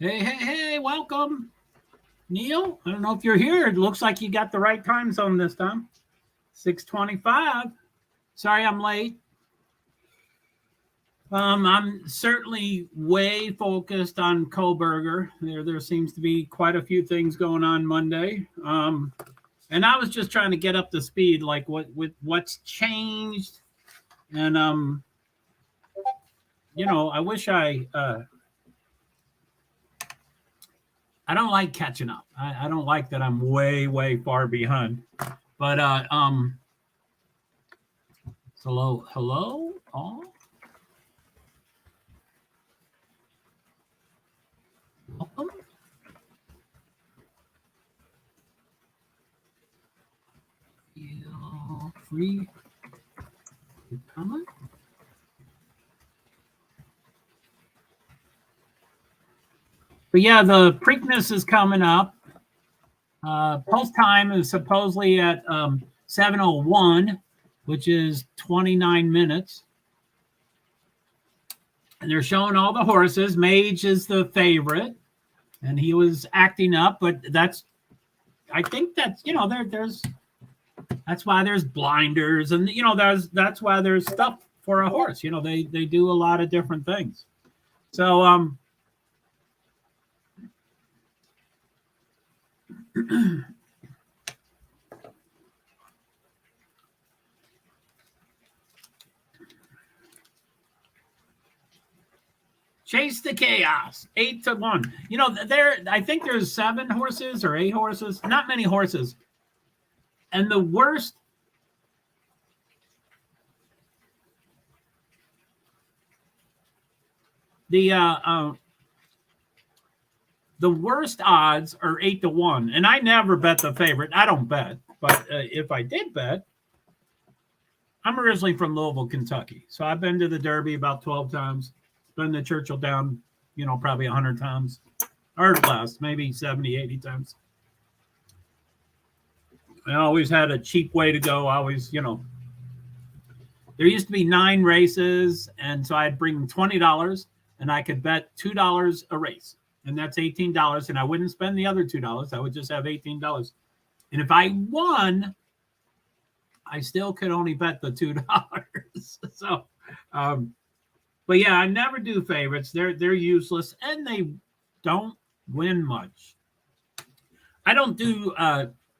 Hey, welcome, Neil. I don't know if you're here. It looks like you got the right time zone this time. 6:25. Sorry I'm late. I'm certainly way focused on Kohlberger. There seems to be quite a few things going on Monday. And I was just trying to get up to speed, like what's changed. And I wish I don't like catching up. I don't like that I'm way far behind. But hello all. Welcome. Feel free to comment. But yeah, the Preakness is coming up. PostTime is supposedly at 7:01, which is 29 minutes. And they're showing all the horses. Mage is the favorite, and he was acting up, but I think that's there's that's why there's blinders, and that's why there's stuff for a horse. They do a lot of different things. So Chase the Chaos, 8-1. I think there's 7 horses or 8 horses, not many horses. And the worst odds are 8-1. And I never bet the favorite. I don't bet. But if I did bet, I'm originally from Louisville, Kentucky. So I've been to the Derby about 12 times. Been to Churchill Down, probably 100 times. Or less, maybe 70, 80 times. I always had a cheap way to go. There used to be 9 races, and so I'd bring $20, and I could bet $2 a race, and that's $18, and I wouldn't spend the other $2. I would just have $18. And if I won, I still could only bet the $2. So, but yeah, I never do favorites. They're useless, and they don't win much. I don't do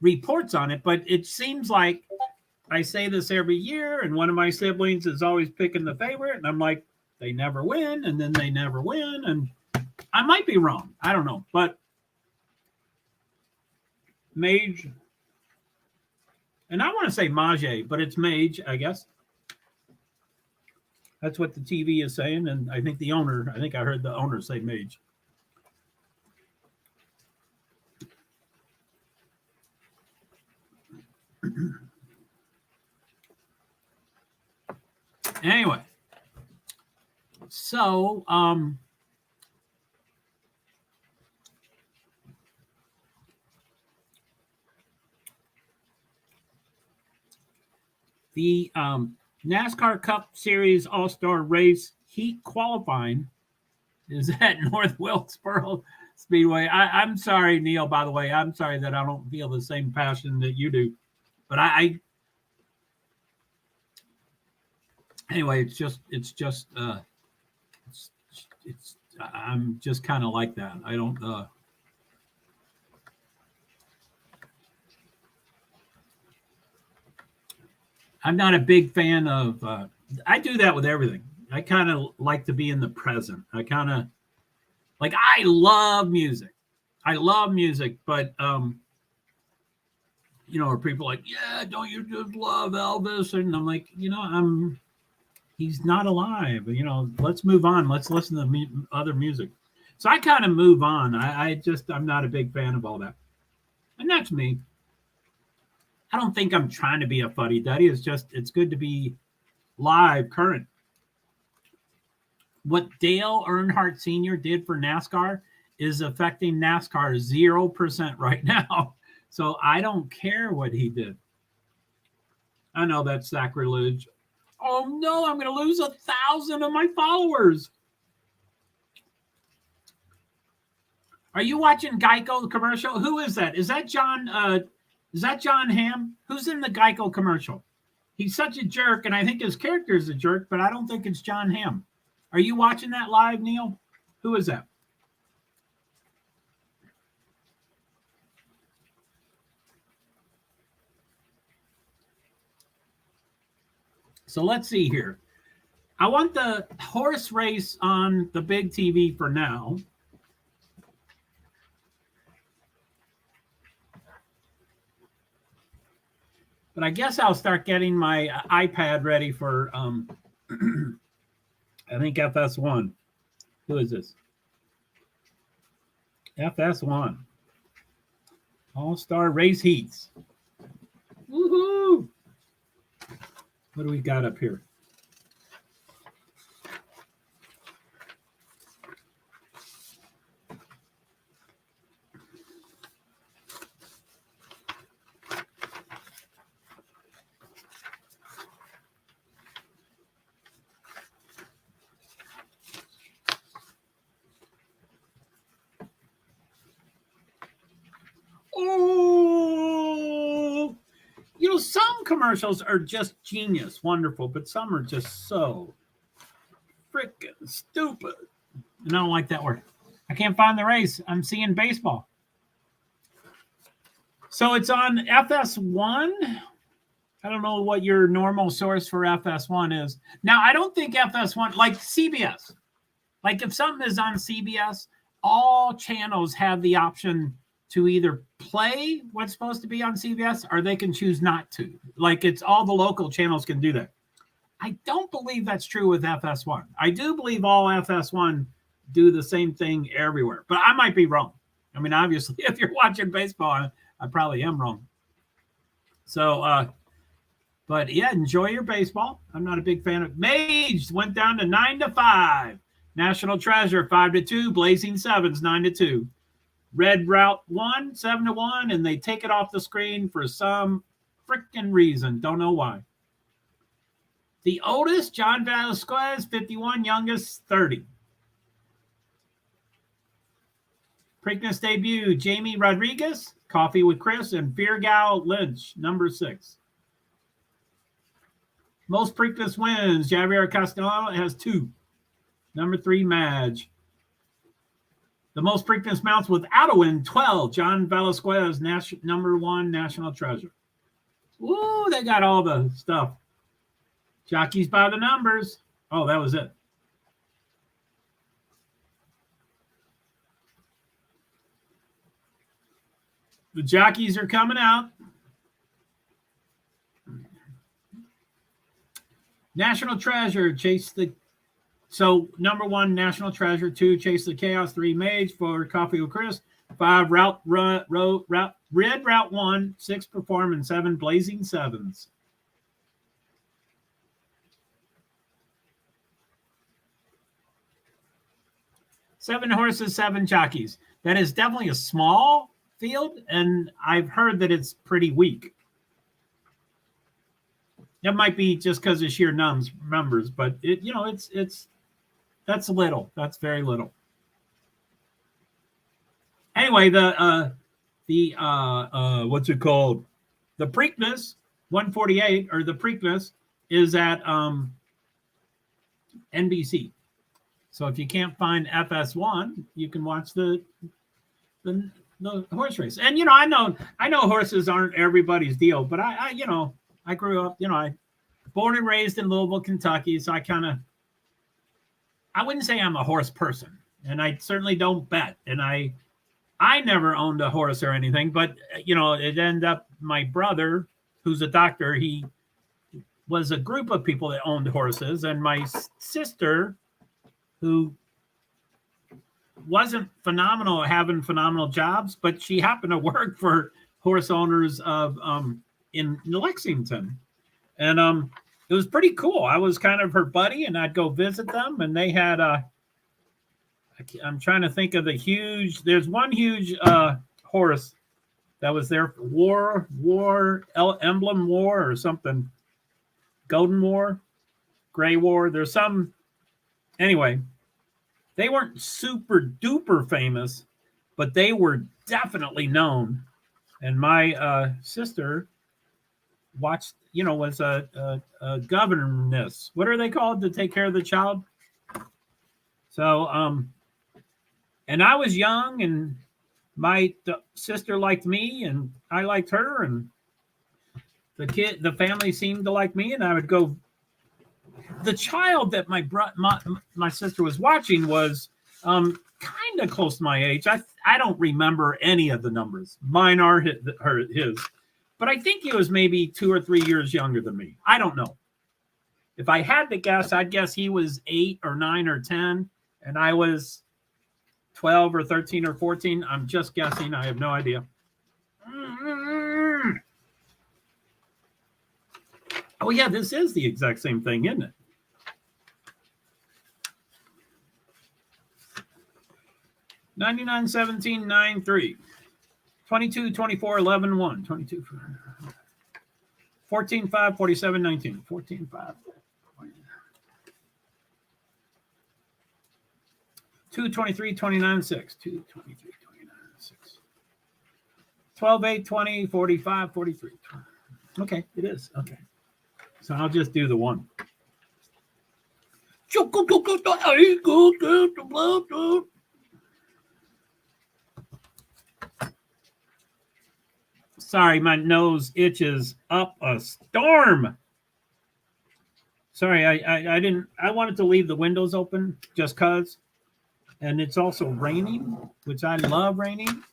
reports on it, but it seems like I say this every year, and one of my siblings is always picking the favorite, and I'm like, they never win, and then they never win, and I might be wrong. I don't know, but Mage, and I want to say Mage, but it's Mage, I guess. That's what the TV is saying, and I think I heard the owner say Mage. Anyway, so the NASCAR Cup Series All-Star Race Heat qualifying is at North Wilkesboro Speedway. I'm sorry, Neil, by the way. I'm sorry that I don't feel the same passion that you do. But anyway, I'm just kind of like that. I don't I'm not a big fan of I do that with everything. I kind of like to be in the present. I love music. But are people like, yeah, don't you just love Elvis? And I'm like, he's not alive. Let's move on. Let's listen to other music. So I kind of move on. I'm not a big fan of all that. And that's me. I don't think I'm trying to be a fuddy-duddy. It's good to be live, current. What Dale Earnhardt Sr. did for NASCAR is affecting NASCAR 0% right now. So I don't care what he did. I know that's sacrilege. Oh no, I'm going to lose 1,000 of my followers. Are you watching Geico commercial? Who is that? Is that John? Is that John Hamm? Who's in the Geico commercial? He's such a jerk, and I think his character is a jerk, but I don't think it's John Hamm. Are you watching that live, Neil? Who is that? So let's see here. I want the horse race on the big TV for now. But I guess I'll start getting my iPad ready for, I think FS1. Who is this? FS1. All-Star Race Heats. Woohoo! What do we got up here? Oh, you know, some commercials are just genius, wonderful, but some are just so freaking stupid. And I don't like that word. I can't find the race. I'm seeing baseball. So it's on FS1. I don't know what your normal source for FS1 is. Now, I don't think FS1, like CBS, like if something is on CBS, all channels have the option to either play what's supposed to be on CBS or they can choose not to. Like it's all the local channels can do that. I don't believe that's true with FS1. I do believe all FS1 do the same thing everywhere, but I might be wrong. I mean, obviously, if you're watching baseball, I probably am wrong. So, but yeah, enjoy your baseball. I'm not a big fan of Mage. Went down to 9-5. National Treasure 5-2. Blazing Sevens 9-2. Red Route 1 7-1, and they take it off the screen for some freaking reason. Don't know why. The oldest, John Velasquez, 51. Youngest, 30. Preakness debut, Jamie Rodriguez, Coffee with Chris, and Feargal Lynch, number 6. Most Preakness wins, Javier Castellano has 2. Number 3, Madge. The most Preakness mounts without a win, 12. John Velasquez, number 1, National Treasure. Ooh, they got all the stuff. Jockeys by the numbers. Oh, that was it. The jockeys are coming out. National Treasure, Chase the... So, number 1, National Treasure. 2, Chase the Chaos. 3, Mage. 4, Coffee with Chris. 5, Red Route 1. 6, Perform. And 7, Blazing Sevens. Seven horses, 7 jockeys. That is definitely a small field, and I've heard that it's pretty weak. That might be just because of sheer numbers, but that's little. That's very little. Anyway, the what's it called? The Preakness 148 or the Preakness is at NBC. So if you can't find FS1, you can watch the horse race. And I know horses aren't everybody's deal, but I grew up, I born and raised in Louisville, Kentucky, so I wouldn't say I'm a horse person, and I certainly don't bet. And I never owned a horse or anything, but it ended up my brother, who's a doctor, he was a group of people that owned horses, and my sister, who wasn't phenomenal at having phenomenal jobs, but she happened to work for horse owners of in Lexington. And it was pretty cool. I was kind of her buddy, and I'd go visit them, and they had I'm trying to think of there's one huge horse that was there for Emblem War or something. Golden War, Gray War. There's some, anyway, they weren't super duper famous, but they were definitely known. And my sister watched, was a governess. What are they called to take care of the child? So, and I was young, and my sister liked me, and I liked her, and the family seemed to like me, and I would go. The child that my sister was watching was kind of close to my age. I don't remember any of the numbers. Mine are his, but I think he was maybe 2 or 3 years younger than me. I don't know. If I had to guess, I'd guess he was 8 or 9 or 10, and I was 12 or 13 or 14. I'm just guessing. I have no idea. Oh, yeah, this is the exact same thing, isn't it? $99.17.93. 22, 24, 11, 1. 22, 14, 5, 47, 19. 14, 5. 2, 23, 29, 6. 2, 23, 29, 6. 12, 8, 20, 45, 43. Okay, it is. Okay. So I'll just do the one. Sorry, my nose itches up a storm. Sorry, I wanted to leave the windows open just because. And it's also raining, which I love raining.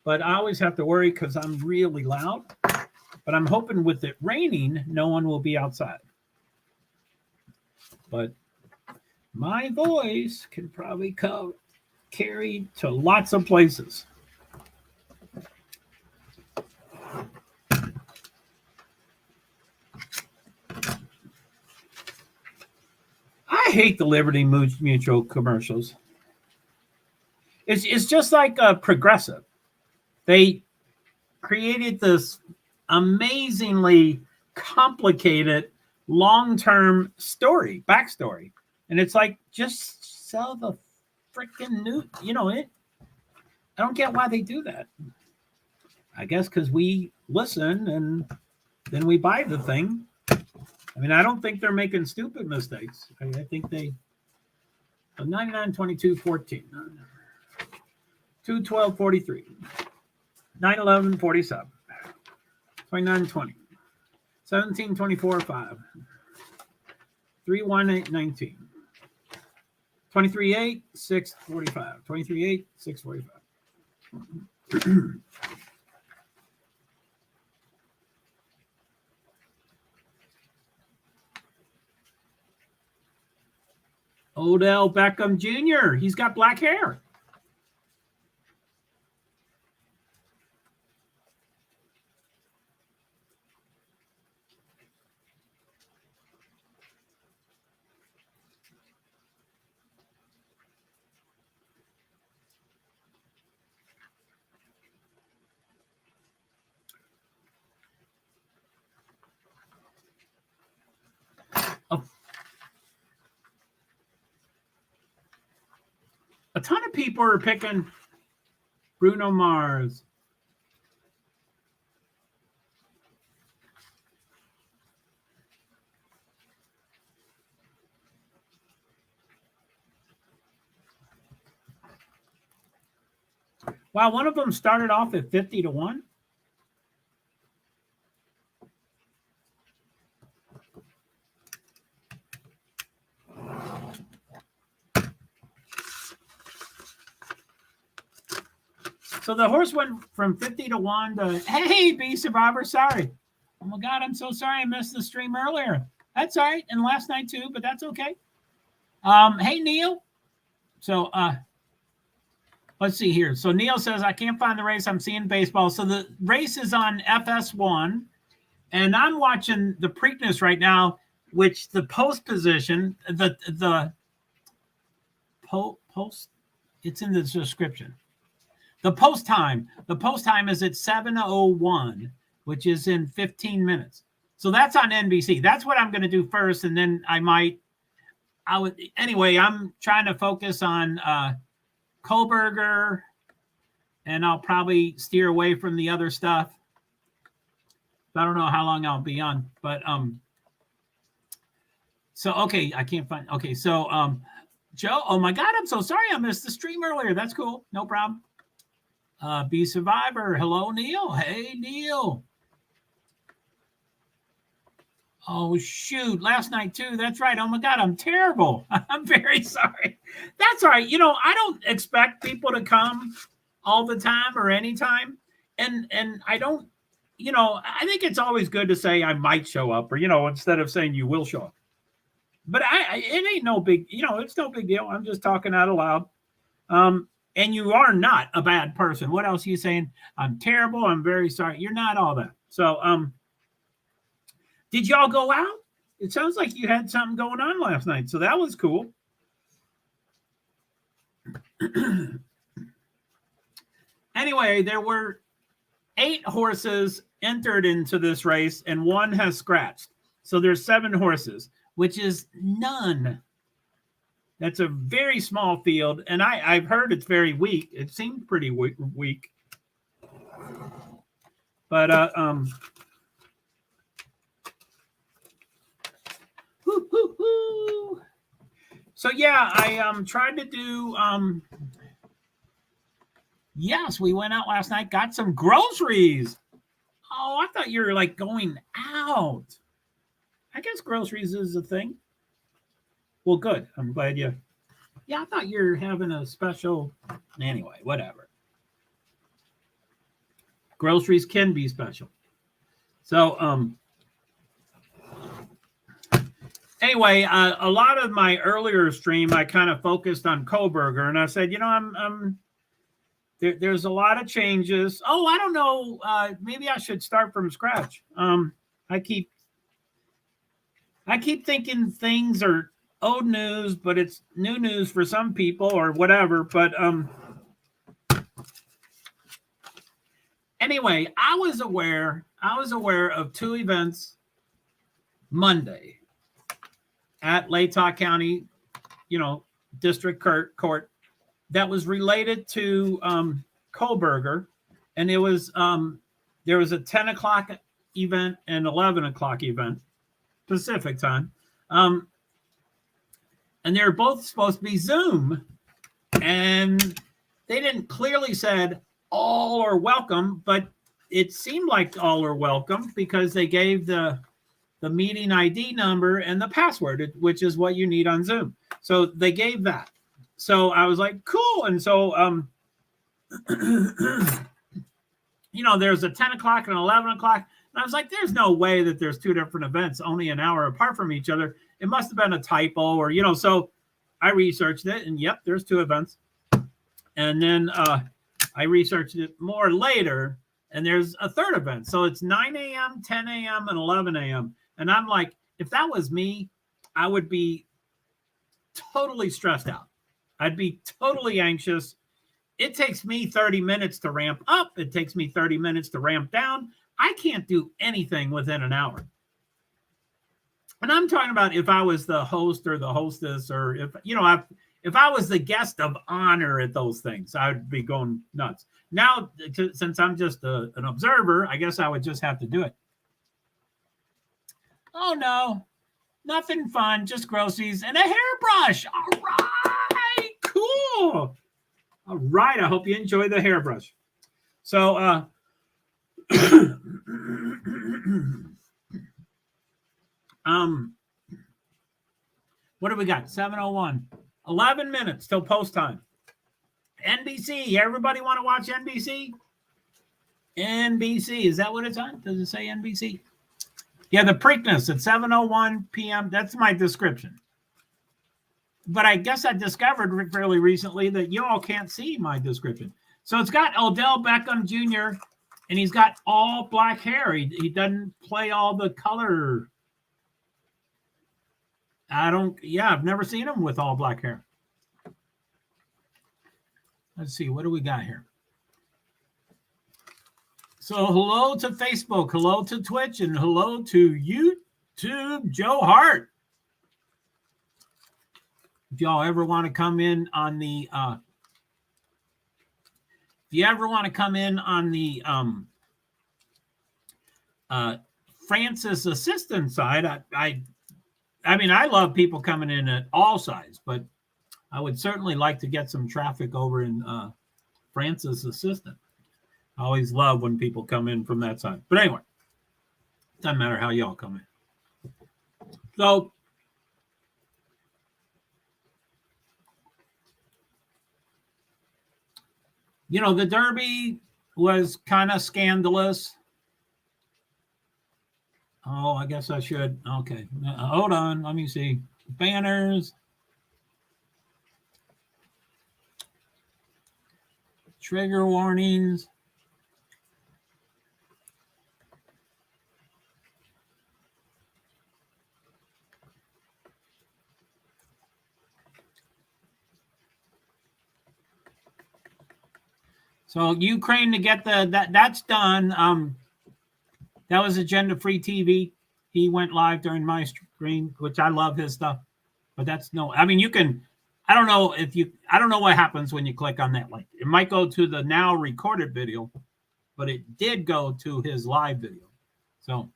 But I always have to worry because I'm really loud. But I'm hoping with it raining, no one will be outside. But my voice can probably carry to lots of places. I hate the Liberty Mutual commercials. It's just like Progressive. They created this amazingly complicated long-term backstory. And it's like, just sell the freaking new, I don't get why they do that. I guess because we listen and then we buy the thing. I mean, I don't think they're making stupid mistakes. I think they 99, 22, 14, 2, 12, 43, 9, 11, 47, 29, 20, 17, 24, 5, 3, 1, 8, 19, 23, 8, 6, 45, 23, 8, 6, 45. Odell Beckham Jr. He's got black hair. A ton of people are picking Bruno Mars. Wow, one of them started off at 50 to 1. So the horse went from 50 to 1 to, hey, B Survivor, sorry. Oh my God, I'm so sorry I missed the stream earlier. That's all right. And last night too, but that's okay. Hey, Neil. So let's see here. So Neil says, I can't find the race. I'm seeing baseball. So the race is on FS1. And I'm watching the Preakness right now, which the post position, the post, it's in the description. The post time is at 7:01, which is in 15 minutes. So that's on NBC. That's what I'm going to do first, and then anyway, I'm trying to focus on Kohlberger and I'll probably steer away from the other stuff. I don't know how long I'll be on, but so okay, I can't find. Okay, so Joe, oh my God, I'm so sorry I missed the stream earlier. That's cool, no problem. Be Survivor, hello Neil. Hey Neil. Oh shoot, last night too. That's right. Oh my God, I'm terrible. I'm very sorry. That's all right. I don't expect people to come all the time or anytime, and I don't. I think it's always good to say I might show up, or instead of saying you will show up. But it ain't no big. It's no big deal. I'm just talking out loud. And you are not a bad person. What else are you saying? I'm terrible. I'm very sorry. You're not all that. So did y'all go out? It sounds like you had something going on last night. So that was cool. Anyway, there were 8 horses entered into this race and 1 has scratched. So there's 7 horses, which is none. That's a very small field. And I've heard it's very weak. It seemed pretty weak. But so yeah, I tried to do yes, we went out last night, got some groceries. Oh, I thought you were like going out. I guess groceries is a thing. Well, good. I'm glad you. Yeah, I thought you were having a special. Anyway, whatever. Groceries can be special. So, anyway, a lot of my earlier stream, I kind of focused on Koberger, and I said, there's a lot of changes. Oh, I don't know. Maybe I should start from scratch. I keep thinking things are old news, but it's new news for some people or whatever. But anyway, I was aware of 2 events Monday at Latah County, District Court that was related to Koberger, and it was there was a 10 o'clock event and 11 o'clock event Pacific time. And they're both supposed to be Zoom, and they didn't clearly said all are welcome, but it seemed like all are welcome because they gave the meeting ID number and the password, which is what you need on Zoom. So they gave that. So I was like, cool. And so, there's a 10 o'clock and 11 o'clock. And I was like, there's no way that there's 2 different events only an hour apart from each other. It must have been a typo or, so I researched it and yep, there's 2 events. And then I researched it more later and there's a 3rd event. So it's 9 a.m., 10 a.m., and 11 a.m. And I'm like, if that was me, I would be totally stressed out. I'd be totally anxious. It takes me 30 minutes to ramp up. It takes me 30 minutes to ramp down. I can't do anything within an hour. And I'm talking about if I was the host or the hostess, or if I was the guest of honor at those things, I would be going nuts. Now, since I'm just an observer, I guess I would just have to do it. Oh, no, nothing fun, just groceries and a hairbrush. All right, cool. All right, I hope you enjoy the hairbrush. So, what do we got? 7:01. 11 minutes till post time. NBC. Everybody want to watch NBC? NBC. Is that what it's on? Does it say NBC? Yeah, the Preakness at 7:01 p.m. That's my description. But I guess I discovered fairly recently that you all can't see my description. So it's got Odell Beckham Jr., and he's got all black hair. He doesn't play all the color. I've never seen him with all black hair. Let's see, what do we got here? So hello to Facebook, hello to Twitch, and hello to YouTube, JoeHart. If y'all ever want to come in on the if you ever want to come in on the Francis assistant side, I mean, I love people coming in at all sides, but I would certainly like to get some traffic over in Francis assistant. I always love when people come in from that side. But anyway, doesn't matter how y'all come in. So, you know, the Derby was kind of scandalous. Oh, I guess I should. Okay. Hold on. Let me see. Banners. Trigger warnings. So Ukraine to get that's done. That was Agenda Free TV. He went live during my stream, which I love his stuff. But that's no, I mean, you can, I don't know what happens when you click on that link. It might go to the now recorded video, but it did go to his live video. So,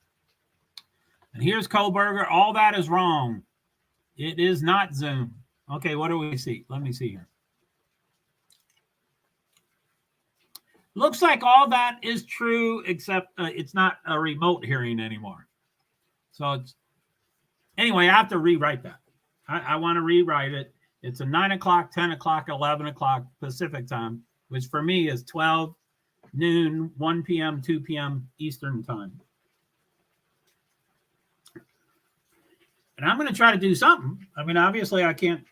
and here's Kohlberger. All that is wrong. It is not Zoom. Okay, what do we see? Let me see here. Looks like all that is true, except it's not a remote hearing anymore. So it's, anyway, I have to rewrite that. I want to rewrite it. It's a 9 o'clock, 10 o'clock, 11 o'clock Pacific time, which for me is 12 noon, 1 p.m., 2 p.m. Eastern time. And I'm going to try to do something. I mean, obviously, I can't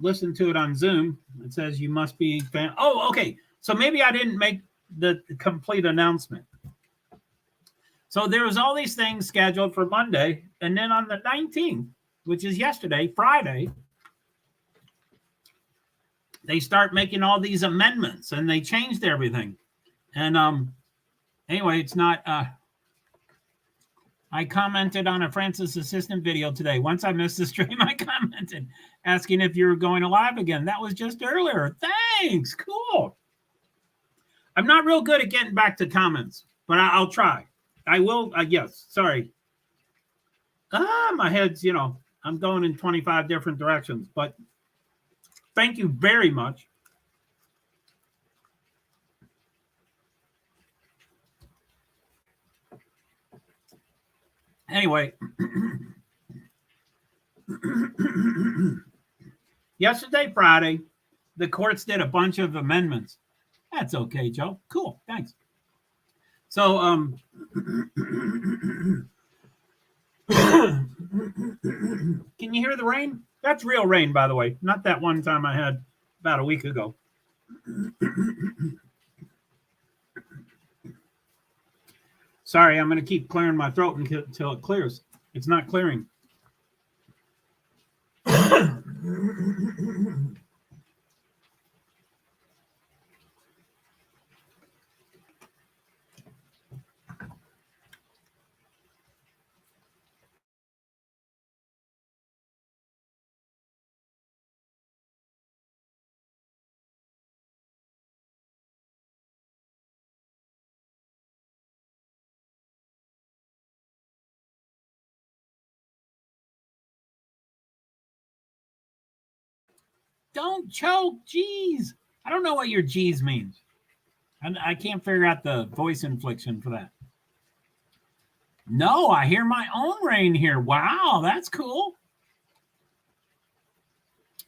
listen to it on Zoom. It says you must be fan. Oh, okay. So maybe I didn't make the complete announcement. So there was all these things scheduled for Monday, and then on the 19th, which is yesterday, Friday, they start making all these amendments, and they changed everything. And anyway, it's not. I commented on a Francis Assistant video today. Once I missed the stream, I commented asking if you were going to live again. That was just earlier. Thanks. Cool. I'm not real good at getting back to comments, but I'll try. I will. Yes. Sorry. My head's, you know, I'm going in 25 different directions, but thank you very much. Anyway, yesterday, Friday, the courts did a bunch of amendments. That's okay, Joe. Cool. Thanks. So, can you hear the rain? That's real rain, by the way. Not that one time I had about a week ago. Sorry, I'm going to keep clearing my throat until it clears. It's not clearing. Don't choke. Jeez. I don't know what your G's means. I can't figure out the voice inflection for that. No, I hear my own rain here. Wow, that's cool.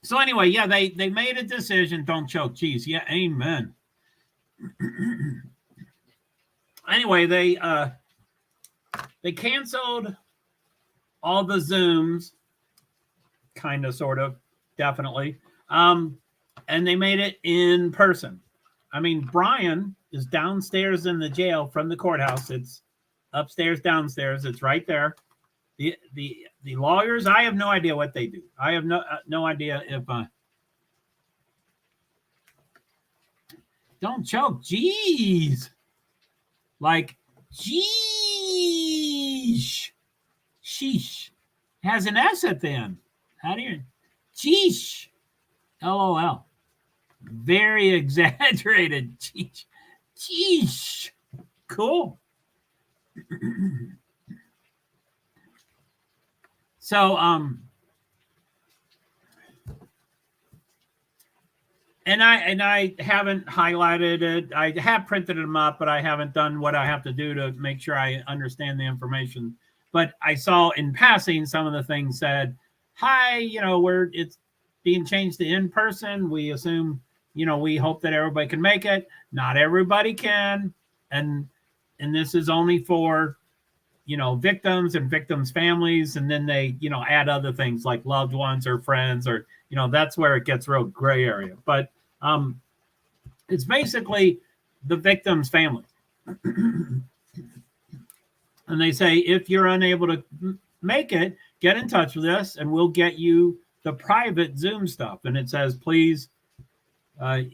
So anyway, yeah, they made a decision. Don't choke. Geez, yeah, amen. Anyway, they canceled all the Zooms, kind of, sort of, definitely. And they made it in person. I mean, Brian is downstairs in the jail from the courthouse. It's upstairs, downstairs. It's right there. The lawyers, I have no idea what they do. I have no idea if don't choke. Jeez. Like, jeez. Sheesh. Has an S at the end. How do you? Jeesh. LOL. Very exaggerated. Jeez. Jeez. Cool. So, and I haven't highlighted it. I have printed them up, but I haven't done what I have to do to make sure I understand the information. But I saw in passing some of the things said, "Hi, it's being changed to in person. We assume, we hope that everybody can make it. Not everybody can, and this is only for, victims and victims' families." And then they, add other things like loved ones or friends, or that's where it gets real gray area. But it's basically the victim's family. And they say, if you're unable to make it, get in touch with us and we'll get you the private Zoom stuff. And it says, please, it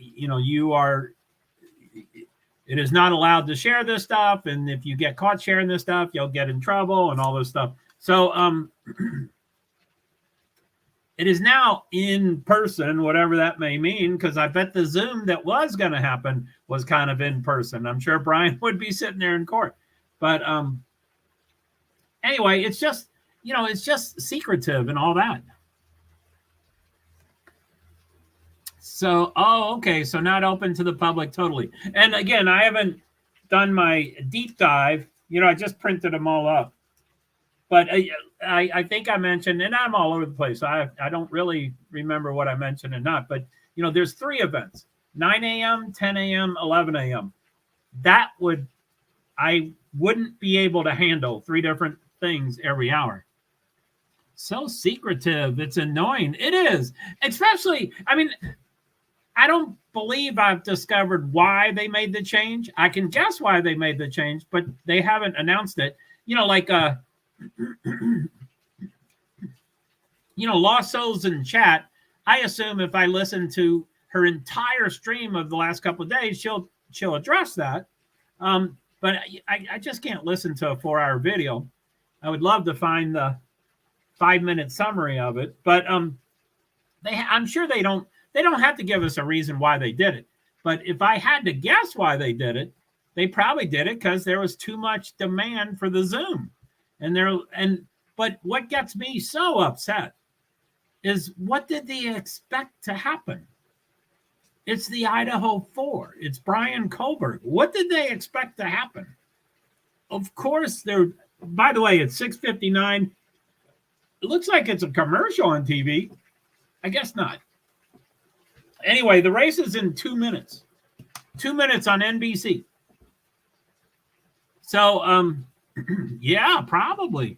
is not allowed to share this stuff. And if you get caught sharing this stuff, you'll get in trouble and all this stuff. So it is now in person, whatever that may mean, because I bet the Zoom that was going to happen was kind of in person. I'm sure Brian would be sitting there in court. But anyway, it's just, it's just secretive and all that. So, okay. So not open to the public totally. And again, I haven't done my deep dive. I just printed them all up. But I think I mentioned, and I'm all over the place. I don't really remember what I mentioned or not. But, there's 3 events, 9 a.m., 10 a.m., 11 a.m. I wouldn't be able to handle 3 different things every hour. So secretive. It's annoying. It is. Especially, I don't believe I've discovered why they made the change. I can guess why they made the change, but they haven't announced it. Lost Souls in chat. I assume if I listen to her entire stream of the last couple of days, she'll address that. But I just can't listen to a 4-hour video. I would love to find the 5-minute summary of it, but I'm sure they don't have to give us a reason why they did it. But if I had to guess why they did it, they probably did it because there was too much demand for the Zoom. But what gets me so upset is, what did they expect to happen? It's the Idaho 4. It's Brian Kohlberg. What did they expect to happen? Of course, by the way, it's 6:59. It looks like it's a commercial on TV. I guess not. Anyway, the race is in 2 minutes. 2 minutes on NBC. So, yeah, probably.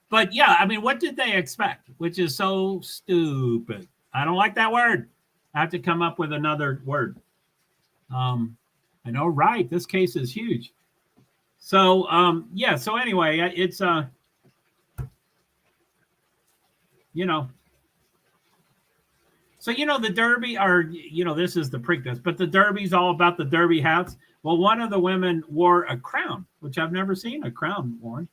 But yeah, what did they expect? Which is so stupid. I don't like that word. I have to come up with another word. I know, right? This case is huge. So, yeah. So anyway, it's So, the Derby, or, this is the Preakness, but the Derby's all about the Derby hats. Well, one of the women wore a crown, which I've never seen a crown worn.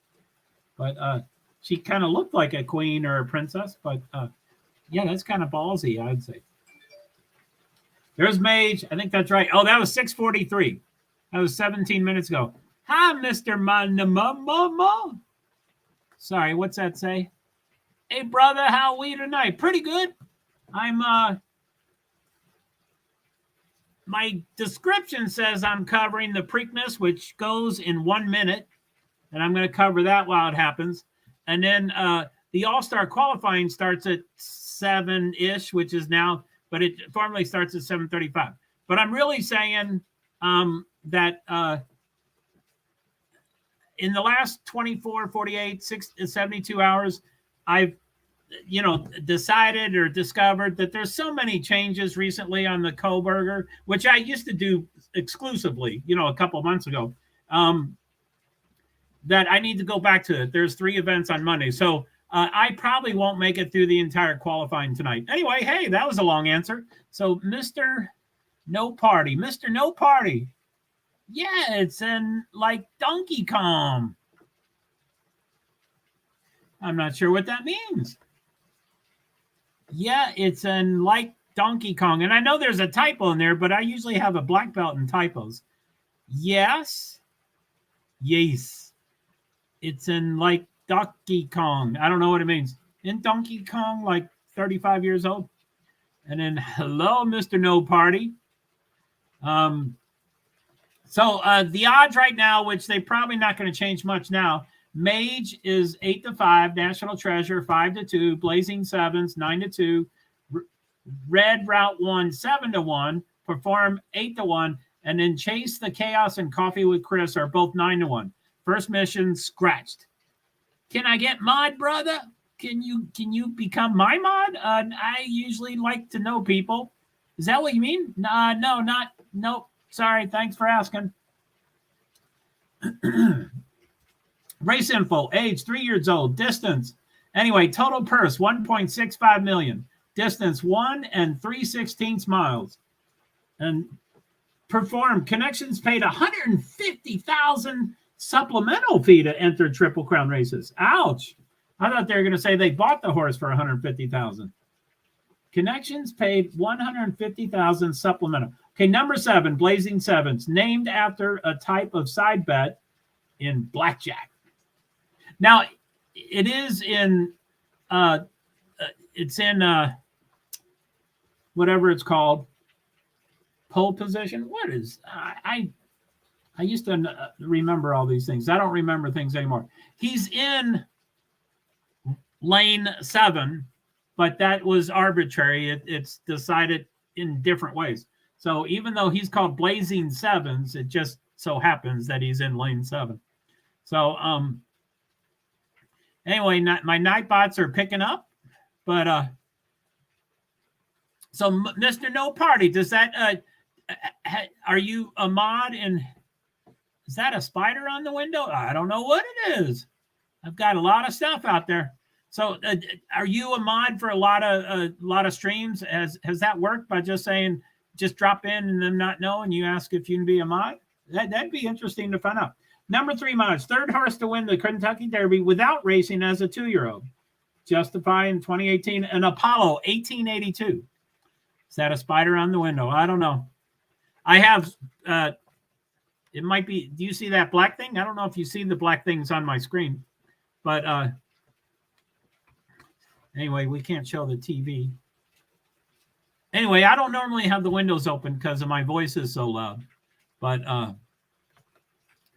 But she kind of looked like a queen or a princess. But, yeah, that's kind of ballsy, I'd say. There's Mage. I think that's right. Oh, that was 6:43. That was 17 minutes ago. Hi, Mr. Manamama. Sorry, what's that say? Hey, brother, how are we tonight? Pretty good. My description says I'm covering the Preakness, which goes in 1 minute, and I'm going to cover that while it happens. And then the All-Star qualifying starts at 7-ish, which is now, but it formally starts at 7:35. But I'm really saying that in the last 24, 48, 72 hours, I've decided or discovered that there's so many changes recently on the Kohlberger, which I used to do exclusively, a couple of months ago, that I need to go back to it. There's 3 events on Monday. So I probably won't make it through the entire qualifying tonight. Anyway, hey, that was a long answer. So Mr. No Party. Mr. No Party. Yeah, it's in like Donkey Kong. I'm not sure what that means. Yeah, it's in like Donkey Kong. And I know there's a typo in there, but I usually have a black belt in typos. Yes. It's in like Donkey Kong. I don't know what it means. In Donkey Kong, like 35 years old. And then hello, Mr. No Party. So the odds right now, which they're probably not going to change much now. Mage is 8-5, National Treasure 5-2, Blazing Sevens 9-2, Red Route 1 7-1, Perform 8-1, and then Chase the Chaos and Coffee with Chris are both 9-1. First mission scratched. Can I get mod, brother? Can you become my mod? I usually like to know people. Is that what you mean? Nope. Sorry. Thanks for asking. Race info, age 3 years old, distance. Anyway, total purse 1.65 million, distance 1 3/16 miles, and perform connections paid 150,000 supplemental fee to enter Triple Crown races. Ouch! I thought they were going to say they bought the horse for 150,000. Connections paid 150,000 supplemental. Okay, number 7, Blazing Sevens, named after a type of side bet in blackjack. Now, it is in, whatever it's called, pole position. What is, I used to remember all these things. I don't remember things anymore. He's in lane 7, but that was arbitrary. It's decided in different ways. So even though he's called Blazing Sevens, it just so happens that he's in lane 7. So, anyway, my Nightbots are picking up, but so Mr. No Party, does that are you a mod? And is that a spider on the window? I don't know what it is. I've got a lot of stuff out there. So, are you a mod for a lot of streams? Has that worked by just saying just drop in and them not know, and you ask if you can be a mod? That'd be interesting to find out. Number 3 mods, third horse to win the Kentucky Derby without racing as a 2-year-old. Justify in 2018, and Apollo 1882. Is that a spider on the window? I don't know. I have, it might be, do you see that black thing? I don't know if you see the black things on my screen, but anyway, we can't show the TV. Anyway, I don't normally have the windows open because my voice is so loud, but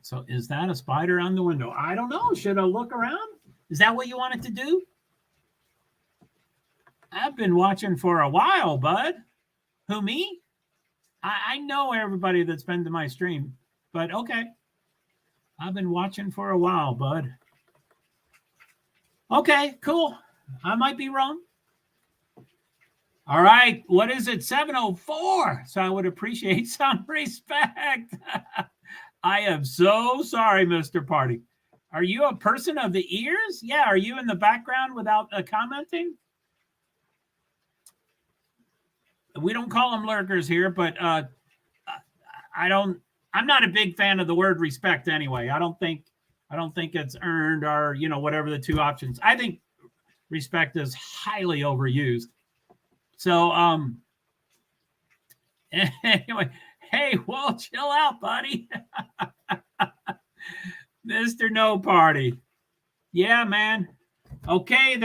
so is that a spider on the window? I don't know. Should I look around? Is that what you wanted to do? I've been watching for a while, bud. Who, me? I know everybody that's been to my stream, but okay. I've been watching for a while, bud. Okay, cool. I might be wrong. All right. What is it? 7:04. So I would appreciate some respect. I am so sorry, Mr. Party. Are you a person of the ears? Yeah. Are you in the background without commenting? We don't call them lurkers here, but I'm not a big fan of the word respect anyway. I don't think it's earned or, whatever the two options. I think respect is highly overused. So, anyway, hey, whoa, chill out, buddy. Mr. No Party. Yeah, man. Okay,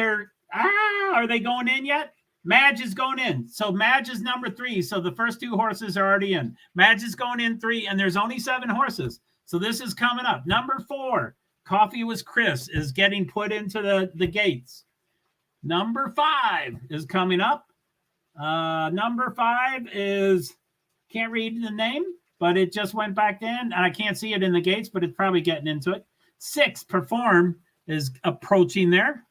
are they going in yet? Madge is going in. So Madge is number 3. So the first 2 horses are already in. Madge is going in 3, and there's only 7 horses. So this is coming up. Number 4, Coffee with Chris, is getting put into the gates. Number 5 is coming up. Number 5 is, can't read the name, but it just went back in, and I can't see it in the gates, but it's probably getting into it. 6, Perform, is approaching there.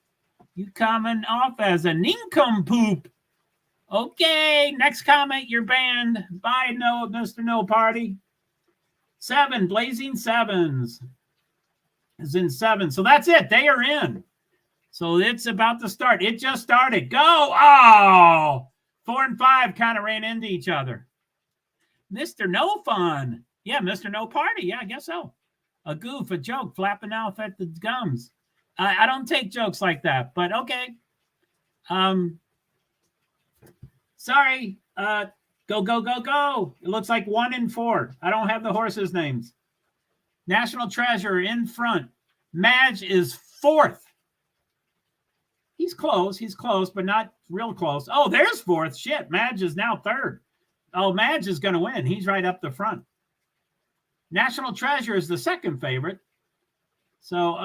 You coming off as a nincompoop. Okay, next comment, you're banned. Bye, Mr. No Party. 7, Blazing Sevens is in 7. So that's it. They are in. So it's about to start. It just started. Go. Oh, 4 and 5 kind of ran into each other. Mr. No Fun. Yeah, Mr. No Party. Yeah, I guess so. A goof, a joke, flapping off at the gums. I don't take jokes like that, but okay. Sorry. Go, go, go, go. It looks like 1 and 4. I don't have the horses' names. National Treasure in front. Madge is 4th. He's close, but not real close. Oh, there's 4th. Shit, Madge is now 3rd. Oh, Madge is going to win. He's right up the front. National Treasure is the 2nd favorite. So,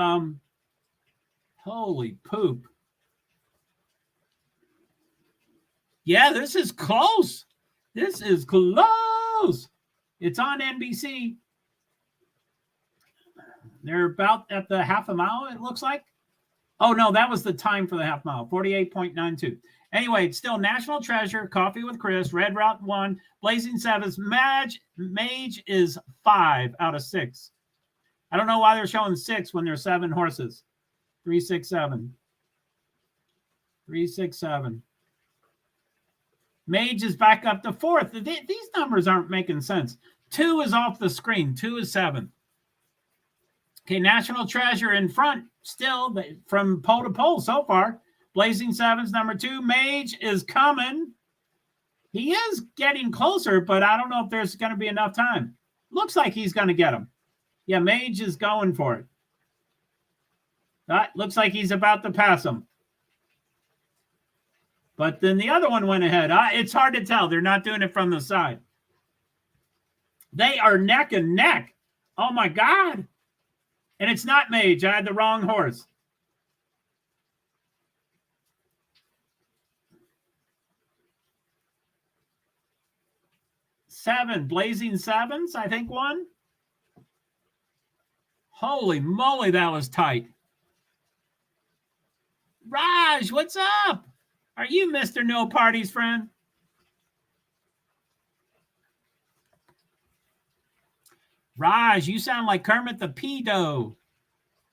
holy poop. Yeah, this is close. This is close. It's on NBC. They're about at the half a mile, it looks like. Oh, no, that was the time for the half mile, 48.92. Anyway, it's still National Treasure, Coffee with Chris, Red Route 1, Blazing Sevens. Mage is 5 out of 6. I don't know why they're showing 6 when there's 7 horses. 367. 367. Mage is back up to 4th. These numbers aren't making sense. 2 is off the screen. 2 is 7. Okay, National Treasure in front still from pole to pole so far. Blazing Sevens, number 2. Mage is coming. He is getting closer, but I don't know if there's going to be enough time. Looks like he's going to get him. Yeah, Mage is going for it. Looks like he's about to pass him. But then the other one went ahead. It's hard to tell. They're not doing it from the side. They are neck and neck. Oh, my God. And it's not Mage. I had the wrong horse. Seven. Blazing Sevens, I think, won. Holy moly, that was tight. Raj, what's up? Are you Mr. No Party's friend? Raj, you sound like Kermit the Pedo.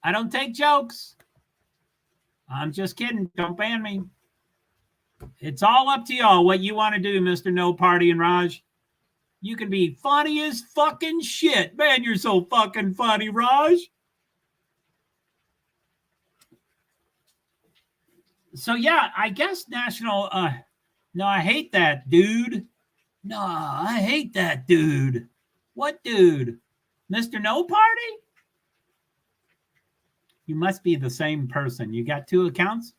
I don't take jokes. I'm just kidding. Don't ban me. It's all up to y'all what you want to do, Mr. No Party and Raj. You can be funny as fucking shit. Man, you're so fucking funny, Raj. So, yeah, I guess National... no, I hate that, dude. No, I hate that, dude. What dude? Mr. No Party? You must be the same person. You got 2 accounts?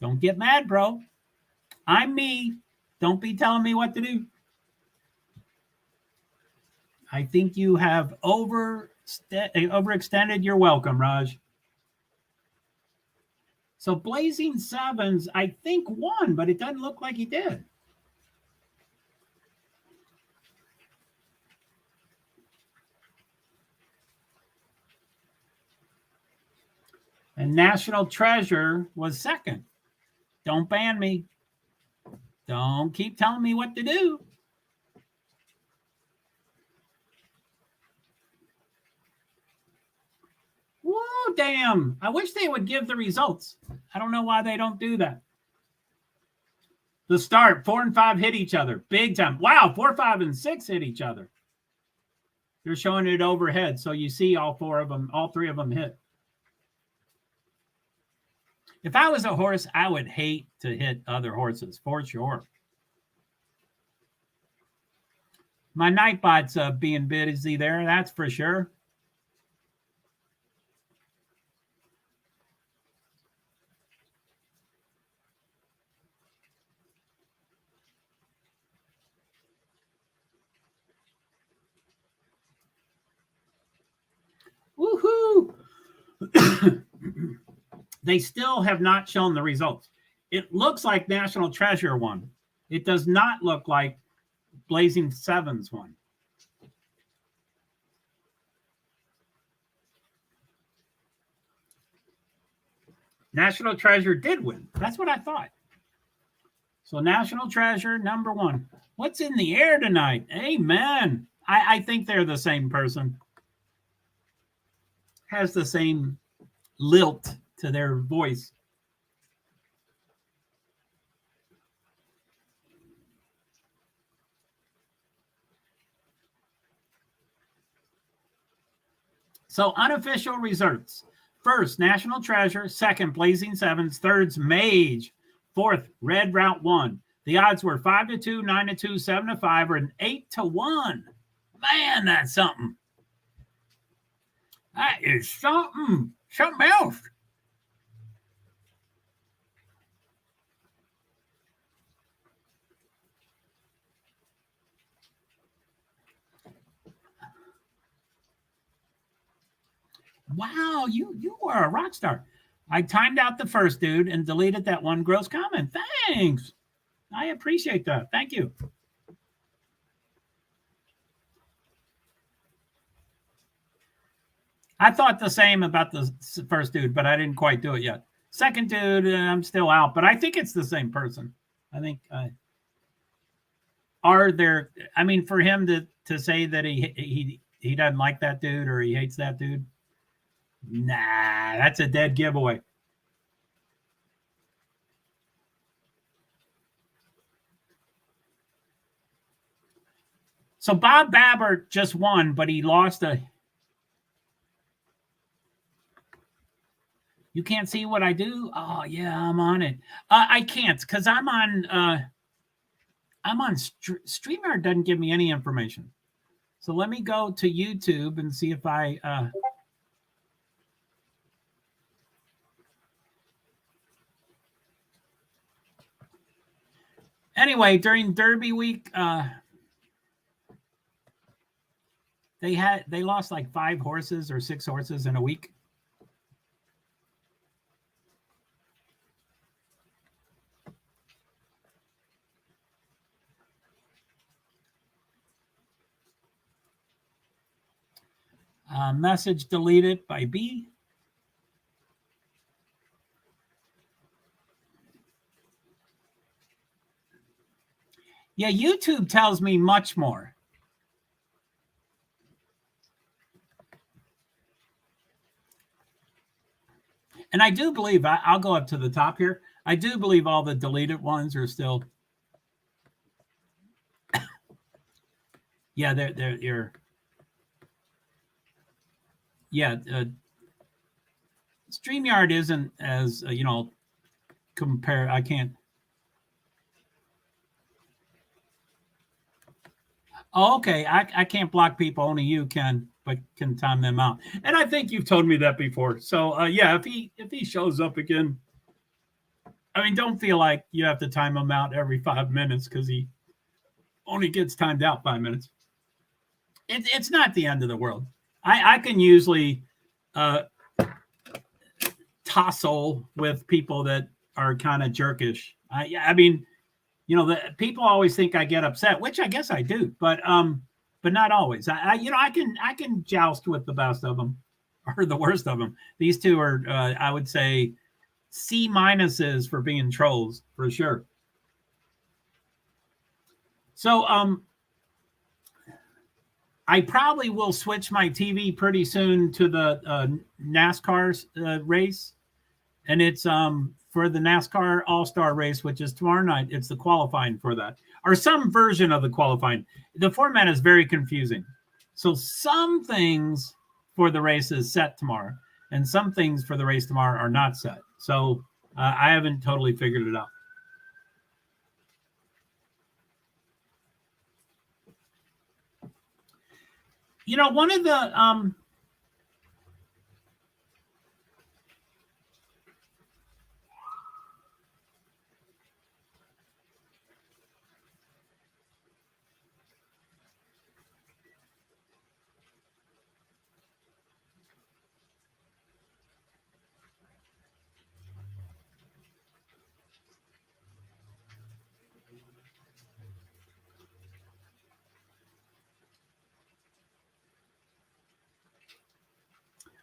Don't get mad, bro. I'm me. Don't be telling me what to do. I think you have overextended your welcome, Raj. So Blazing Sevens, I think, won, but it doesn't look like he did. And National Treasure was 2nd. Don't ban me. Don't keep telling me what to do. Whoa, damn. I wish they would give the results. I don't know why they don't do that. The start, 4 and 5 hit each other. Big time. Wow, 4, 5, and 6 hit each other. They're showing it overhead, so you see all 3 of them hit. If I was a horse, I would hate to hit other horses, for sure. My Nightbot's being busy there, that's for sure. Woohoo! They still have not shown the results. It looks like National Treasure won. It does not look like Blazing Sevens won. National Treasure did win. That's what I thought. So National Treasure, number 1. What's in the air tonight? Amen. I think they're the same person. Has the same lilt to their voice. So unofficial results. 1st, National Treasure. 2nd, Blazing Sevens. 3rd's Mage. Fourth, red route 1. The odds were 5-2, 9-2, 7-5, or an 8-1. Man, that's something. That is something else. Wow, you are a rock star. I timed out the first dude and deleted that one gross comment. Thanks. I appreciate that. Thank you. I thought the same about the first dude, but I didn't quite do it yet. Second dude, I'm still out, but I think it's the same person. I think are there, I mean, for him to say that he doesn't like that dude or he hates that dude, nah, that's a dead giveaway. So Bob Babbert just won, but he lost a. You can't see what I do? Oh yeah, I'm on it. I can't because I'm on StreamYard. Doesn't give me any information. So let me go to YouTube and see if I. Anyway, during Derby week, they lost like 5 horses or 6 horses in a week. Message deleted by B. Yeah, YouTube tells me much more. And I do believe, I'll go up to the top here. I do believe all the deleted ones are still. Yeah, they're. Yeah, StreamYard isn't as, compare. I can't. Oh, okay. I can't block people. Only you can, but can time them out. And I think you've told me that before. So yeah, if he shows up again, I mean, don't feel like you have to time him out every 5 minutes because he only gets timed out 5 minutes. It's not the end of the world. I can usually tussle with people that are kind of jerkish. I mean, the people always think I get upset, which I guess I do, but not always. I can joust with the best of them or the worst of them. These two are, I would say, C minuses for being trolls for sure. So I probably will switch my TV pretty soon to the NASCAR race, and it's for the NASCAR All-Star race, which is tomorrow night. It's the qualifying for that, or some version of the qualifying. The format is very confusing. So some things for the race is set tomorrow, and some things for the race tomorrow are not set. So I haven't totally figured it out. One of the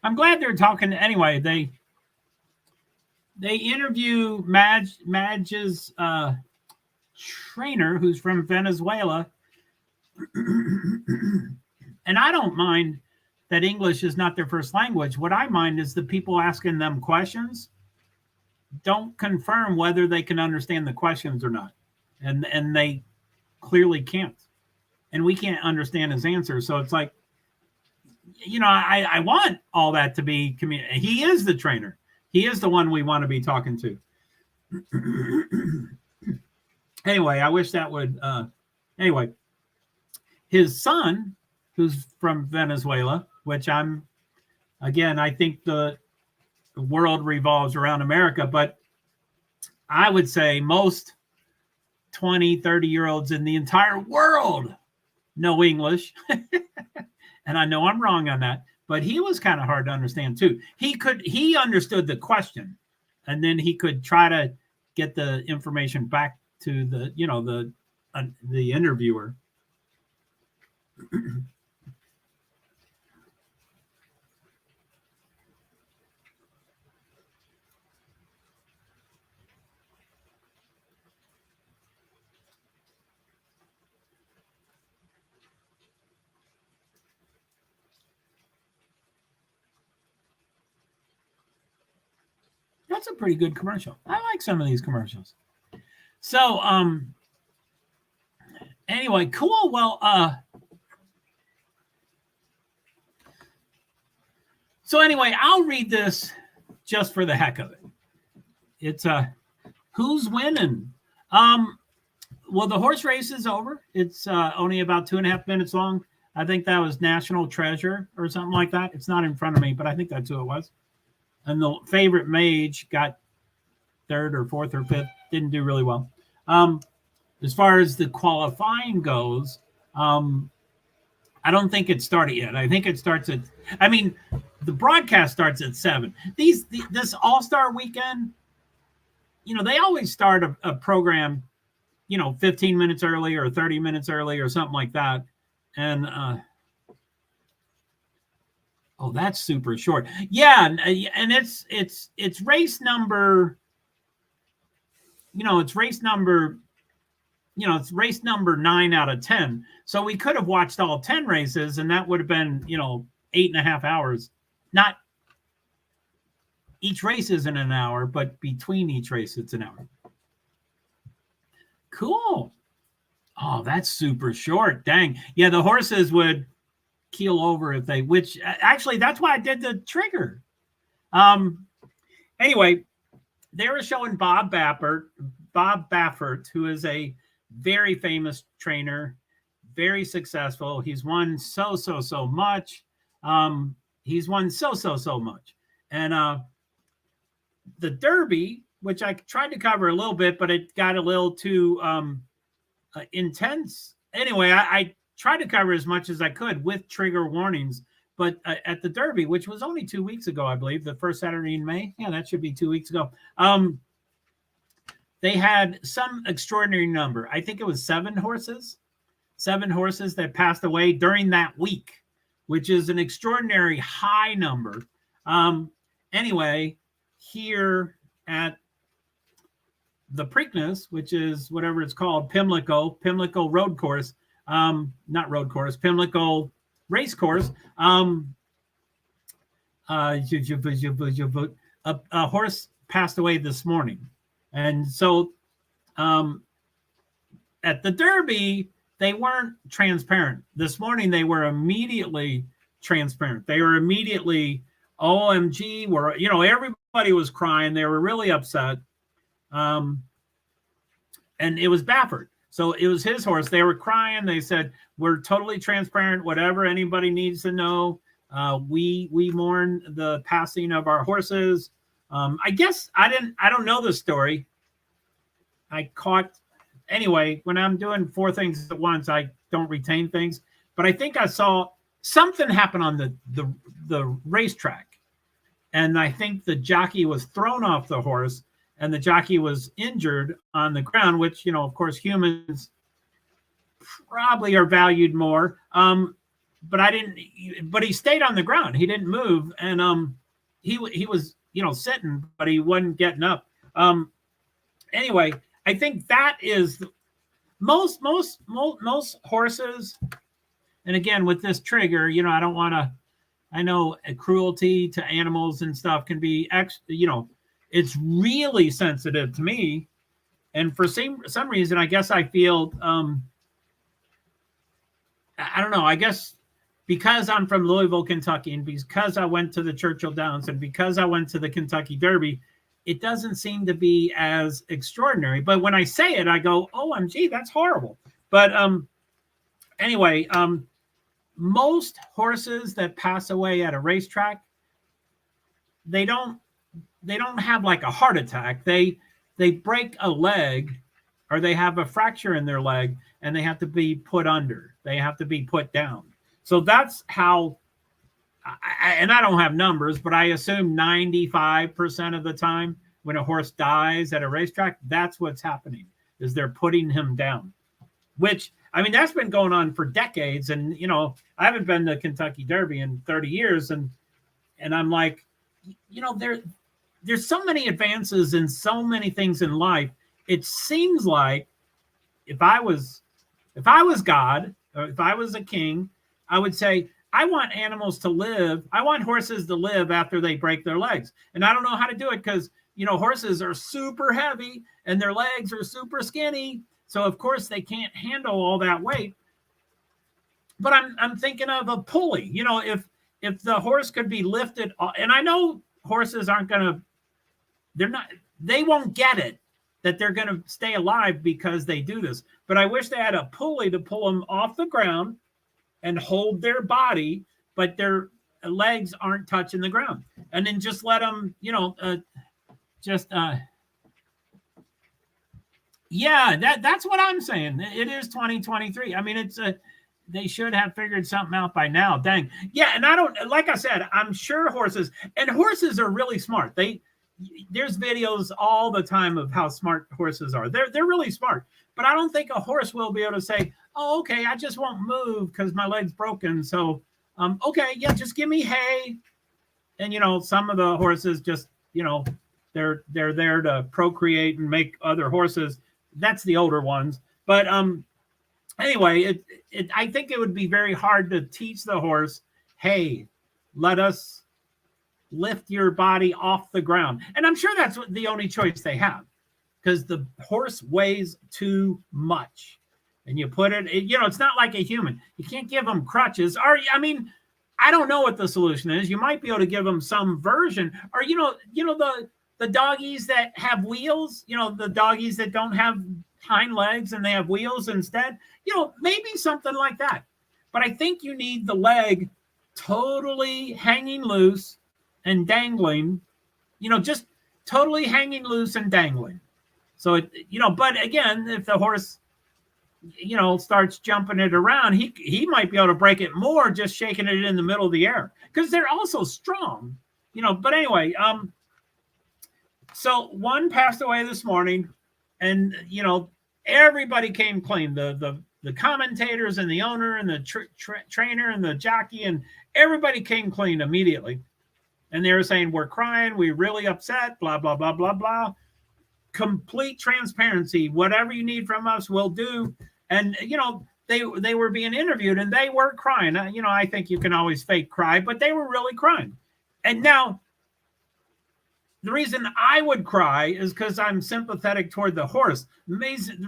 I'm glad they're talking. Anyway, they interview Madge's trainer, who's from Venezuela. And I don't mind that English is not their first language. What I mind is the people asking them questions don't confirm whether they can understand the questions or not. And they clearly can't. And we can't understand his answer. So it's like, I want all that to be communicated. He is the trainer. He is the one we want to be talking to. Anyway, I wish that would. Anyway, his son, who's from Venezuela, which I think the world revolves around America, but I would say most 20, 30-year-olds in the entire world know English. And I know I'm wrong on that, but he was kind of hard to understand too. He understood the question, and then he could try to get the information back to the interviewer. That's a pretty good commercial. I like some of these commercials. So, anyway, cool. Well, so anyway, I'll read this just for the heck of it. It's who's winning? Well, the horse race is over. It's only about 2.5 minutes long. I think that was National Treasure or something like that. It's not in front of me, but I think that's who it was. And the favorite mage got 3rd or 4th or 5th. Didn't do really well. As far as the qualifying goes, I don't think it started yet. I think it starts at, the broadcast starts at 7. This All-Star weekend, they always start a program, 15 minutes early or 30 minutes early or something like that. And, oh, that's super short. Yeah. And it's race number, it's race number, it's race number 9 out of 10. So we could have watched all 10 races, and that would have been, 8.5 hours. Not each race isn't an hour, but between each race, it's an hour. Cool. Oh, that's super short. Dang. Yeah, the horses would keel over if they, which actually, that's why I did the trigger. Anyway, they were showing Bob Baffert, who is a very famous trainer, very successful. He's won so much. He's won so much. And the Derby, which I tried to cover a little bit, but it got a little too intense. Anyway, I tried to cover as much as I could with trigger warnings. But at the Derby, which was only 2 weeks ago, I believe, the first Saturday in May. Yeah, that should be 2 weeks ago. They had some extraordinary number. I think it was 7 horses that passed away during that week, which is an extraordinary high number. Anyway, here at the Preakness, which is whatever it's called, Pimlico road course, not road course, Pimlico race course. A horse passed away this morning. And so at the Derby, they weren't transparent. This morning, they were immediately transparent. They were immediately, OMG, everybody was crying. They were really upset. And it was Baffert. So it was his horse. They were crying. They said, we're totally transparent. Whatever anybody needs to know. We mourn the passing of our horses. I guess I don't know the story. Anyway, when I'm doing 4 things at once, I don't retain things. But I think I saw something happen on the racetrack. And I think the jockey was thrown off the horse, and the jockey was injured on the ground, which, of course, humans probably are valued more. But he stayed on the ground. He didn't move. And he was, sitting, but he wasn't getting up. Anyway, I think that is most horses. And again, with this trigger, I don't want to, I know cruelty to animals and stuff can be, it's really sensitive to me. And for some reason, I guess I feel, I don't know, I guess because I'm from Louisville, Kentucky, and because I went to the Churchill Downs and because I went to the Kentucky Derby, it doesn't seem to be as extraordinary. But when I say it, I go, OMG, that's horrible. But anyway, most horses that pass away at a racetrack, they don't have like a heart attack. They break a leg, or they have a fracture in their leg, and they have to be put under. They have to be put down. So that's how, and I don't have numbers, but I assume 95% of the time when a horse dies at a racetrack, that's what's happening, is they're putting him down. Which, I mean, that's been going on for decades. And, you know, I haven't been to Kentucky Derby in 30 years. And I'm like, you know, there's so many advances in so many things in life. It seems like if I was God, or if I was a king, I would say, I want animals to live. I want horses to live after they break their legs. And I don't know how to do it because, you know, horses are super heavy and their legs are super skinny. So, of course, they can't handle all that weight. But I'm thinking of a pulley. You know, if the horse could be lifted, and I know horses aren't going to, they won't get it that they're going to stay alive because they do this. But I wish they had a pulley to pull them off the ground and hold their body, but their legs aren't touching the ground. And then just let them, you know, yeah, that's what I'm saying. It is 2023. I mean, they should have figured something out by now. Dang. Yeah, and I don't, like I said, I'm sure horses are really smart. There's videos all the time of how smart horses are. They're really smart. But I don't think a horse will be able to say, oh, okay, I just won't move because my leg's broken. So, okay, yeah, just give me hay. And, you know, some of the horses just, you know, they're there to procreate and make other horses. That's the older ones. But anyway, I think it would be very hard to teach the horse, hey, let us lift your body off the ground. And I'm sure that's the only choice they have, because the horse weighs too much. And you put it, you know, it's not like a human. You can't give them crutches. Or, I mean, I don't know what the solution is. You might be able to give them some version. Or, you know, the doggies that have wheels, you know, the doggies that don't have hind legs and they have wheels instead, you know, maybe something like that. But I think you need the leg totally hanging loose and dangling, you know, just totally hanging loose and dangling. So, you know, but again, if the horse, you know, starts jumping it around, he might be able to break it more just shaking it in the middle of the air, because they're also strong, you know. But anyway, so one passed away this morning, and, you know, everybody came clean. The commentators and the owner and the trainer and the jockey, and everybody came clean immediately. And they were saying, we're crying, we're really upset, blah, blah, blah, blah, blah. Complete transparency. Whatever you need from us, we'll do. And, you know, they were being interviewed and they were crying. You know, I think you can always fake cry, but they were really crying. And now, the reason I would cry is because I'm sympathetic toward the horse. The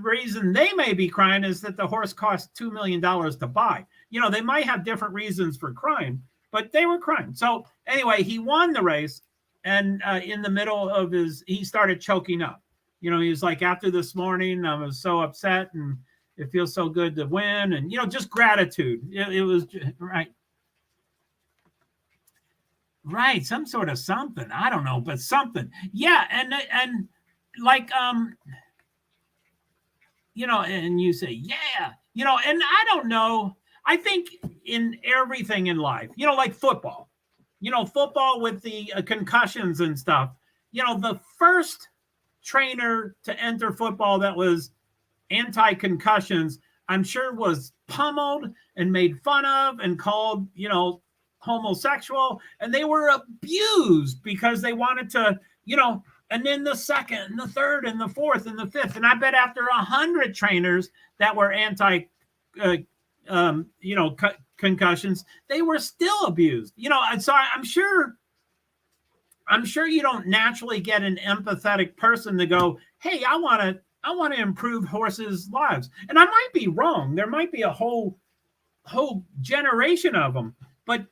reason they may be crying is that the horse cost $2 million to buy. You know, they might have different reasons for crying, but they were crying. So anyway, he won the race. And in the middle of he started choking up. You know, he was like, after this morning, I was so upset and it feels so good to win. And, you know, just gratitude. It was right. Right. Some sort of something. I don't know, but something. Yeah. And like, you know, and you say, yeah, you know, and I don't know. I think in everything in life, you know, like football, you know, football with the concussions and stuff, you know, the first trainer to enter football that was anti-concussions, I'm sure, was pummeled and made fun of and called, you know, homosexual, and they were abused because they wanted to, you know. And then the second and the third and the fourth and the fifth, and I bet after 100 trainers that were anti you know, concussions, they were still abused, you know. And so I'm sure you don't naturally get an empathetic person to go, hey, I want to improve horses' lives. And I might be wrong. There might be a whole generation of them. But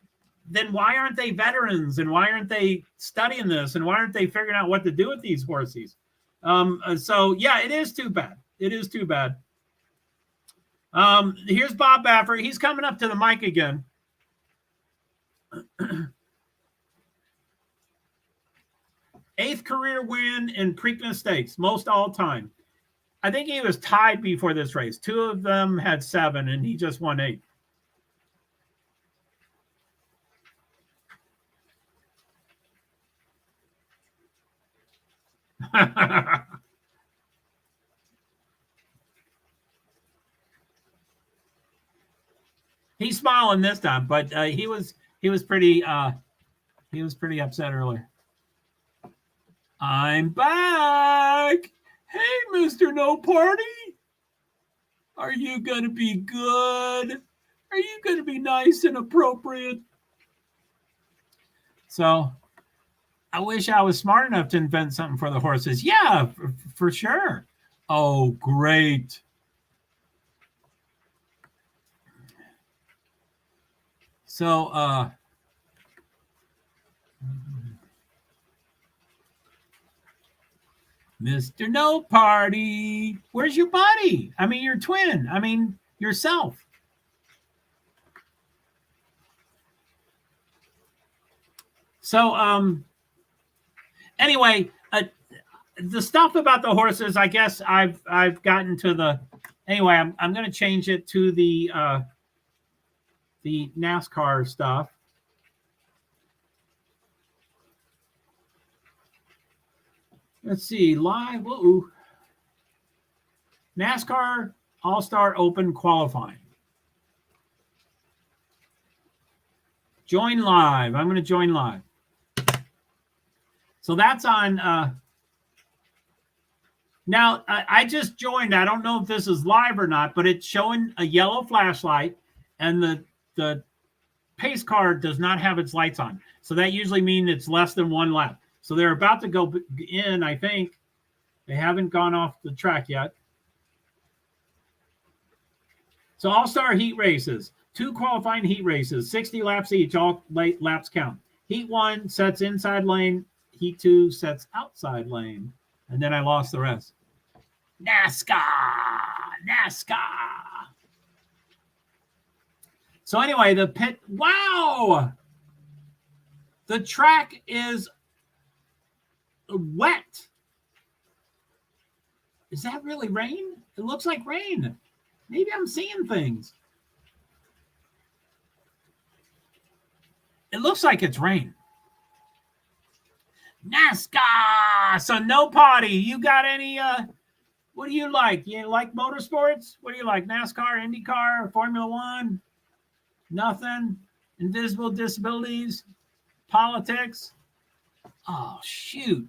then why aren't they veterans? And why aren't they studying this? And why aren't they figuring out what to do with these horses? So yeah, it is too bad. It is too bad. Here's Bob Baffert. He's coming up to the mic again. Eighth career win in Preakness Stakes, most all time. I think he was tied before this race. Two of them had 7, and he just won 8. He's smiling this time, but he was pretty upset earlier. I'm back. Hey, Mr. No Party. Are you going to be good? Are you going to be nice and appropriate? So I wish I was smart enough to invent something for the horses. Yeah, for sure. Oh, great. So, Mr. No Party, where's your buddy? I mean, your twin. I mean, yourself. So, anyway, the stuff about the horses, I guess I've gotten to the. Anyway, I'm going to change it to the NASCAR stuff. Let's see, live. Whoa. NASCAR All-Star Open qualifying. Join live. I'm going to join live. So that's on. Now, I just joined. I don't know if this is live or not, but it's showing a yellow flashlight, and the pace car does not have its lights on. So that usually means it's less than 1 lap. So they're about to go in, I think. They haven't gone off the track yet. So all-star heat races, 2 qualifying heat races, 60 laps each, all laps count. Heat 1 sets inside lane, heat 2 sets outside lane. And then I lost the rest. NASCAR. So anyway, the pit, wow! The track is wet. Is that really rain? It looks like rain. Maybe I'm seeing things. It looks like it's rain. NASCAR. So no party. You got any what do you like? You like motorsports? What do you like? NASCAR, IndyCar, Formula One? Nothing? Invisible disabilities? Politics? Oh, shoot.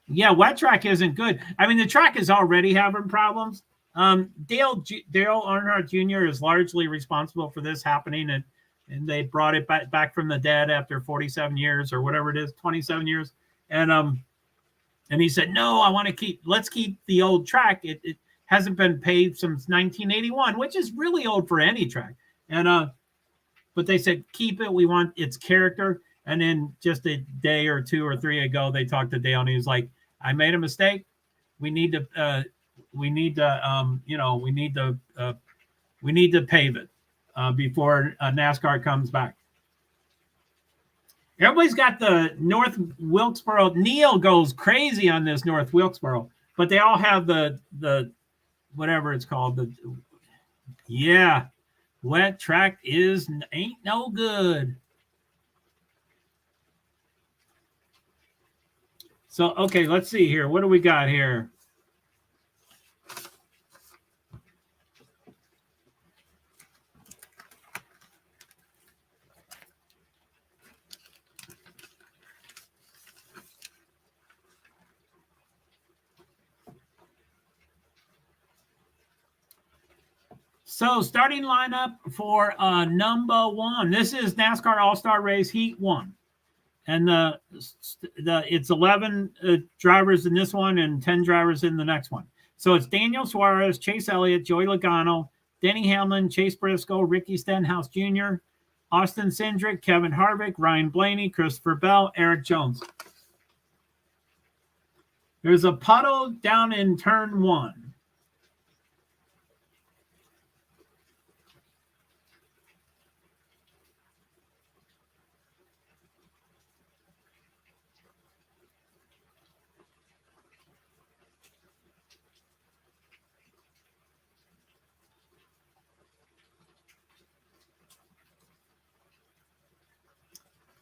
Yeah, wet track isn't good. I mean, the track is already having problems. Dale Earnhardt Jr. is largely responsible for this happening, and they brought it back from the dead after 47 years or whatever it is, 27 years. And he said, no, let's keep the old track. It hasn't been paved since 1981, which is really old for any track. And but they said, keep it. We want its character. And then just a day or 2 or 3 ago, they talked to Dale, and he was like, I made a mistake. We need to pave it before NASCAR comes back. Everybody's got the North Wilkesboro. Neil goes crazy on this North Wilkesboro, but they all have the whatever it's called. Wet track ain't no good. So, okay, let's see here. What do we got here? So, starting lineup for number 1. This is NASCAR All-Star Race Heat 1. And it's 11 drivers in this one and 10 drivers in the next one. So it's Daniel Suarez, Chase Elliott, Joey Logano, Denny Hamlin, Chase Briscoe, Ricky Stenhouse Jr., Austin Cindric, Kevin Harvick, Ryan Blaney, Christopher Bell, Eric Jones. There's a puddle down in turn 1.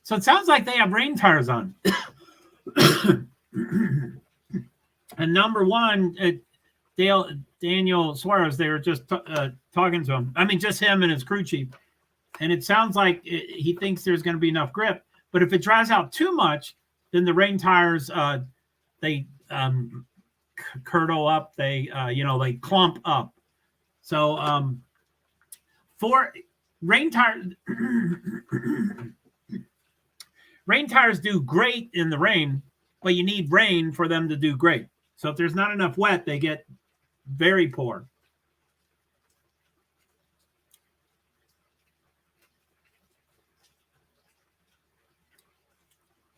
So it sounds like they have rain tires on. And number 1, Daniel Suarez, they were just talking to him. I mean, just him and his crew chief. And it sounds like he thinks there's going to be enough grip. But if it dries out too much, then the rain tires, they curdle up. They clump up. So for rain tires, rain tires do great in the rain, but you need rain for them to do great. So if there's not enough wet, they get very poor.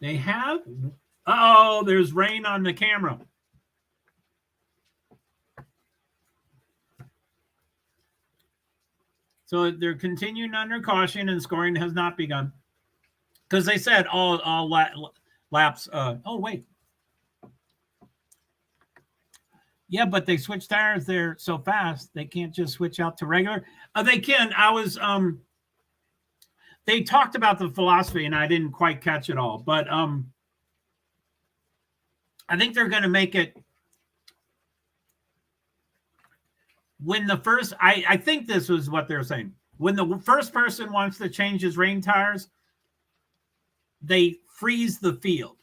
They have, there's rain on the camera. So they're continuing under caution and scoring has not begun. Because they said all laps. Wait. Yeah, but they switch tires there so fast they can't just switch out to regular. They can. They talked about the philosophy and I didn't quite catch it all, but I think they're going to make it when the first. I think this was what they're saying. When the first person wants to change his rain tires, they freeze the field,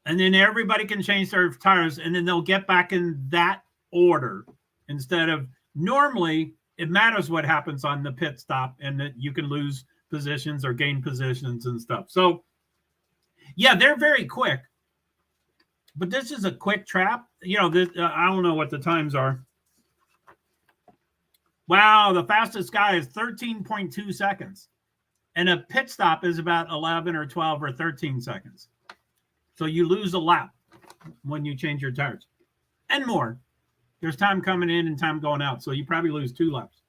and then everybody can change their tires, and then they'll get back in that order instead of normally it matters what happens on the pit stop and that you can lose positions or gain positions and stuff. So yeah, they're very quick, but this is a quick trap. I don't know what the times are. Wow, the fastest guy is 13.2 seconds. And a pit stop is about 11 or 12 or 13 seconds. So you lose a lap when you change your tires and more. There's time coming in and time going out. So you probably lose 2 laps.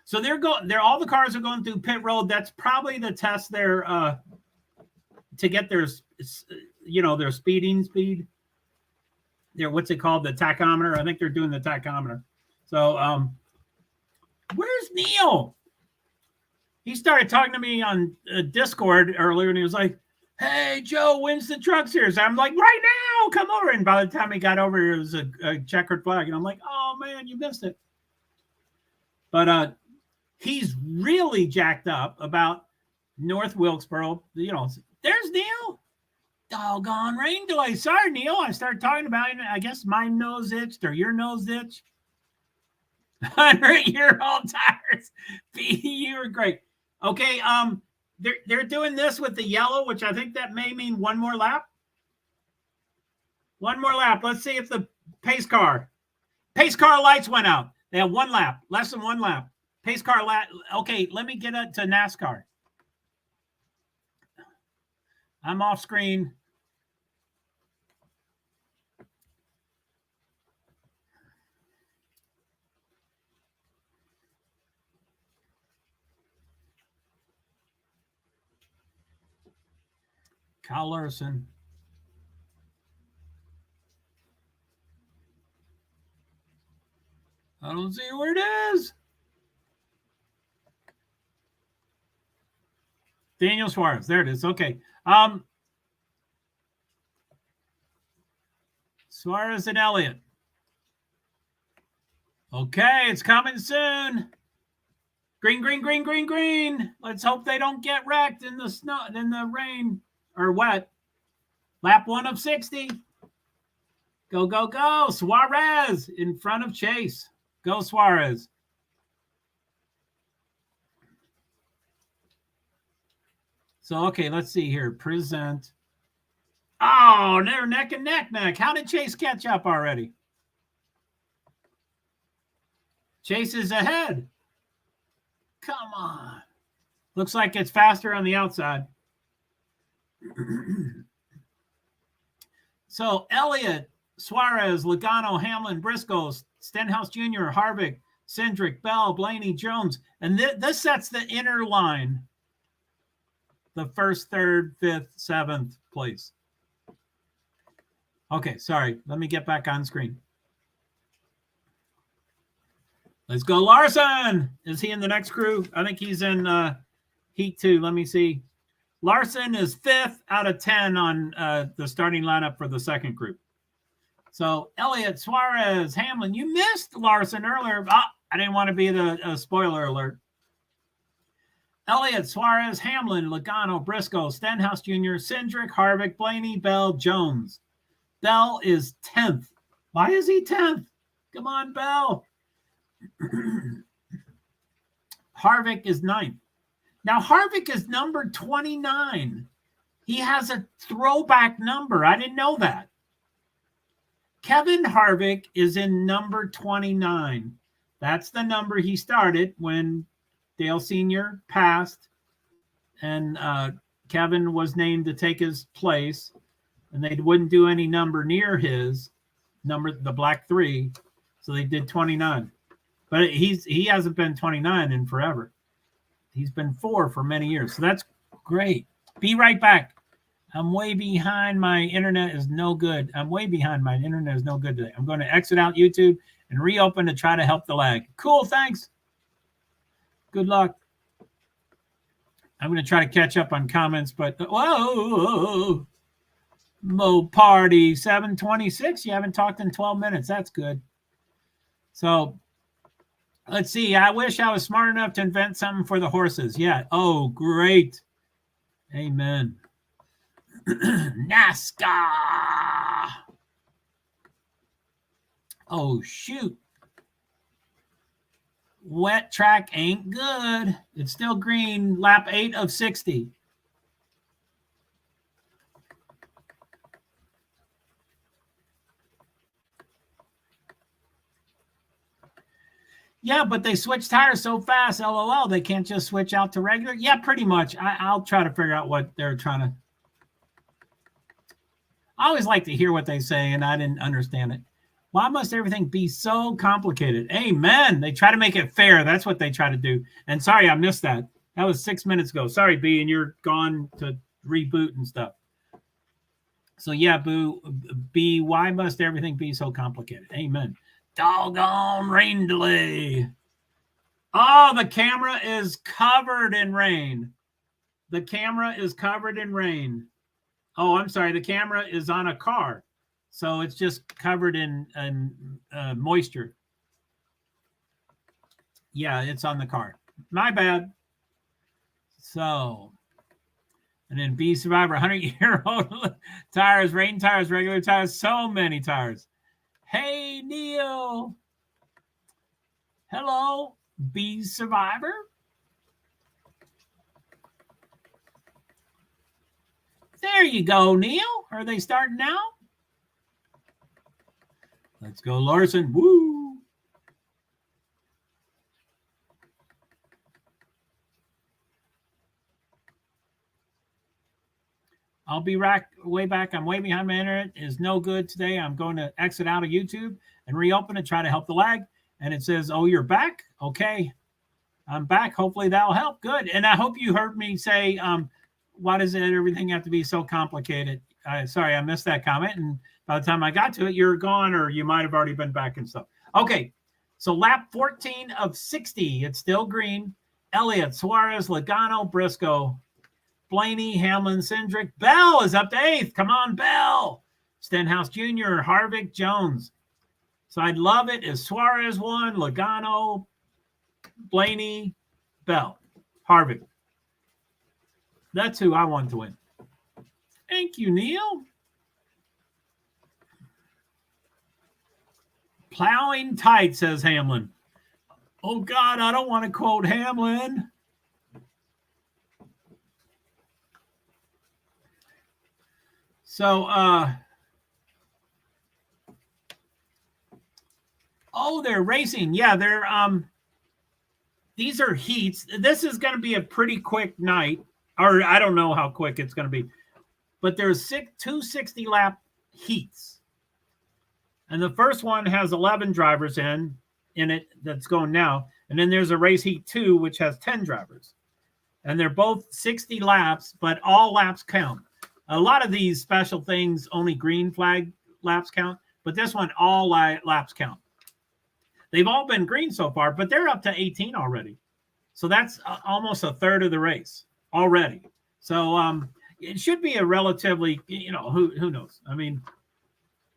So all the cars are going through pit road. That's probably the test there to get their speeding speed. What's it called? The tachometer. I think they're doing the tachometer. So where's Neil? He started talking to me on Discord earlier, and he was like, "Hey, Joe, when's the Truck Series?" I'm like, "Right now, come over." And by the time he got over here, it was a checkered flag, and I'm like, "Oh man, you missed it." But he's really jacked up about North Wilkesboro. There's Neil. Doggone rain delay. Sorry, Neil. I started talking about it. I guess my nose itched or your nose itched. 100-year-old tires. You were great. Okay, they're doing this with the yellow, which I think that may mean one more lap. One more lap. Let's see if the pace car lights went out. They have 1 lap, less than 1 lap. Pace car lap. Okay, let me get it to NASCAR. I'm off screen. Kyle Larson. I don't see where it is. Daniel Suarez. There it is. Okay. Suarez and Elliott. Okay, it's coming soon. Green, green, green, green, green. Let's hope they don't get wrecked in the snow, in the rain or wet. Lap 1 of 60. Go, go, go. Suarez in front of Chase. Go, Suarez. So, okay, let's see here. Present. Oh, they're neck and neck. How did Chase catch up already? Chase is ahead. Come on. Looks like it's faster on the outside. So Elliott, Suarez, Logano, Hamlin, Briscoe, Stenhouse Jr., Harvick, Cindric, Bell, Blaney, Jones. And this sets the inner line. The first, third, fifth, seventh place. Okay, sorry. Let me get back on screen. Let's go, Larson. Is he in the next crew? I think he's in Heat 2. Let me see. Larson is 5th out of 10 on the starting lineup for the second group. So Elliott, Suarez, Hamlin. You missed Larson earlier. I didn't want to be the spoiler alert. Elliott, Suarez, Hamlin, Logano, Briscoe, Stenhouse Jr., Cindric, Harvick, Blaney, Bell, Jones. Bell is 10th. Why is he 10th? Come on, Bell. Harvick is 9th. Now, Harvick is number 29. He has a throwback number. I didn't know that. Kevin Harvick is in number 29. That's the number he started when Dale Sr. passed, and Kevin was named to take his place, and they wouldn't do any number near his number, the black 3, so they did 29. But he hasn't been 29 in forever. He's been 4 for many years. So that's great. Be right back. I'm way behind. My internet is no good. I'm way behind. My internet is no good today. I'm going to exit out YouTube and reopen to try to help the lag. Cool. Thanks. Good luck. I'm going to try to catch up on comments, but whoa. Mo Party 726. You haven't talked in 12 minutes. That's good. So let's see. I wish I was smart enough to invent something for the horses. Yeah. Oh, great. Amen. NASCAR. Oh, shoot. Wet track ain't good. It's still green. Lap 8 of 60. Yeah, but they switch tires so fast, LOL, they can't just switch out to regular. Yeah, pretty much. I'll try to figure out what they're trying to. I always like to hear what they say, and I didn't understand it. Why must everything be so complicated? Amen. They try to make it fair. That's what they try to do. And sorry, I missed that. That was 6 minutes ago. Sorry, B, and you're gone to reboot and stuff. So, yeah, Boo, B, why must everything be so complicated? Amen. Doggone rain delay. Oh, the camera is covered in rain. The camera is covered in rain. Oh, I'm sorry. The camera is on a car. So it's just covered in moisture. Yeah, it's on the car. My bad. So, and then B Survivor, 100-year-old tires, rain tires, regular tires, so many tires. Hey, Neil. Hello, B Survivor. There you go, Neil. Are they starting now? Let's go, Larson. Woo. I'll be way back. I'm way behind. My internet is no good today. I'm going to exit out of YouTube and reopen and try to help the lag. And it says, oh, you're back? Okay. I'm back. Hopefully that'll help. Good. And I hope you heard me say, why does everything have to be so complicated? Sorry, I missed that comment. And by the time I got to it, you're gone, or you might have already been back and stuff. Okay. So lap 14 of 60. It's still green. Elliott, Suarez, Logano, Briscoe, Blaney, Hamlin, Cindric. Bell is up to 8th. Come on, Bell. Stenhouse Jr., Harvick, Jones. So I'd love it if Suarez won, Logano, Blaney, Bell, Harvick. That's who I want to win. Thank you, Neil. Plowing tight, says Hamlin. Oh, God, I don't want to quote Hamlin. So, oh, they're racing. Yeah, they're these are heats. This is going to be a pretty quick night, or I don't know how quick it's going to be, but there's 260 lap heats. And the first one has 11 drivers in it that's going now. And then there's a race heat 2, which has 10 drivers. And they're both 60 laps, but all laps count. A lot of these special things, only green flag laps count, but this one, all laps count. They've all been green so far, but they're up to 18 already. So that's almost a third of the race already. So it should be a relatively, who knows? I mean,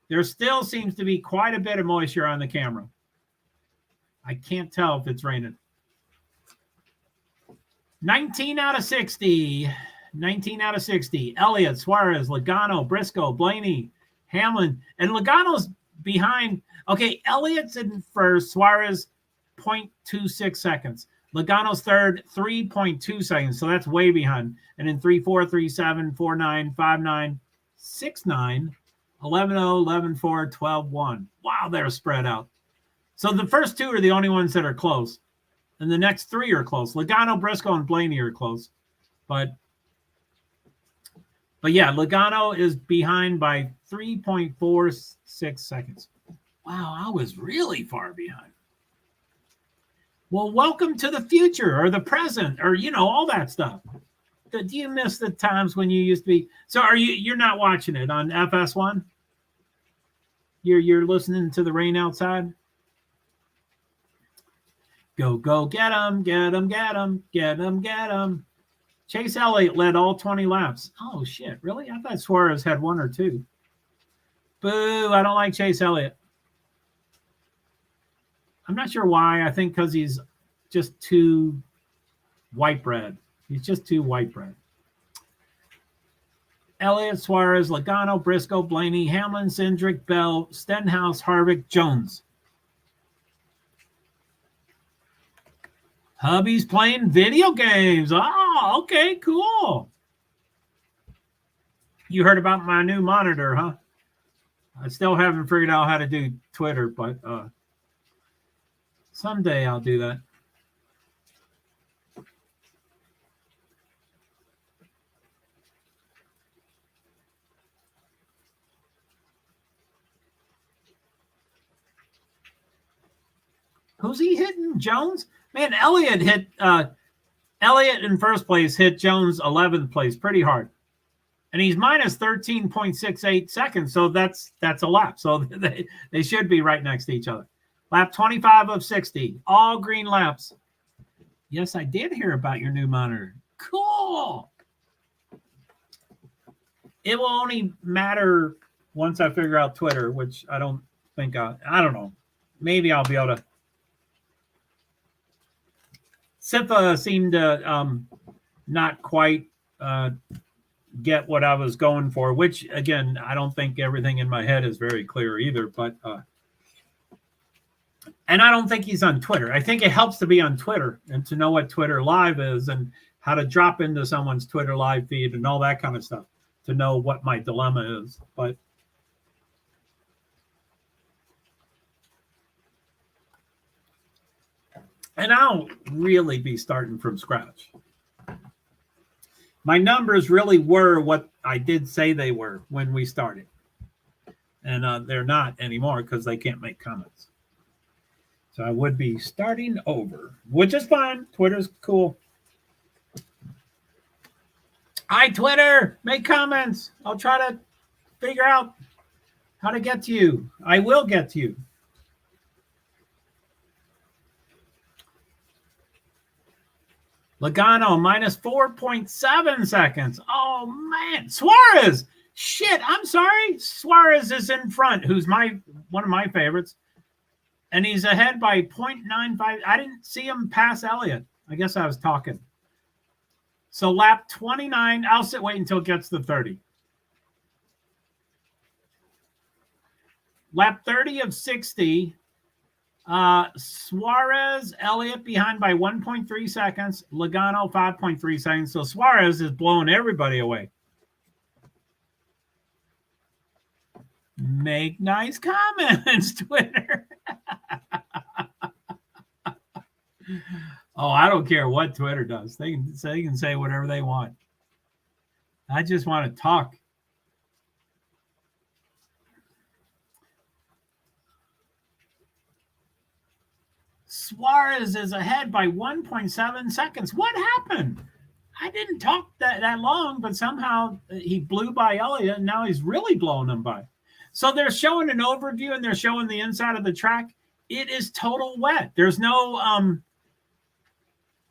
there still seems to be quite a bit of moisture on the camera. I can't tell if it's raining. 19 out of 60. 19 out of 60. Elliott, Suarez, Logano, Briscoe, Blaney, Hamlin. And Logano's behind. Okay, Elliott's in first. Suarez, 0.26 seconds. Logano's third, 3.2 seconds. So that's way behind. And then 3.4, 3.7, 4.9, 5.9, 6.9, 11.0, 11.4, 12.1. Wow, they're spread out. So the first two are the only ones that are close. And the next three are close. Logano, Briscoe, and Blaney are close. But yeah, Logano is behind by 3.46 seconds. Wow, I was really far behind. Well, welcome to the future or the present or, all that stuff. Do you miss the times when you used to be? So you're not watching it on FS1? You're listening to the rain outside? Go, get him, get him, get him, get him, get him. Chase Elliott led all 20 laps. Oh, shit, really? I thought Suarez had one or two. Boo, I don't like Chase Elliott. I'm not sure why. I think because he's just too white bread. He's just too white bread. Elliott, Suarez, Logano, Briscoe, Blaney, Hamlin, Cindric, Bell, Stenhouse, Harvick, Jones. Hubby's playing video games. Oh, okay, cool. You heard about my new monitor, huh? I still haven't figured out how to do Twitter, but someday I'll do that. Who's he hitting? Jones? Man, Elliott in first place hit Jones 11th place pretty hard. And he's minus 13.68 seconds, so that's a lap. So they should be right next to each other. Lap 25 of 60, all green laps. Yes, I did hear about your new monitor. Cool. It will only matter once I figure out Twitter, which I don't think I don't know. Maybe I'll be able to. Sifa seemed to not quite get what I was going for, which, again, I don't think everything in my head is very clear either. But and I don't think he's on Twitter. I think it helps to be on Twitter and to know what Twitter Live is and how to drop into someone's Twitter Live feed and all that kind of stuff to know what my dilemma is. But and I'll really be starting from scratch. My numbers really were what I did say they were when we started. And they're not anymore because they can't make comments. So I would be starting over, which is fine. Twitter's cool. Hi, Twitter. Make comments. I'll try to figure out how to get to you. I will get to you. Logano, minus 4.7 seconds. Oh, man. Suarez. Shit, I'm sorry. Suarez is in front, who's one of my favorites. And he's ahead by 0.95. I didn't see him pass Elliott. I guess I was talking. So lap 29. I'll wait until it gets to 30. Lap 30 of 60. Suarez, Elliott behind by 1.3 seconds. Logano, 5.3 seconds. So Suarez is blowing everybody away. Make nice comments, Twitter. Oh, I don't care what Twitter does. They can say whatever they want. I just want to talk. Suarez is ahead by 1.7 seconds. What happened? I didn't talk that long, but somehow he blew by Elliott, and now he's really blowing him by. So they're showing an overview, and they're showing the inside of the track. It is total wet. There's no,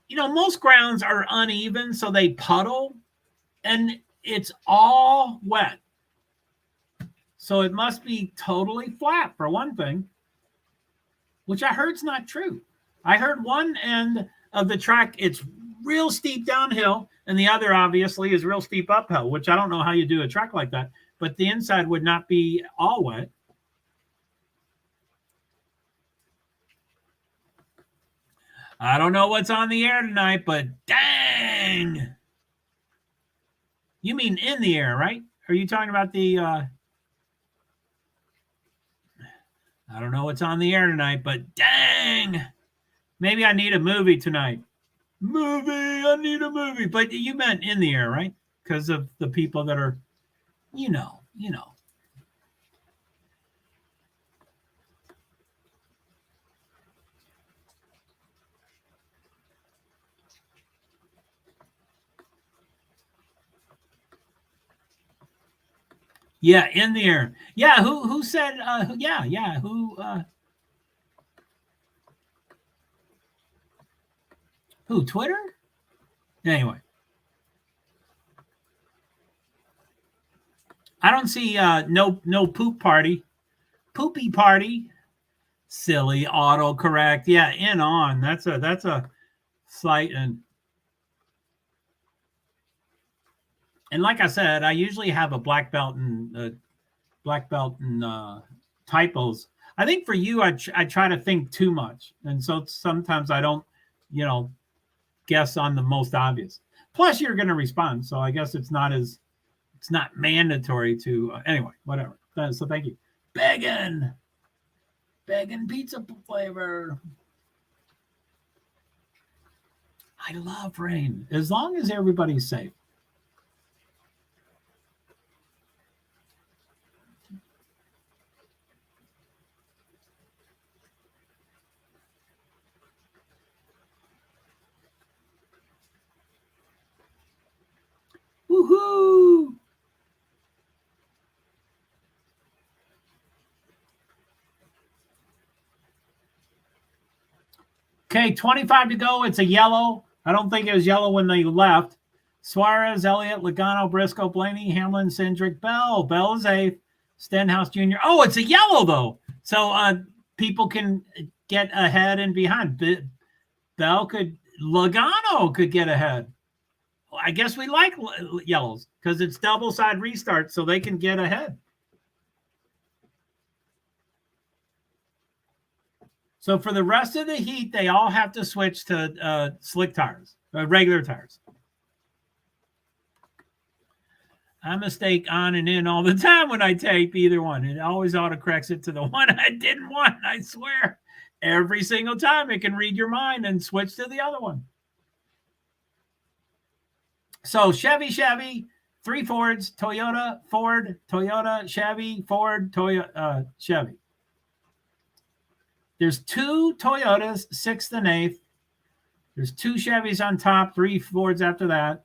most grounds are uneven, so they puddle, and it's all wet. So it must be totally flat, for one thing, which I heard's not true. I heard one end of the track, it's real steep downhill, and the other obviously is real steep uphill, which I don't know how you do a track like that, but the inside would not be all wet. I don't know what's on the air tonight, but dang. You mean in the air, right? Are you talking about the I don't know what's on the air tonight, but dang. Maybe I need a movie tonight. I need a movie. But you meant in the air, right? Because of the people that are, you know. Yeah, in the air. Yeah, who said who Twitter? Anyway. I don't see no poop party. Poopy party. Silly autocorrect. Yeah, in on. That's a slight and like I said, I usually have a black belt in typos. I think for you, I try to think too much, and so sometimes I don't, guess on the most obvious. Plus, you're going to respond, so I guess it's not mandatory to anyway. Whatever. So thank you. Begging pizza flavor. I love rain as long as everybody's safe. Woohoo! Okay, 25 to go. It's a yellow. I don't think it was yellow when they left. Suarez, Elliott, Logano, Briscoe, Blaney, Hamlin, Cindric, Bell. Bell is eighth. Stenhouse Jr. Oh, it's a yellow, though. So people can get ahead and behind. Logano could get ahead. I guess we like yellows because it's double side restart, so they can get ahead. So for the rest of the heat, they all have to switch to slick tires, regular tires. I mistake on and in all the time when I tape either one. It always autocorrects it to the one I didn't want, I swear. Every single time it can read your mind and switch to the other one. So Chevy, 3 Fords, Toyota, Ford, Toyota, Chevy, Ford, Toyota, Chevy. There's 2 Toyotas, 6th and 8th. There's 2 Chevys on top, 3 Fords after that,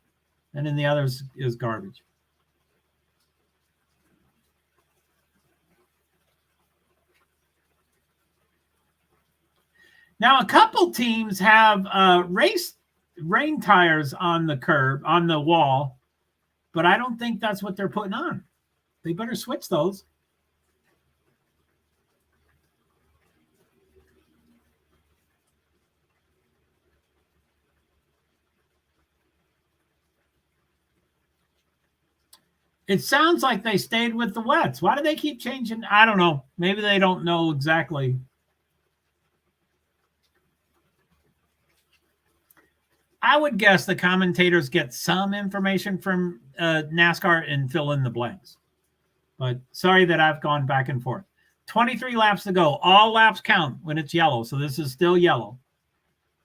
and then the others is garbage. Now, a couple teams have rain tires on the curb, on the wall, but I don't think that's what they're putting on. They better switch those. It sounds like they stayed with the wets. Why do they keep changing? I don't know. Maybe they don't know exactly. I would guess the commentators get some information from NASCAR and fill in the blanks. But sorry that I've gone back and forth. 23 laps to go. All laps count when it's yellow. So this is still yellow.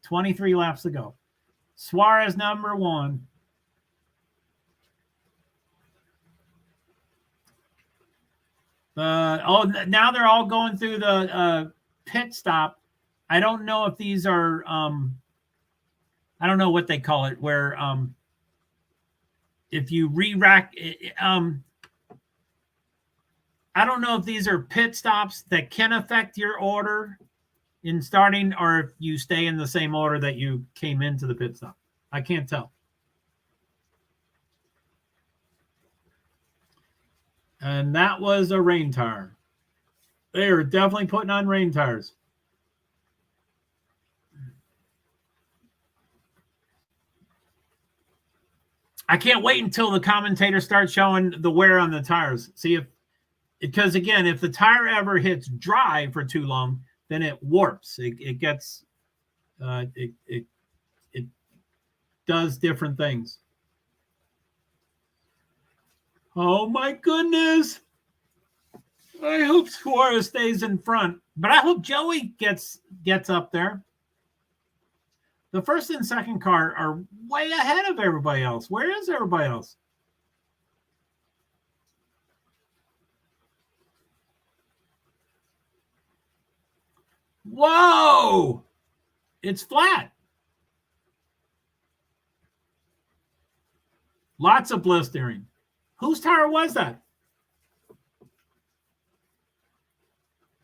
23 laps to go. Suarez number 1. Now they're all going through the pit stop. I don't know if these are I don't know what they call it, where if you re-rack I don't know if these are pit stops that can affect your order in starting, or if you stay in the same order that you came into the pit stop. I can't tell. And that was a rain tire. They are definitely putting on rain tires. I can't wait until the commentator starts showing the wear on the tires. See if, because again, if the tire ever hits dry for too long, then it warps. It gets, it does different things. Oh my goodness. I hope Suarez stays in front, but I hope Joey gets up there. The first and second car are way ahead of everybody else. Where is everybody else? Whoa! It's flat. Lots of blistering. Whose tire was that?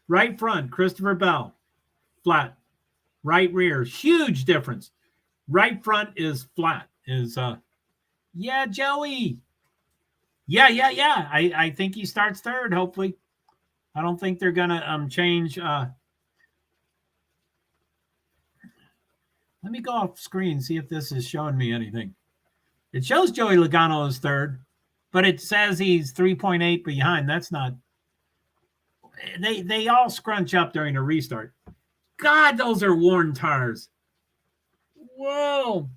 Right front, Christopher Bell. Flat. Right rear, huge difference. Right front is flat. Yeah, Joey. Yeah. I think he starts third, hopefully. I don't think they're gonna change. Let me go off screen, see if this is showing me anything. It shows Joey Logano is third, but it says he's 3.8 behind. That's not. They all scrunch up during a restart. God, those are worn tires. Whoa.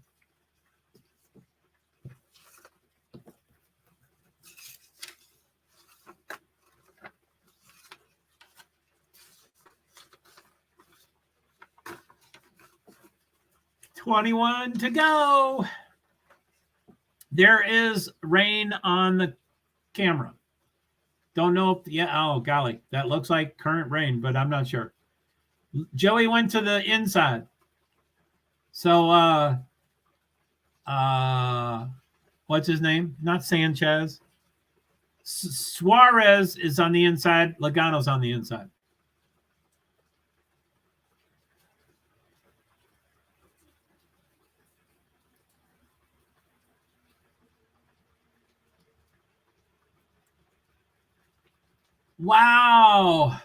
$21 to go. There is rain on the camera. Don't know if, oh golly, that looks like current rain, but I'm not sure. Joey went to the inside. So what's his name? Not Sanchez. Suarez is on the inside. Logano's on the inside. Wow.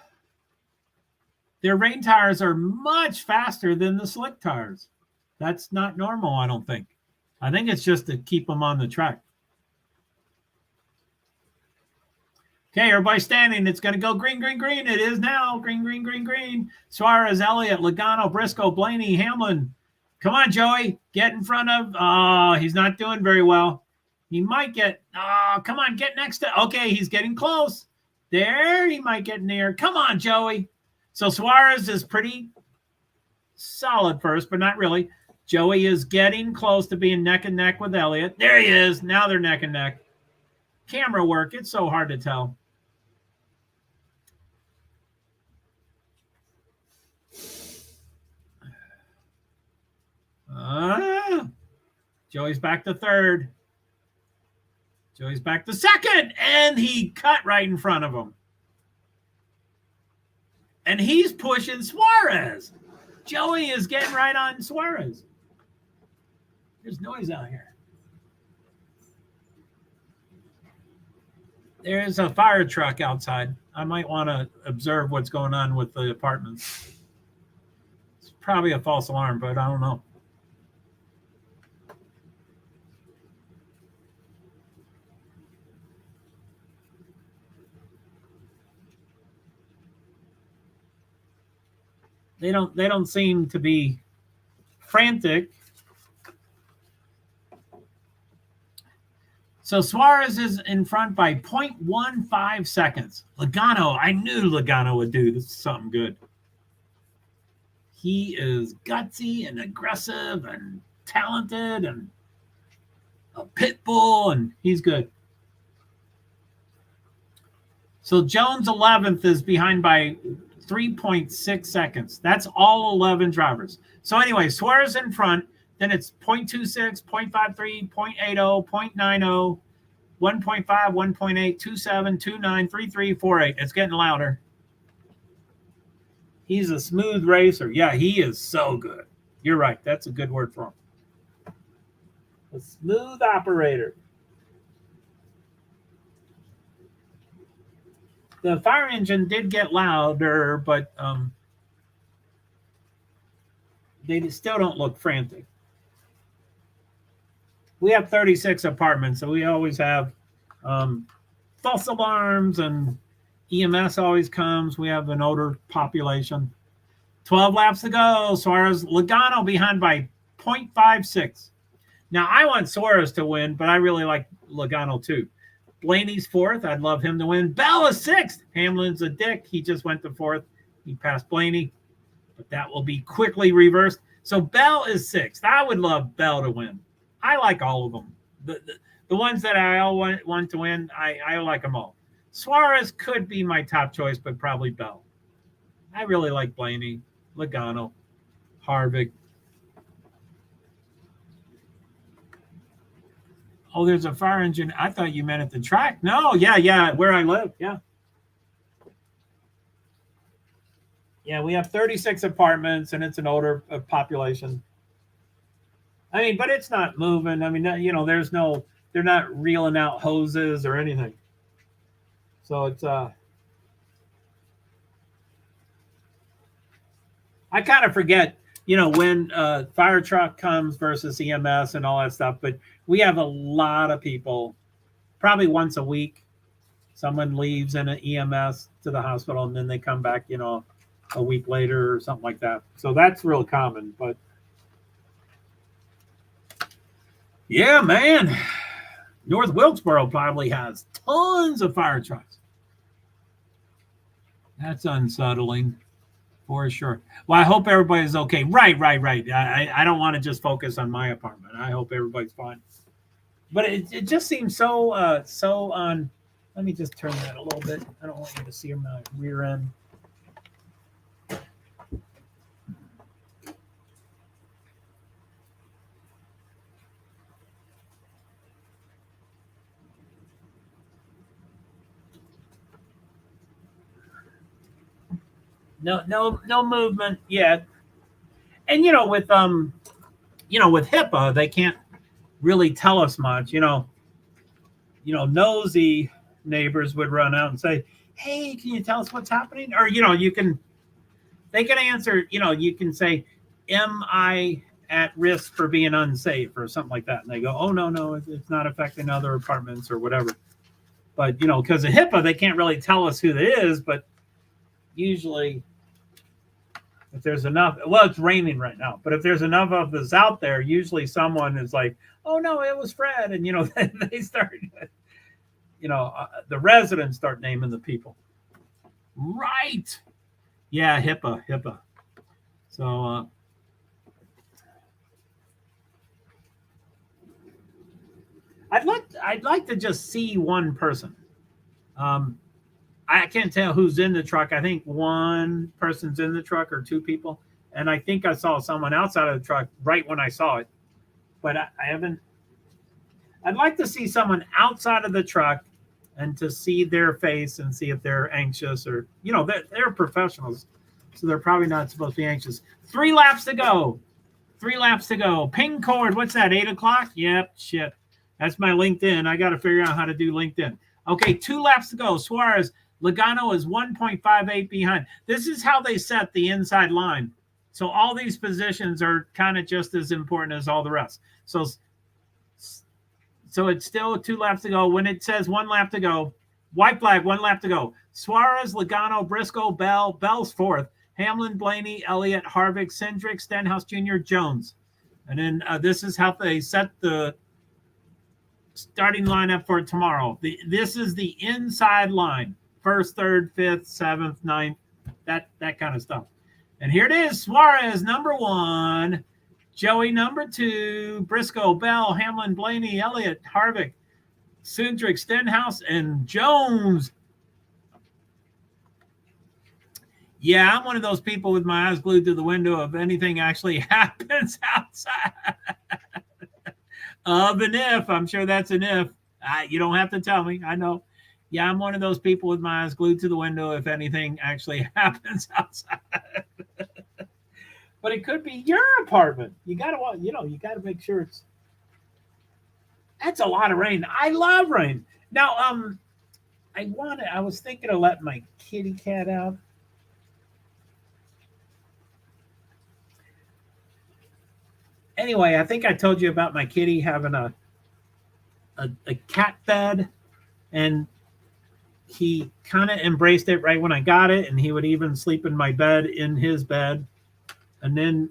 Their rain tires are much faster than the slick tires. That's not normal, I don't think. I think it's just to keep them on the track. Okay, everybody standing. It's going to go green, green, green. It is now. Green, green, green, green. Suarez, Elliott, Logano, Briscoe, Blaney, Hamlin. Come on, Joey. Get in front of. Oh, he's not doing very well. He might get. Oh, come on. Get next to. Okay, he's getting close. There, he might get near. Come on, Joey. So Suarez is pretty solid first, but not really. Joey is getting close to being neck and neck with Elliott. There he is. Now they're neck and neck. Camera work. It's so hard to tell. Joey's back to third. Joey's back to second, and he cut right in front of him. And he's pushing Suarez. Joey is getting right on Suarez. There's noise out here. There's a fire truck outside. I might want to observe what's going on with the apartments. It's probably a false alarm, but I don't know. They don't seem to be frantic. So Suarez is in front by 0.15 seconds. Logano, I knew Logano would do something good. he is gutsy and aggressive and talented and a pit bull, and he's good. So Jones 11th is behind by 3.6 seconds. That's all 11 drivers. So anyway, Suarez in front. Then it's 0.26, 0.53, 0.80, 0.90, 1.5, 1.8, 27, 29, 33, 48. It's getting louder. He's a smooth racer. Yeah, he is so good. You're right. That's a good word for him. A smooth operator. The fire engine did get louder, but they still don't look frantic. We have 36 apartments, so we always have false alarms, and EMS always comes. We have an older population. 12 laps to go. Suarez, Logano behind by 0.56. Now, I want Suarez to win, but I really like Logano too. Blaney's fourth. I'd love him to win. Bell is sixth. Hamlin's a dick. He just went to fourth. He passed Blaney, but that will be quickly reversed. So Bell is sixth. I would love Bell to win. I like all of them. The ones that I all want to win, I like them all. Suarez could be my top choice, but probably Bell. I really like Blaney, Logano, Harvick. Oh, there's a fire engine. I thought you meant at the track. No, yeah, where I live. Yeah. Yeah, we have 36 apartments, and it's an older population. I mean, but it's not moving. I mean, you know, they're not reeling out hoses or anything. So it's, I kind of forget, you know, when fire truck comes versus EMS and all that stuff, but we have a lot of people, probably once a week, someone leaves in an EMS to the hospital and then they come back, you know, a week later or something like that. So that's real common, but yeah, man, North Wilkesboro probably has tons of fire trucks. That's unsettling for sure. Well, I hope everybody's okay. Right. I don't want to just focus on my apartment. I hope everybody's fine. But it just seems so on. Let me just turn that a little bit. I don't want you to see my rear end. No movement yet. And with HIPAA, they can't really tell us much. Nosy neighbors would run out and say, "Hey, can you tell us what's happening?" Or they can answer. You can say, "Am I at risk for being unsafe?" or something like that, and they go, "Oh no, it's not affecting other apartments or whatever." But because of HIPAA, they can't really tell us who it is. But usually, if there's enough, well, it's raining right now, but if there's enough of us out there, usually someone is like, "Oh no, it was Fred," and they start, the residents start naming the people. Right? Yeah, HIPAA. So I'd like to just see one person. I can't tell who's in the truck. I think one person's in the truck or two people. And I think I saw someone outside of the truck right when I saw it. But I haven't. I'd like to see someone outside of the truck and to see their face and see if they're anxious or, they're professionals. So they're probably not supposed to be anxious. 3 laps to go. Ping cord. What's that? 8 o'clock? Yep. Shit. That's my LinkedIn. I got to figure out how to do LinkedIn. Okay. 2 laps to go. Suarez. Logano is 1.58 behind. This is how they set the inside line. So all these positions are kind of just as important as all the rest. So it's still 2 laps to go. When it says 1 lap to go, white flag, 1 lap to go. Suarez, Logano, Briscoe, Bell's fourth. Hamlin, Blaney, Elliott, Harvick, Cindric, Stenhouse Jr., Jones. And then this is how they set the starting lineup for tomorrow. This is the inside line. 1st, 3rd, 5th, 7th, 9th, that kind of stuff. And here it is. Suarez, number 1. Joey, number 2. Briscoe, Bell, Hamlin, Blaney, Elliott, Harvick, Sundrick, Stenhouse, and Jones. Yeah, I'm one of those people with my eyes glued to the window if anything actually happens outside. Of an if. I'm sure that's an if. You don't have to tell me. I know. Yeah, I'm one of those people with my eyes glued to the window if anything actually happens outside. But it could be your apartment. You gotta make sure it's. That's a lot of rain. I love rain. Now, I was thinking of letting my kitty cat out. Anyway, I think I told you about my kitty having a cat bed, and he kind of embraced it right when I got it, and he would even sleep in my bed, in his bed. And then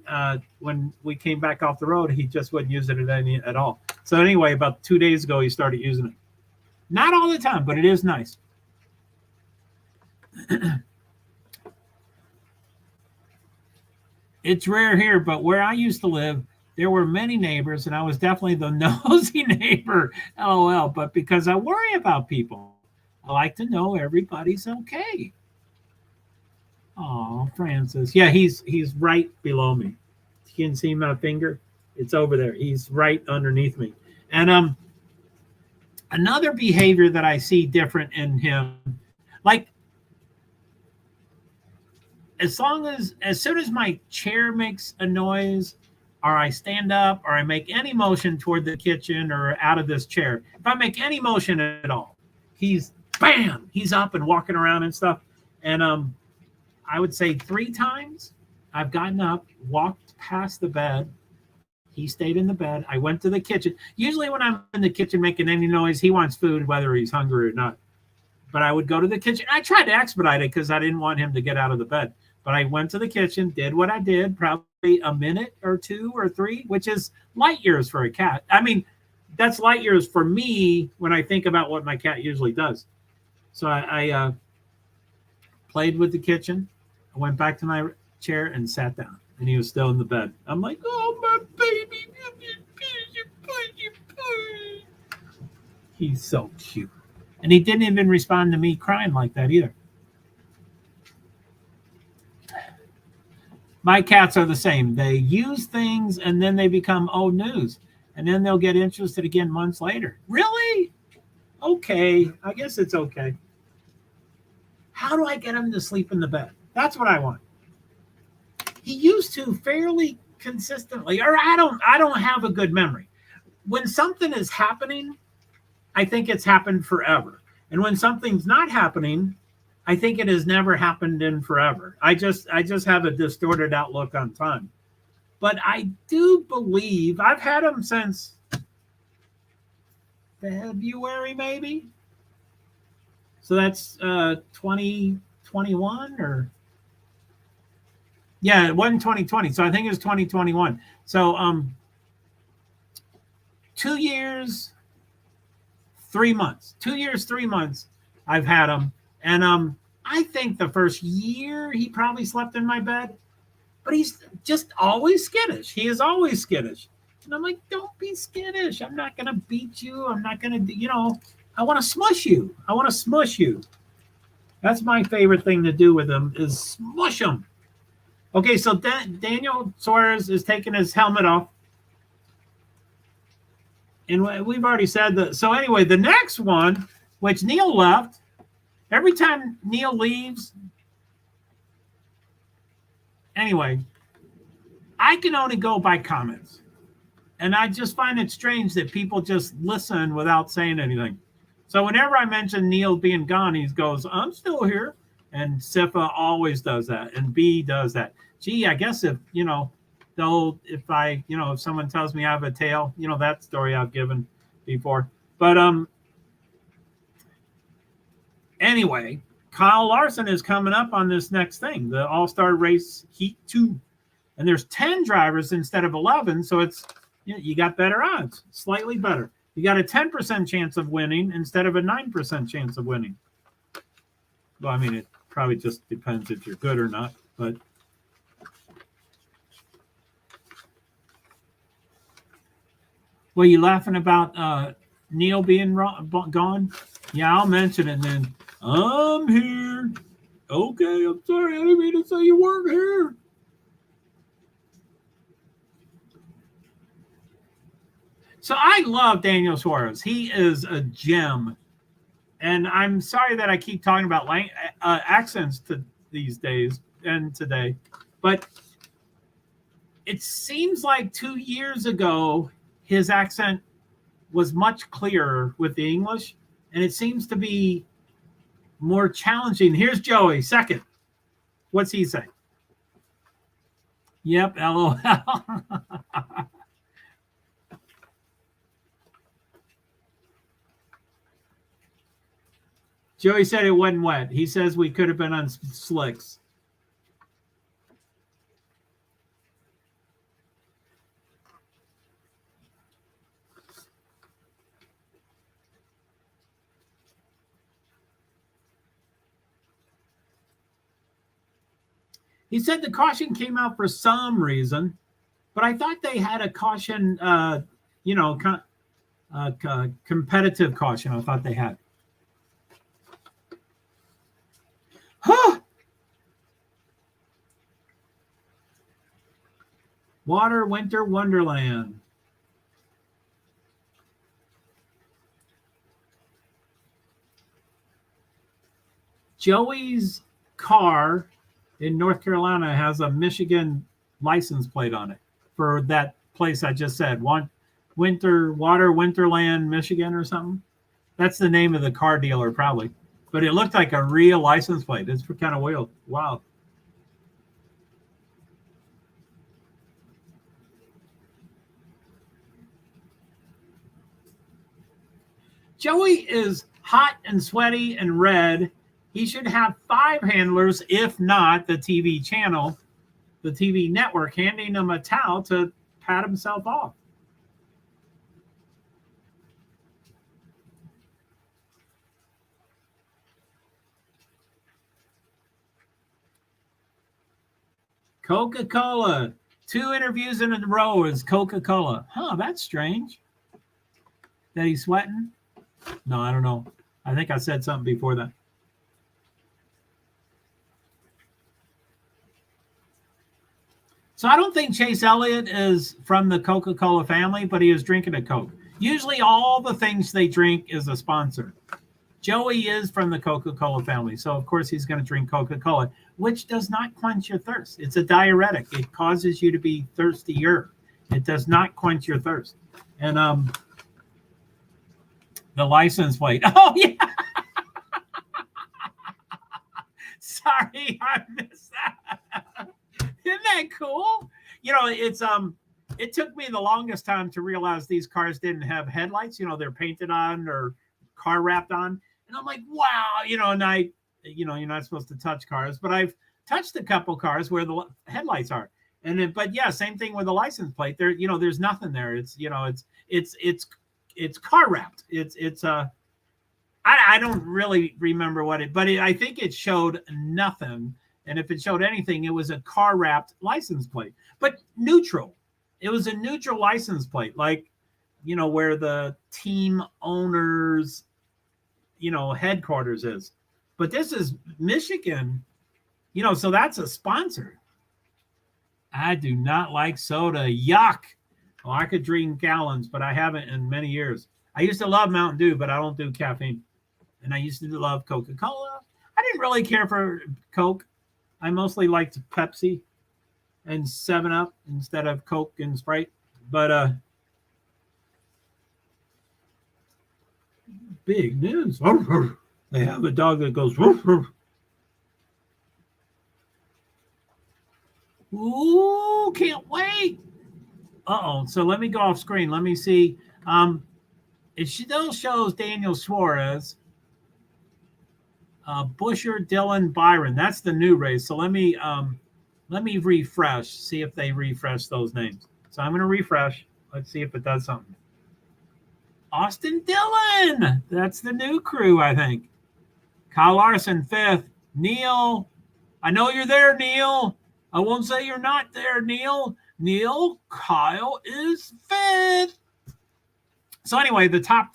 when we came back off the road, he just wouldn't use it at all. So anyway, about 2 days ago, he started using it. Not all the time, but it is nice. It's rare here, but where I used to live, there were many neighbors, and I was definitely the nosy neighbor, LOL. But because I worry about people, I like to know everybody's okay. Oh, Francis. Yeah, he's right below me. You can see my finger. It's over there. He's right underneath me. And another behavior that I see different in him, like as soon as my chair makes a noise, or I stand up, or I make any motion toward the kitchen or out of this chair, if I make any motion at all, he's up and walking around and stuff. And I would say 3 times I've gotten up, walked past the bed. He stayed in the bed. I went to the kitchen. Usually when I'm in the kitchen making any noise, he wants food, whether he's hungry or not. But I would go to the kitchen. I tried to expedite it because I didn't want him to get out of the bed. But I went to the kitchen, did what I did, probably a minute or 2 or 3, which is light years for a cat. I mean, that's light years for me when I think about what my cat usually does. So I played with the kitchen. I went back to my chair and sat down, and he was still in the bed. I'm like, oh, my baby. He's so cute. And he didn't even respond to me crying like that either. My cats are the same. They use things, and then they become old news. And then they'll get interested again months later. Really? Okay. I guess it's okay. How do I get him to sleep in the bed? That's what I want. He used to fairly consistently, or I don't have a good memory. When something is happening, I think it's happened forever. And when something's not happening, I think it has never happened in forever. I just have a distorted outlook on time. But I do believe I've had him since February, maybe. So that's 2021 or yeah, it wasn't 2020. So I think it was 2021. So 2 years, 3 months. 2 years, 3 months I've had him. And I think the first year he probably slept in my bed, but he's just always skittish. He is always skittish. And I'm like, don't be skittish. I'm not going to beat you. I'm not going to, I want to smush you. I want to smush you. That's my favorite thing to do with him is smush him. Okay, so Daniel Suarez is taking his helmet off. And we've already said that. So anyway, the next one, which Neil left, every time Neil leaves, anyway, I can only go by comments. And I just find it strange that people just listen without saying anything. So whenever I mention Neil being gone, he goes, I'm still here. And Sifa always does that. And B does that. Gee, I guess if someone tells me I have a tail, that story I've given before. But anyway, Kyle Larson is coming up on this next thing, the All-Star Race Heat 2. And there's 10 drivers instead of 11, so it's you got better odds, slightly better. You got a 10% chance of winning instead of a 9% chance of winning. Well, I mean, it probably just depends if you're good or not, but Were you laughing about Neil being gone? Yeah, I'll mention it then. I'm here. Okay, I'm sorry. I didn't mean to say you weren't here. So I love Daniel Suarez. He is a gem. And I'm sorry that I keep talking about accents these days and today. But it seems like 2 years ago, his accent was much clearer with the English. And it seems to be more challenging. Here's Joey, second. What's he say? Yep, LOL. Joey said it wasn't wet. He says we could have been on slicks. He said the caution came out for some reason, but I thought they had a caution, competitive caution. I thought they had. Huh. Water Winter Wonderland. Joey's car in North Carolina has a Michigan license plate on it for that place I just said. Water Winterland, Michigan or something. That's the name of the car dealer probably. But it looked like a real license plate. It's kind of wild. Wow. Joey is hot and sweaty and red. He should have 5 handlers, if not the TV channel, the TV network, handing him a towel to pat himself off. Coca-Cola. 2 interviews in a row is Coca-Cola. Huh, that's strange. That he's sweating? No, I don't know. I think I said something before that. So I don't think Chase Elliott is from the Coca-Cola family, but he is drinking a Coke. Usually all the things they drink is a sponsor. Joey is from the Coca-Cola family, so of course he's going to drink Coca-Cola, which does not quench your thirst. It's a diuretic. It causes you to be thirstier. It does not quench your thirst. And the license plate. Oh, yeah. Sorry, I missed that. Isn't that cool? You know, it's it took me the longest time to realize these cars didn't have headlights. You know, they're painted on or car wrapped on. And I'm like, wow, you know, and you're not supposed to touch cars, but I've touched a couple cars where the headlights are. And then, but yeah, same thing with the license plate. There, you know, there's nothing there. It's, you know, it's car wrapped. I don't really remember what it, but I think it showed nothing. And if it showed anything, it was a car wrapped license plate, but neutral. It was a neutral license plate, like, you know, where the team owners, you know, headquarters is. But this is Michigan, you know, so that's a sponsor. I do not like soda. Yuck. Oh, I could drink gallons, but I haven't in many years. I used to love Mountain Dew, but I don't do caffeine. And I used to love Coca-Cola. I didn't really care for Coke. I mostly liked Pepsi and 7-Up instead of Coke and Sprite. But big news. They have a dog that goes. Ooh, can't wait. Uh-oh. So let me go off screen. Let me see. It still shows Daniel Suarez. Busher, Dylan, Byron. That's the new race. So let me refresh, see if they refresh those names. So I'm going to refresh. Let's see if it does something. Austin Dillon. That's the new crew, I think. Kyle Larson, 5th. Neil. I know you're there, Neil. I won't say you're not there, Neil. Neil, Kyle is 5th. So anyway, the top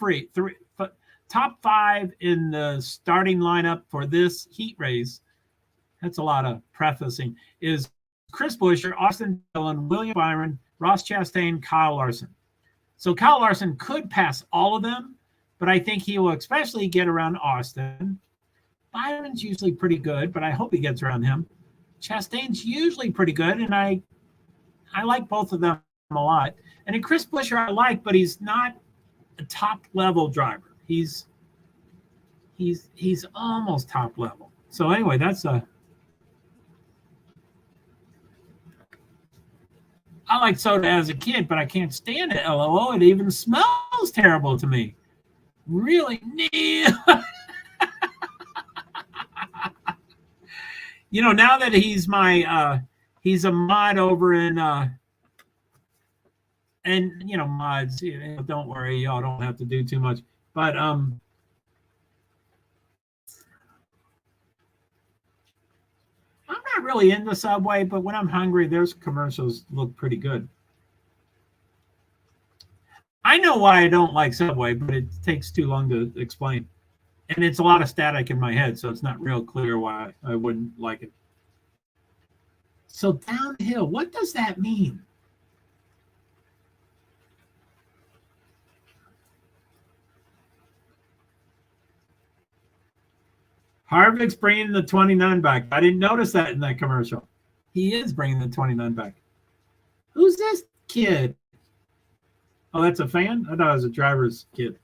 5 in the starting lineup for this heat race, that's a lot of prefacing, is Chris Buescher, Austin Dillon, William Byron, Ross Chastain, Kyle Larson. So Kyle Larson could pass all of them, but I think he will especially get around Austin. Byron's usually pretty good, but I hope he gets around him. Chastain's usually pretty good, and I like both of them a lot. And then Chris Buescher I like, but he's not a top level driver. He's almost top level. So anyway, that's I liked soda as a kid, but I can't stand it. LOL, it even smells terrible to me. Really? You know, now that he's he's a mod over in and you know, mods, you know, don't worry, y'all don't have to do too much. But I'm not really into Subway, but when I'm hungry, there's commercials look pretty good. I know why I don't like Subway, but it takes too long to explain. And it's a lot of static in my head, so it's not real clear why I wouldn't like it. So downhill, what does that mean? Harvick's bringing the 29 back. I didn't notice that in that commercial. He is bringing the 29 back. Who's this kid? Oh, that's a fan? I thought it was a driver's kid.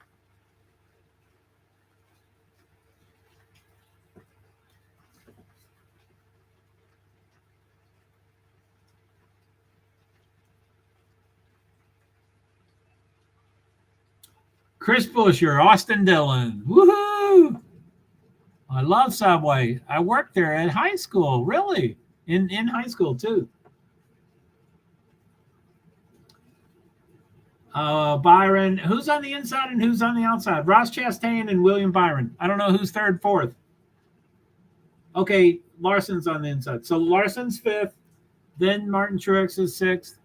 Chris Buescher, Austin Dillon. Woohoo! I love Subway. I worked there at high school, really. In high school, too. Byron. Who's on the inside and who's on the outside? Ross Chastain and William Byron. I don't know who's third, fourth. Okay, Larson's on the inside. So Larson's fifth. Then Martin Truex is sixth.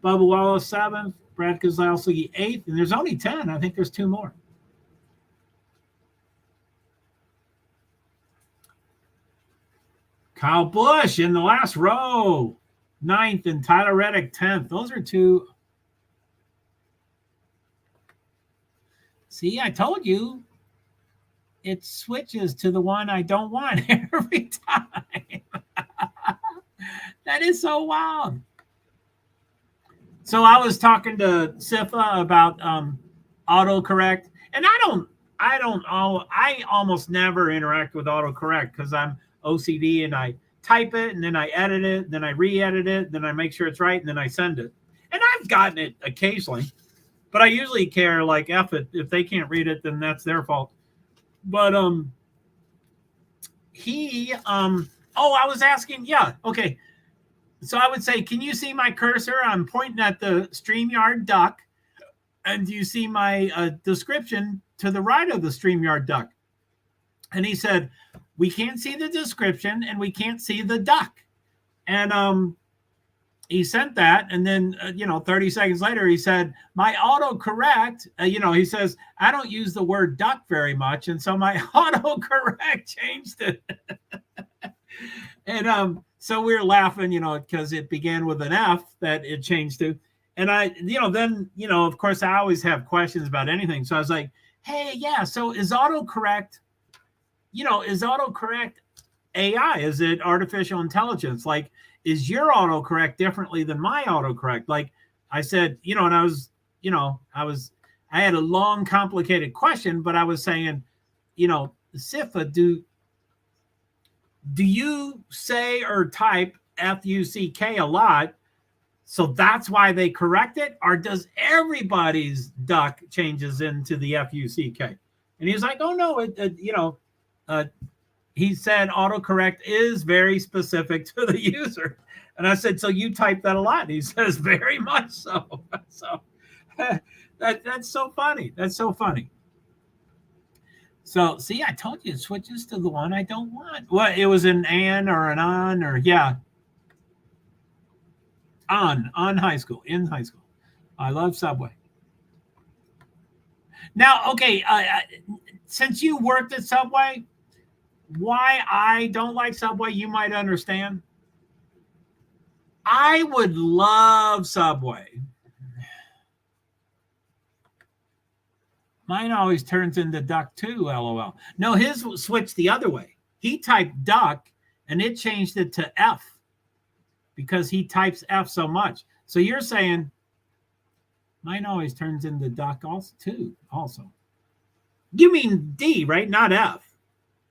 Bubba Wallace seventh. Brad Keselowski eighth. And there's only 10. I think there's 2 more. Kyle Busch in the last row, 9th, and Tyler Reddick 10th. Those are 2. See, I told you it switches to the one I don't want every time. That is so wild. So I was talking to Sifa about autocorrect, and I almost never interact with autocorrect because I'm OCD and I type it and then I edit it, then I re-edit it, then I make sure it's right, and then I send it. And I've gotten it occasionally, but I usually care like F it. If they can't read it, then that's their fault. But I was asking, yeah, okay. So I would say, can you see my cursor? I'm pointing at the StreamYard duck, and do you see my description to the right of the StreamYard duck? And he said, we can't see the description and we can't see the duck. And he sent that. And then, 30 seconds later, he said, my autocorrect, he says, I don't use the word duck very much. And so my autocorrect changed it. And so we were laughing, because it began with an F that it changed to. And of course, I always have questions about anything. So I was like, hey, yeah, so is autocorrect AI? Is it artificial intelligence? Like, is your autocorrect differently than my autocorrect? Like I said, and I had a long, complicated question, but I was saying, Sifa, do you say or type F-U-C-K a lot? So that's why they correct it? Or does everybody's duck changes into the F-U-C-K? And he's like, oh, no, he said autocorrect is very specific to the user. And I said, so you type that a lot? And he says, very much so. So that's so funny. That's so funny. So, see, I told you it switches to the one I don't want. Well, it was an and or an on or, yeah. In high school. I love Subway. Now, okay, since you worked at Subway, why I don't like Subway, you might understand. I would love Subway. Mine always turns into duck too, LOL. No, his switched the other way. He typed duck and it changed it to F because he types F so much. So you're saying mine always turns into duck also too. Also, you mean D, right? Not F.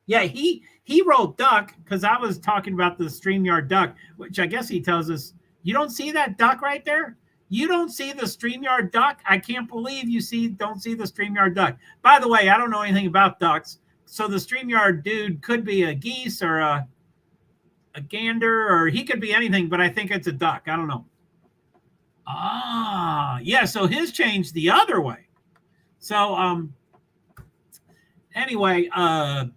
Yeah, he wrote duck because I was talking about the StreamYard duck, which I guess he tells us you don't see that duck right there. You don't see the StreamYard duck. I can't believe you don't see the StreamYard duck. By the way, I don't know anything about ducks, so the StreamYard dude could be a geese or a gander, or he could be anything, but I think it's a duck. I don't know. Yeah. So his changed the other way. So anyway, I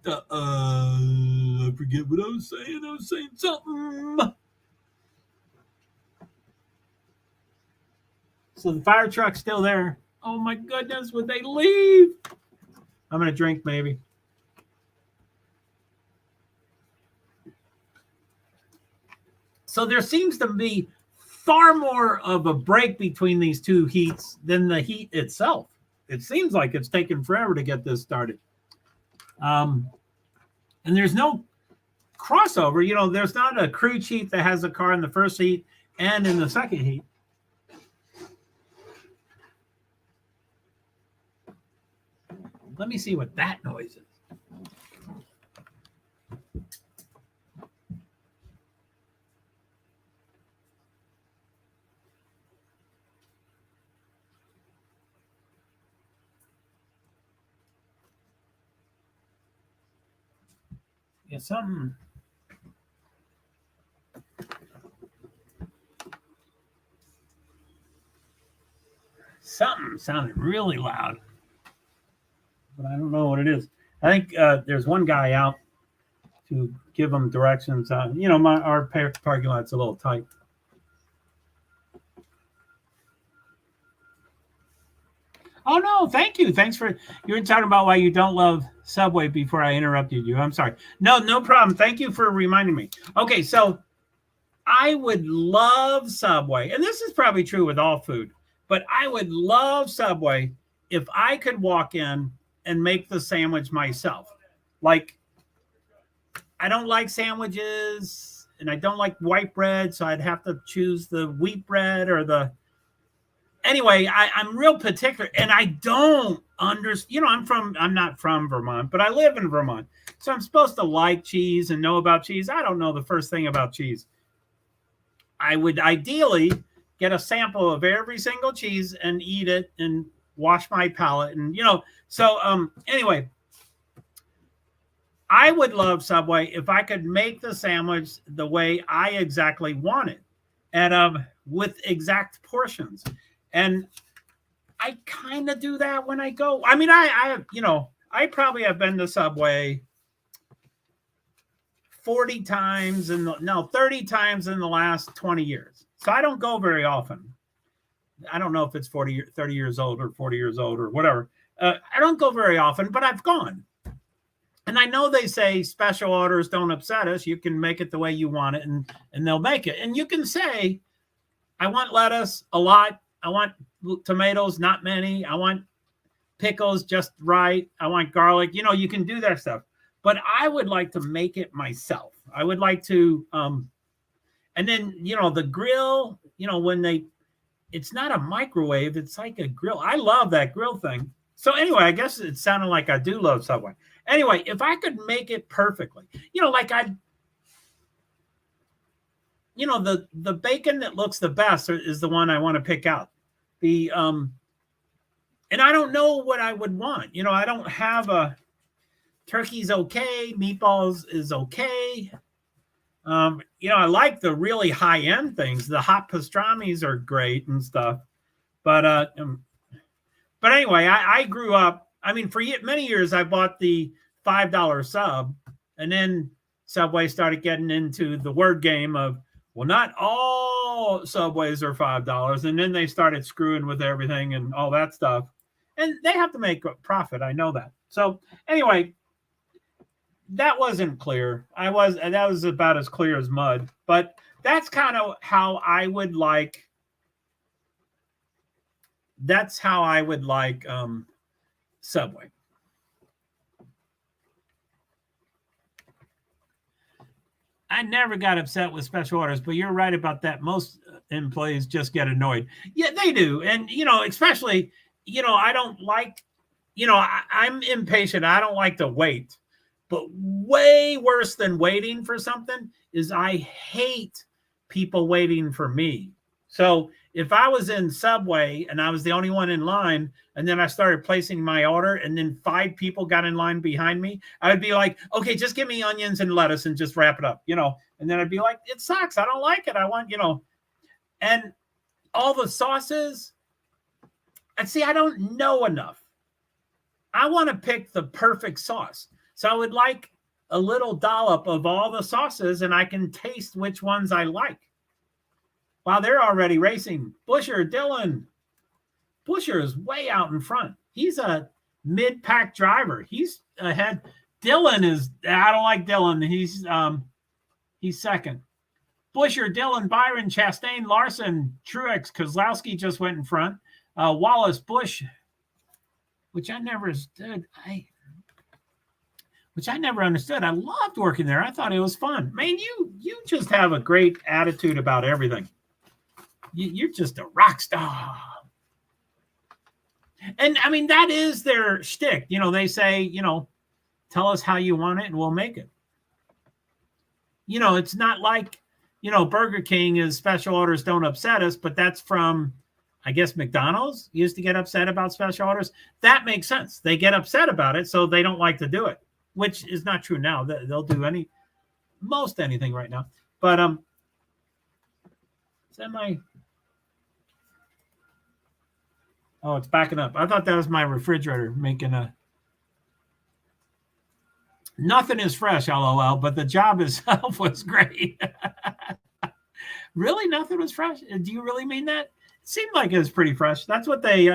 forget what I was saying. I was saying something. So the fire truck's still there. Oh my goodness, would they leave? I'm gonna drink maybe. So there seems to be far more of a break between these two heats than the heat itself. It seems like it's taken forever to get this started. And there's no crossover. You know, there's not a crew chief that has a car in the first heat and in the second heat. Let me see what that noise is. Yeah, something. Something sounded really loud, but I don't know what it is. I think there's one guy out to give them directions. You know, our parking lot's a little tight. Oh no, thank you. Thanks for you were talking about why you don't love Subway before I interrupted you. I'm sorry. No problem. Thank you for reminding me. Okay, so I would love Subway, and this is probably true with all food, but I would love Subway if I could walk in and make the sandwich myself. Like, I don't like sandwiches and I don't like white bread, so I'd have to choose the wheat bread or the. Anyway, I'm real particular, and I don't understand. You know, I'm not from Vermont, but I live in Vermont, so I'm supposed to like cheese and know about cheese. I don't know the first thing about cheese. I would ideally get a sample of every single cheese and eat it and wash my palate, and So anyway, I would love Subway if I could make the sandwich the way I exactly want it, and with exact portions. And I kind of do that when I go. I mean, I probably have been to Subway 30 times in the last 20 years. So I don't go very often. I don't know if it's 30 years old or 40 years old or whatever. I don't go very often, but I've gone. And I know they say special orders don't upset us. You can make it the way you want it, and they'll make it. And you can say, I want lettuce a lot. I want tomatoes, not many. I want pickles just right. I want garlic. You can do that stuff. But I would like to make it myself. I would like to, and then, the grill, it's not a microwave. It's like a grill. I love that grill thing. So anyway, I guess it sounded like I do love Subway. Anyway, if I could make it perfectly, like the bacon that looks the best is the one I want to pick out. And I don't know what I would want. I don't have a turkey's okay. Meatballs is okay. I like the really high end things. The hot pastrami's are great and stuff. But anyway, I grew up. I mean, for many years, I bought the $5 sub, and then Subway started getting into the word game of, well, not all Subways are $5. And then they started screwing with everything and all that stuff. And they have to make a profit. I know that. So anyway, that wasn't clear. That was about as clear as mud. But that's kind of how I would like. That's how I would like Subway. I never got upset with special orders, but you're right about that. Most employees just get annoyed. Yeah, they do. And, especially, I don't like, I'm impatient. I don't like to wait. But way worse than waiting for something is I hate people waiting for me. So if I was in Subway and I was the only one in line, and then I started placing my order, and then 5 people got in line behind me, I would be like, okay, just give me onions and lettuce and just wrap it up, and then I'd be like, it sucks. I don't like it. I want, and all the sauces. And see, I don't know enough. I want to pick the perfect sauce. So I would like a little dollop of all the sauces, and I can taste which ones I like. Wow, they're already racing. Busher, Dylan. Busher is way out in front. He's a mid-pack driver. He's ahead. Dylan is, I don't like Dylan. He's second. Busher, Dylan, Byron, Chastain, Larson, Truex, Kozlowski just went in front. Wallace, Bush, which I never understood. I loved working there. I thought it was fun. Man, you just have a great attitude about everything. You're just a rock star. And I mean, that is their shtick. They say, tell us how you want it and we'll make it. It's not like, Burger King is special orders don't upset us, but that's from, I guess, McDonald's used to get upset about special orders. That makes sense. They get upset about it, so they don't like to do it, which is not true now. They'll do most anything right now. But is that my... Oh, it's backing up. I thought that was my refrigerator making a... Nothing is fresh, LOL, but the job itself was great. Really? Nothing was fresh? Do you really mean that? It seemed like it was pretty fresh. That's what they,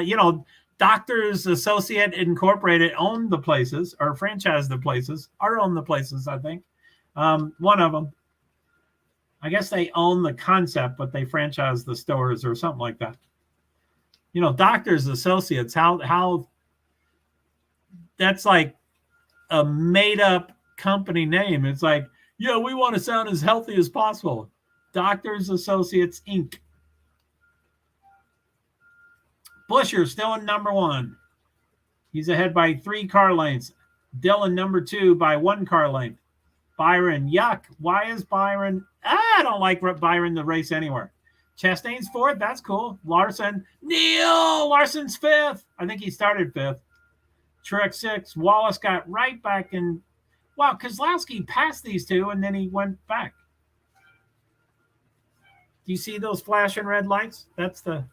Doctors Associate Incorporated own the places, or franchise the places, or own the places, I think. One of them. I guess they own the concept, but they franchise the stores or something like that. Doctors Associates, how that's like a made up company name. It's like, yeah, we want to sound as healthy as possible. Doctors Associates Inc. Busher still in number 1. He's ahead by 3 car lengths. Dylan number 2 by 1 car length. Byron, yuck. Why is Byron? I don't like Byron to race anywhere. Chastain's 4th. That's cool. Larson. Larson's 5th. I think he started 5th. Truex 6th. Wallace got right back in. Wow, Kozlowski passed these 2, and then he went back. Do you see those flashing red lights? That's the...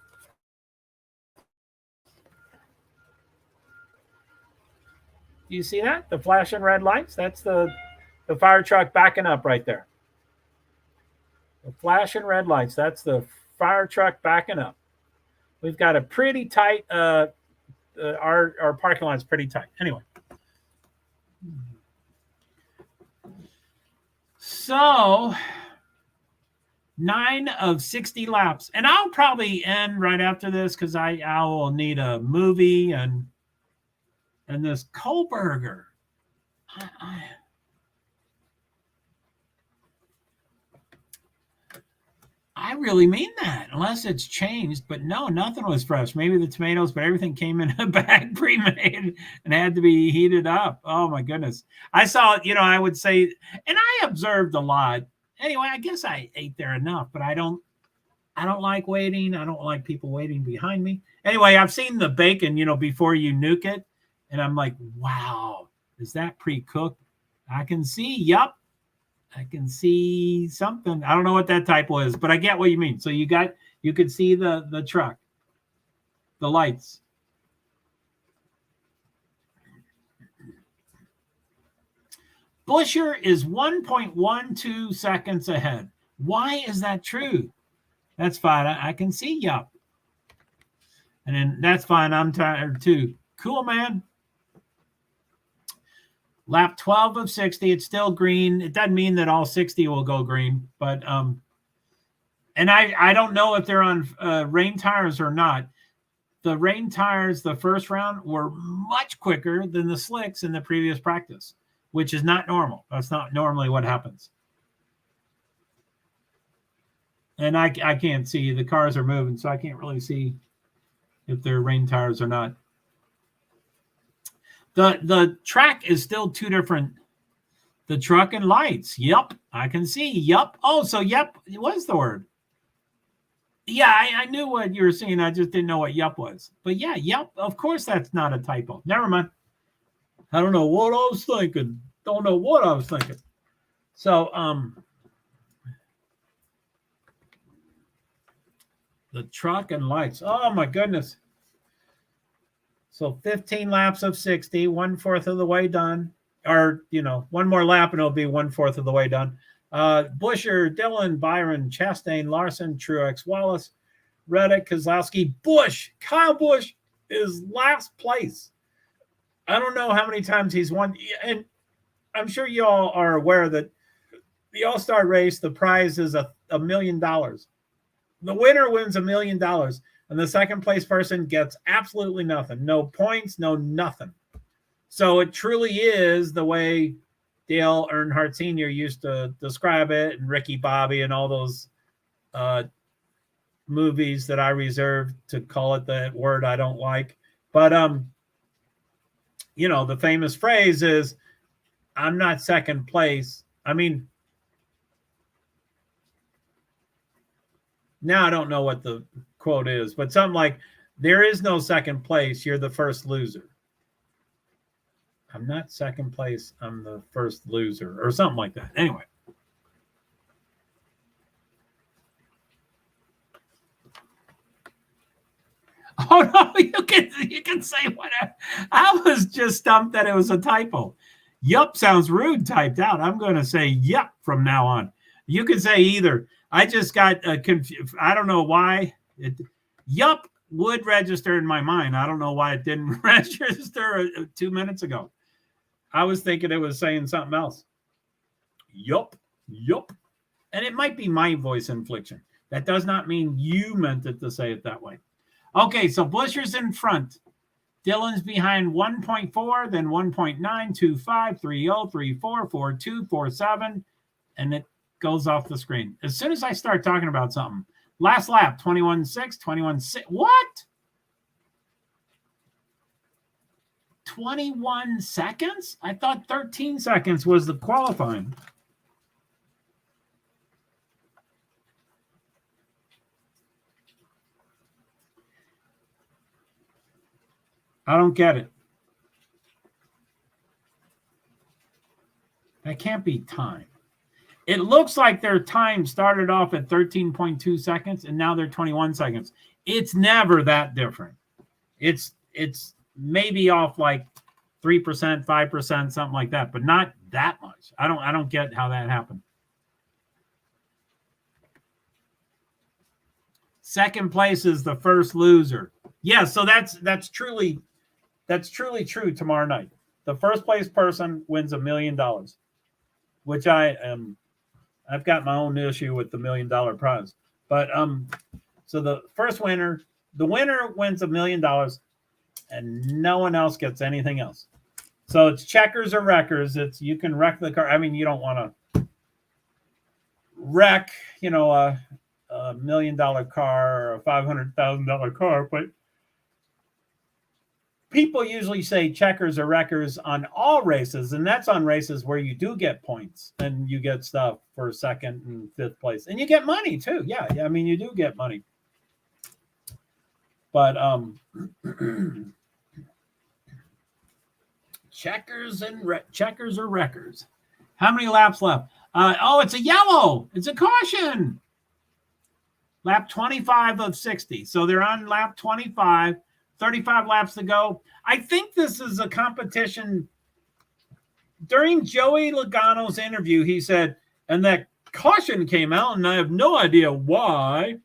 Do you see that? The flashing red lights? That's the fire truck backing up right there. The flashing red lights. That's the fire truck backing up. We've got a pretty tight, our parking lot's pretty tight. Anyway. So 9 of 60 laps. And I'll probably end right after this because I will need a movie and this Kohlberger. I really mean that, unless it's changed. But no, nothing was fresh. Maybe the tomatoes, but everything came in a bag pre-made and had to be heated up. Oh, my goodness. I saw, I would say, and I observed a lot. Anyway, I guess I ate there enough, but I don't like waiting. I don't like people waiting behind me. Anyway, I've seen the bacon, before you nuke it. And I'm like, wow, is that pre-cooked? I can see, yup. I can see something. I don't know what that typo is, but I get what you mean. So you could see the truck, the lights. Busher is 1.12 seconds ahead. Why is that true? That's fine. I can see, yup. And then that's fine. I'm tired too. Cool, man. Lap 12 of 60. It's still green. It doesn't mean that all 60 will go green, but and I don't know if they're on rain tires or not. The rain tires, the first round, were much quicker than the slicks in the previous practice, which is not normal. That's not normally what happens. And I can't see. The cars are moving, so I can't really see if they're rain tires or not. The track is still two different. The truck and lights. Yep, I can see. Yep. Oh, so yep, it was the word. Yeah, I knew what you were saying. I just didn't know what yup was. But yeah, yup, of course that's not a typo. Never mind. I don't know what I was thinking. Don't know what I was thinking. So, the truck and lights. Oh, my goodness. So 15 laps of 60, 1/4 of the way done. Or, one more lap and it'll be 1/4 of the way done. Busher, Dillon, Byron, Chastain, Larson, Truex, Wallace, Reddick, Kozlowski, Busch. Kyle Busch is last place. I don't know how many times he's won. And I'm sure you all are aware that the All-Star race, the prize is $1 million. The winner wins $1 million. And the second place person gets absolutely nothing. No points, no nothing. So it truly is the way Dale Earnhardt Sr. used to describe it, and Ricky Bobby and all those movies that I reserved to call it that word I don't like. But, the famous phrase is, I'm not second place. I mean, now I don't know what the quote is, but something like, there is no second place. You're the first loser. I'm not second place. I'm the first loser, or something like that. Anyway. Oh, no, you can say whatever. I was just stumped that it was a typo. Yup sounds rude typed out. I'm going to say yup from now on. You can say either. I just got confused. I don't know why. Yup would register in my mind. I don't know why it didn't register 2 minutes ago. I was thinking it was saying something else. Yup. And it might be my voice inflection. That does not mean you meant it to say it that way. Okay, so Buscher's in front. Dillon's behind 1.4, then 1.9, 2.5, 3.0, 3.4, 4.2, 4.7, and it goes off the screen. As soon as I start talking about something, last lap, 21.6, 21.6. What? 21 seconds? I thought 13 seconds was the qualifying. I don't get it. That can't be time. It looks like their time started off at 13.2 seconds and now they're 21 seconds. It's never that different. It's maybe off like 3%, 5%, something like that, but not that much. I don't get how that happened. Second place is the first loser. Yeah, so that's truly true tomorrow night. The first place person wins $1 million, which I've got my own issue with the $1 million prize. But so the winner wins $1 million, and no one else gets anything else. So it's checkers or wreckers. You can wreck the car. I mean, you don't want to wreck, a $1 million car or a $500,000 car, but people usually say checkers or wreckers on all races, and that's on races where you do get points and you get stuff for second and fifth place, and you get money too. Yeah, I mean, you do get money. But checkers or wreckers. How many laps left? It's a yellow. It's a caution. Lap 25 of 60. So they're on lap 25. 35 laps to go. I think this is a competition. During Joey Logano's interview, he said, and that caution came out, and I have no idea why,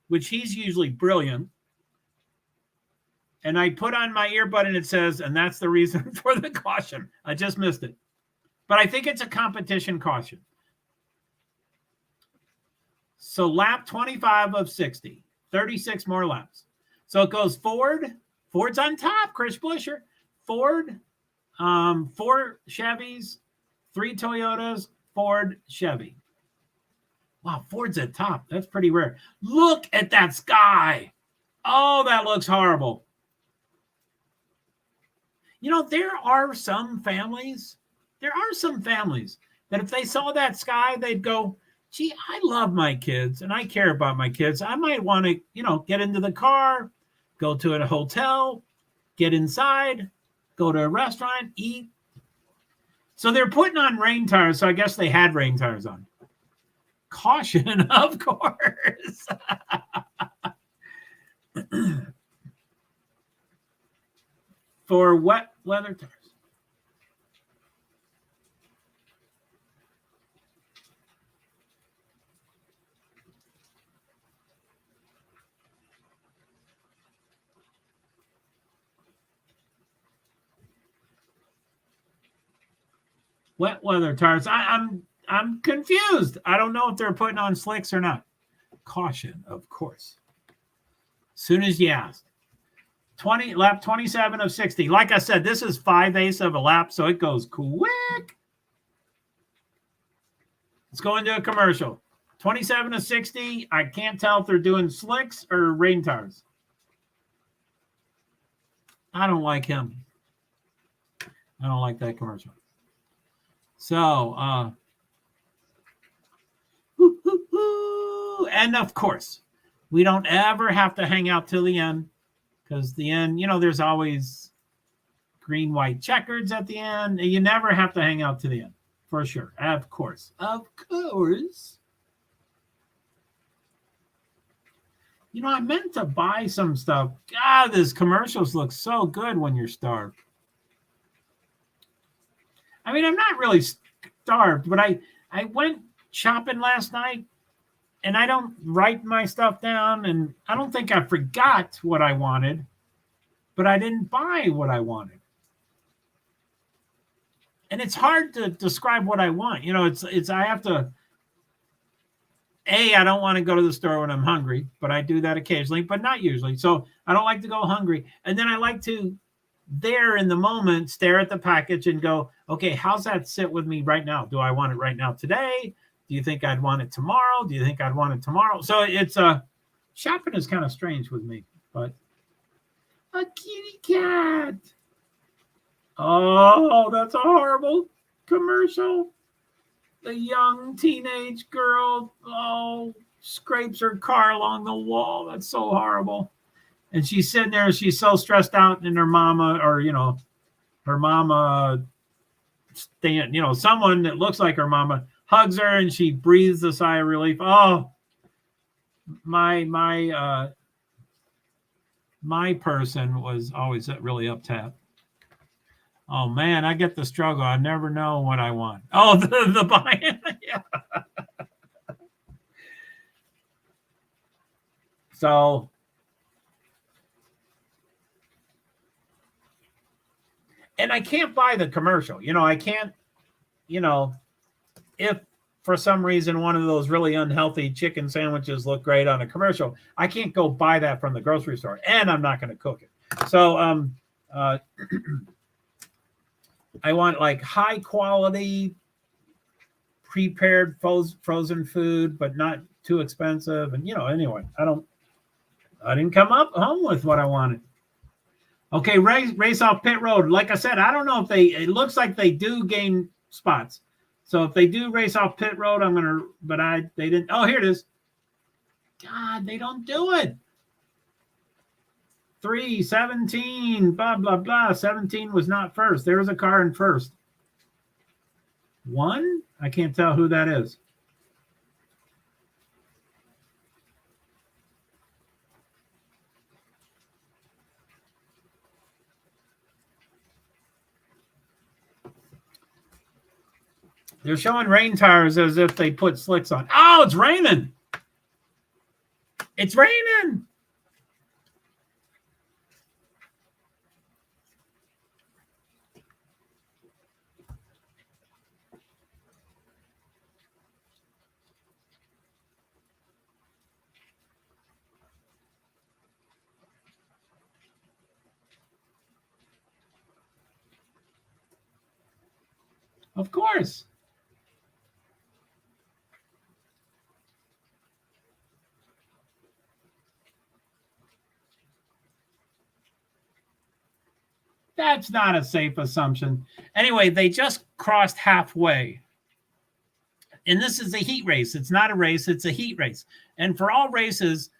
which he's usually brilliant. And I put on my earbud and it says, and that's the reason for the caution. I just missed it. But I think it's a competition caution. So lap 25 of 60, 36 more laps. So it goes Ford. Ford's on top, Chris Buescher. Ford, 4 Chevys, 3 Toyotas, Ford, Chevy. Wow, Ford's at top. That's pretty rare. Look at that sky. Oh, that looks horrible. You know, there are some families that if they saw that sky, they'd go, gee, I love my kids and I care about my kids. I might want to, get into the car, go to a hotel, get inside, go to a restaurant, eat. So they're putting on rain tires. So I guess they had rain tires on. Caution, of course. For wet weather tires. Wet weather tires. I'm confused. I don't know if they're putting on slicks or not. Caution, of course. Soon as you asked. Lap 27 of 60. Like I said, this is 5/8 of a lap, so it goes quick. Let's go into a commercial. 27 of 60. I can't tell if they're doing slicks or rain tires. I don't like him. I don't like that commercial. So, and of course, we don't ever have to hang out till the end, because the end, there's always green, white checkers at the end. You never have to hang out to the end, for sure. Of course. Of course. I meant to buy some stuff. God, these commercials look so good when you're starved. I mean, I'm not really starved, but I went shopping last night, and I don't write my stuff down, and I don't think I forgot what I wanted, but I didn't buy what I wanted. And it's hard to describe what I want. I have to, I don't want to go to the store when I'm hungry, but I do that occasionally, but not usually. So I don't like to go hungry. And then I like to, there in the moment, stare at the package and go, okay, how's that sit with me right now? Do I want it right now today? Do you think I'd want it tomorrow? Do you think I'd want it tomorrow? So it's shopping is kind of strange with me, but a kitty cat. Oh, that's a horrible commercial. The young teenage girl, scrapes her car along the wall. That's so horrible. And she's sitting there, she's so stressed out, and her mama, or, her mama, someone that looks like her mama hugs her, and she breathes a sigh of relief. Oh, my person was always really upset. Oh man, I get the struggle. I never know what I want. Oh, the buy-in. Yeah. So and I can't buy the commercial. I can't, if for some reason one of those really unhealthy chicken sandwiches look great on a commercial, I can't go buy that from the grocery store, and I'm not going to cook it. So I want like high quality prepared frozen food, but not too expensive. And anyway, I didn't come up home with what I wanted. Okay, race off pit road. Like I said, I don't know if it looks like they do gain spots. So if they do race off pit road, they didn't. Oh, here it is. God, they don't do it. 3:17, blah, blah, blah. 17 was not first. There was a car in first. 1? I can't tell who that is. They're showing rain tires as if they put slicks on. Oh, it's raining. It's raining. Of course. That's not a safe assumption. Anyway, they just crossed halfway. And this is a heat race. It's not a race, it's a heat race. And for all races,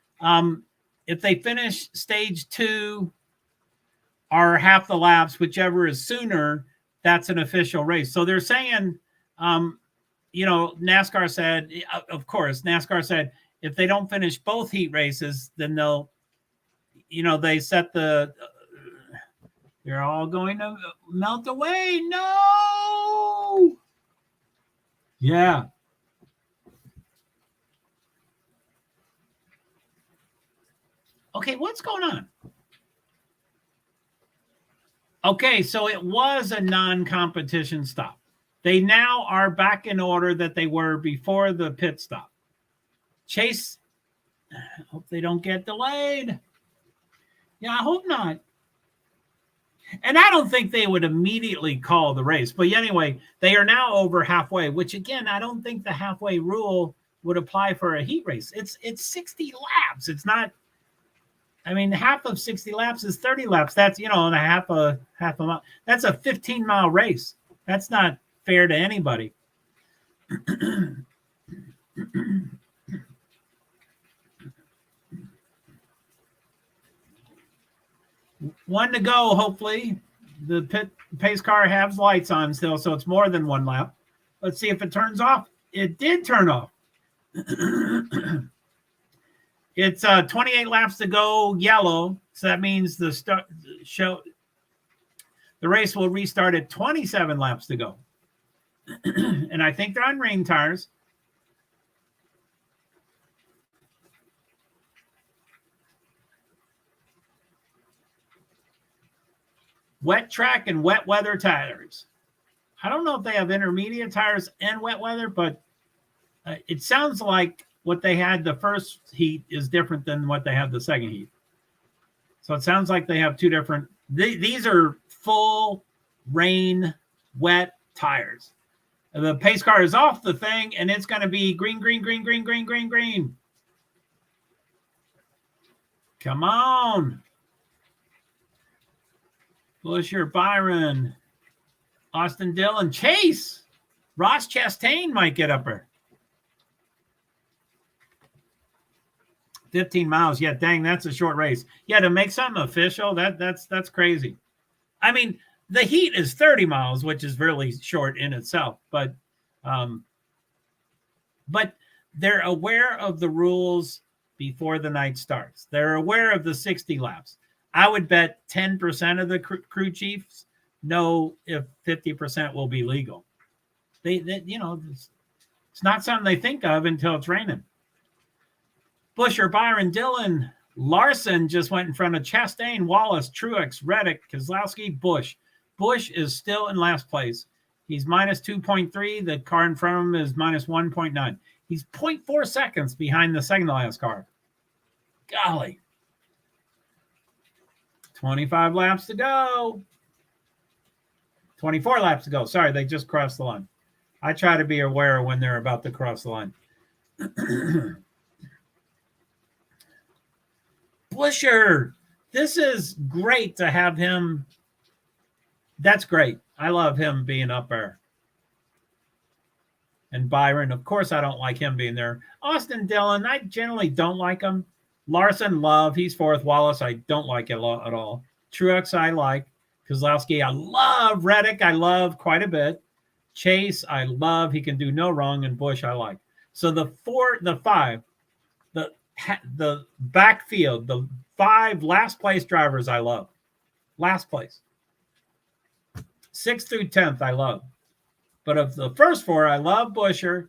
if they finish stage 2 or half the laps, whichever is sooner, that's an official race. So they're saying, NASCAR said, of course, NASCAR said, if they don't finish both heat races, then they'll, they set the, they're all going to melt away. No. Yeah. Okay, what's going on? Okay, so it was a non-competition stop. They now are back in order that they were before the pit stop. Chase, I hope they don't get delayed. Yeah, I hope not. And I don't think they would immediately call the race. But anyway, they are now over halfway, which again, I don't think the halfway rule would apply for a heat race. It's 60 laps. It's not, half of 60 laps is 30 laps. That's, and a half a mile. That's a 15-mile race. That's not fair to anybody. One to go, hopefully. The pace car has lights on still, so it's more than one lap. Let's see if it turns off. It did turn off. It's 28 laps to go, yellow. So that means the race will restart at 27 laps to go. And I think they're on rain tires. Wet track and wet weather tires. I don't know if they have intermediate tires and wet weather, but it sounds like what they had the first heat is different than what they had the second heat. So it sounds like they have two different. These are full rain, wet tires. The pace car is off the thing, and it's going to be green, green, green, green, green, green, green. Come on. Buscher, Byron, Austin Dillon, Chase, Ross Chastain might get up there. 15 miles. Yeah, dang, that's a short race. Yeah, to make something official, that's crazy. The heat is 30 miles, which is really short in itself, but they're aware of the rules before the night starts. They're aware of the 60 laps. I would bet 10% of the crew chiefs know if 50% will be legal. It's not something they think of until it's raining. Buscher, Byron, Dillon, Larson just went in front of Chastain, Wallace, Truex, Reddick, Keselowski, Busch. Busch is still in last place. He's minus 2.3. The car in front of him is minus 1.9. He's 0.4 seconds behind the second to last car. Golly. 25 laps to go. 24 laps to go. Sorry, they just crossed the line. I try to be aware when they're about to cross the line. Buscher, this is great to have him. That's great. I love him being up there. And Byron, of course, I don't like him being there. Austin Dillon, I generally don't like him. Larson, love. He's fourth. Wallace, I don't like it at all. Truex, I like. Keselowski, I love. Reddick, I love quite a bit. Chase, I love. He can do no wrong. And Busch, I like. So the backfield, the 5 last place drivers, I love. Last place. 6th through 10th, I love. But of the first 4, I love Buscher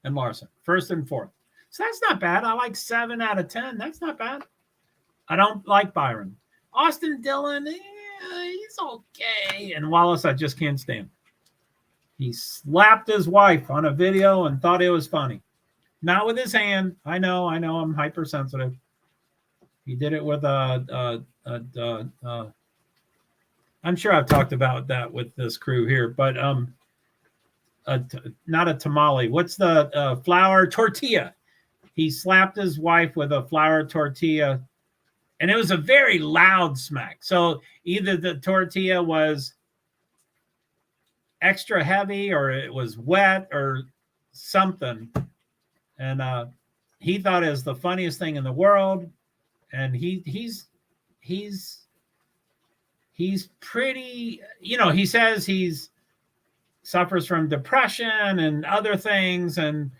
and Larson. 1st and 4th. So that's not bad. I like 7 out of 10. That's not bad. I don't like Byron. Austin Dillon, he's okay. And Wallace, I just can't stand. He slapped his wife on a video and thought it was funny. Not with his hand. I know. I'm hypersensitive. He did it with I'm sure I've talked about that with this crew here, but not a tamale. What's the flour tortilla? He slapped his wife with a flour tortilla, and it was a very loud smack. So either the tortilla was extra heavy or it was wet or something. And he thought it was the funniest thing in the world. And he's pretty, he says he's suffers from depression and other things. And,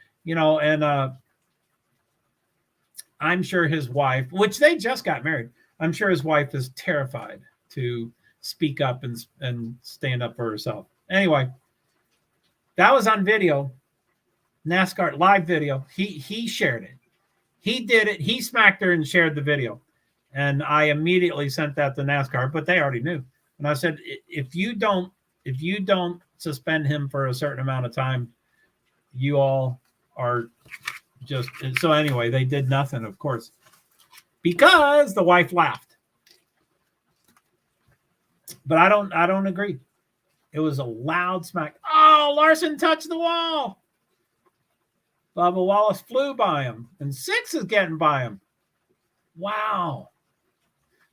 I'm sure his wife, which they just got married, I'm sure his wife is terrified to speak up and stand up for herself. Anyway, that was on video, NASCAR live video. He shared it. He did it. He smacked her and shared the video. And I immediately sent that to NASCAR, but they already knew. And I said, if you don't suspend him for a certain amount of time, you all are just. So anyway, they did nothing, of course, because the wife laughed. But I don't agree. It was a loud smack. Oh, Larson touched the wall. Bubba Wallace flew by him, and 6 is getting by him. Wow.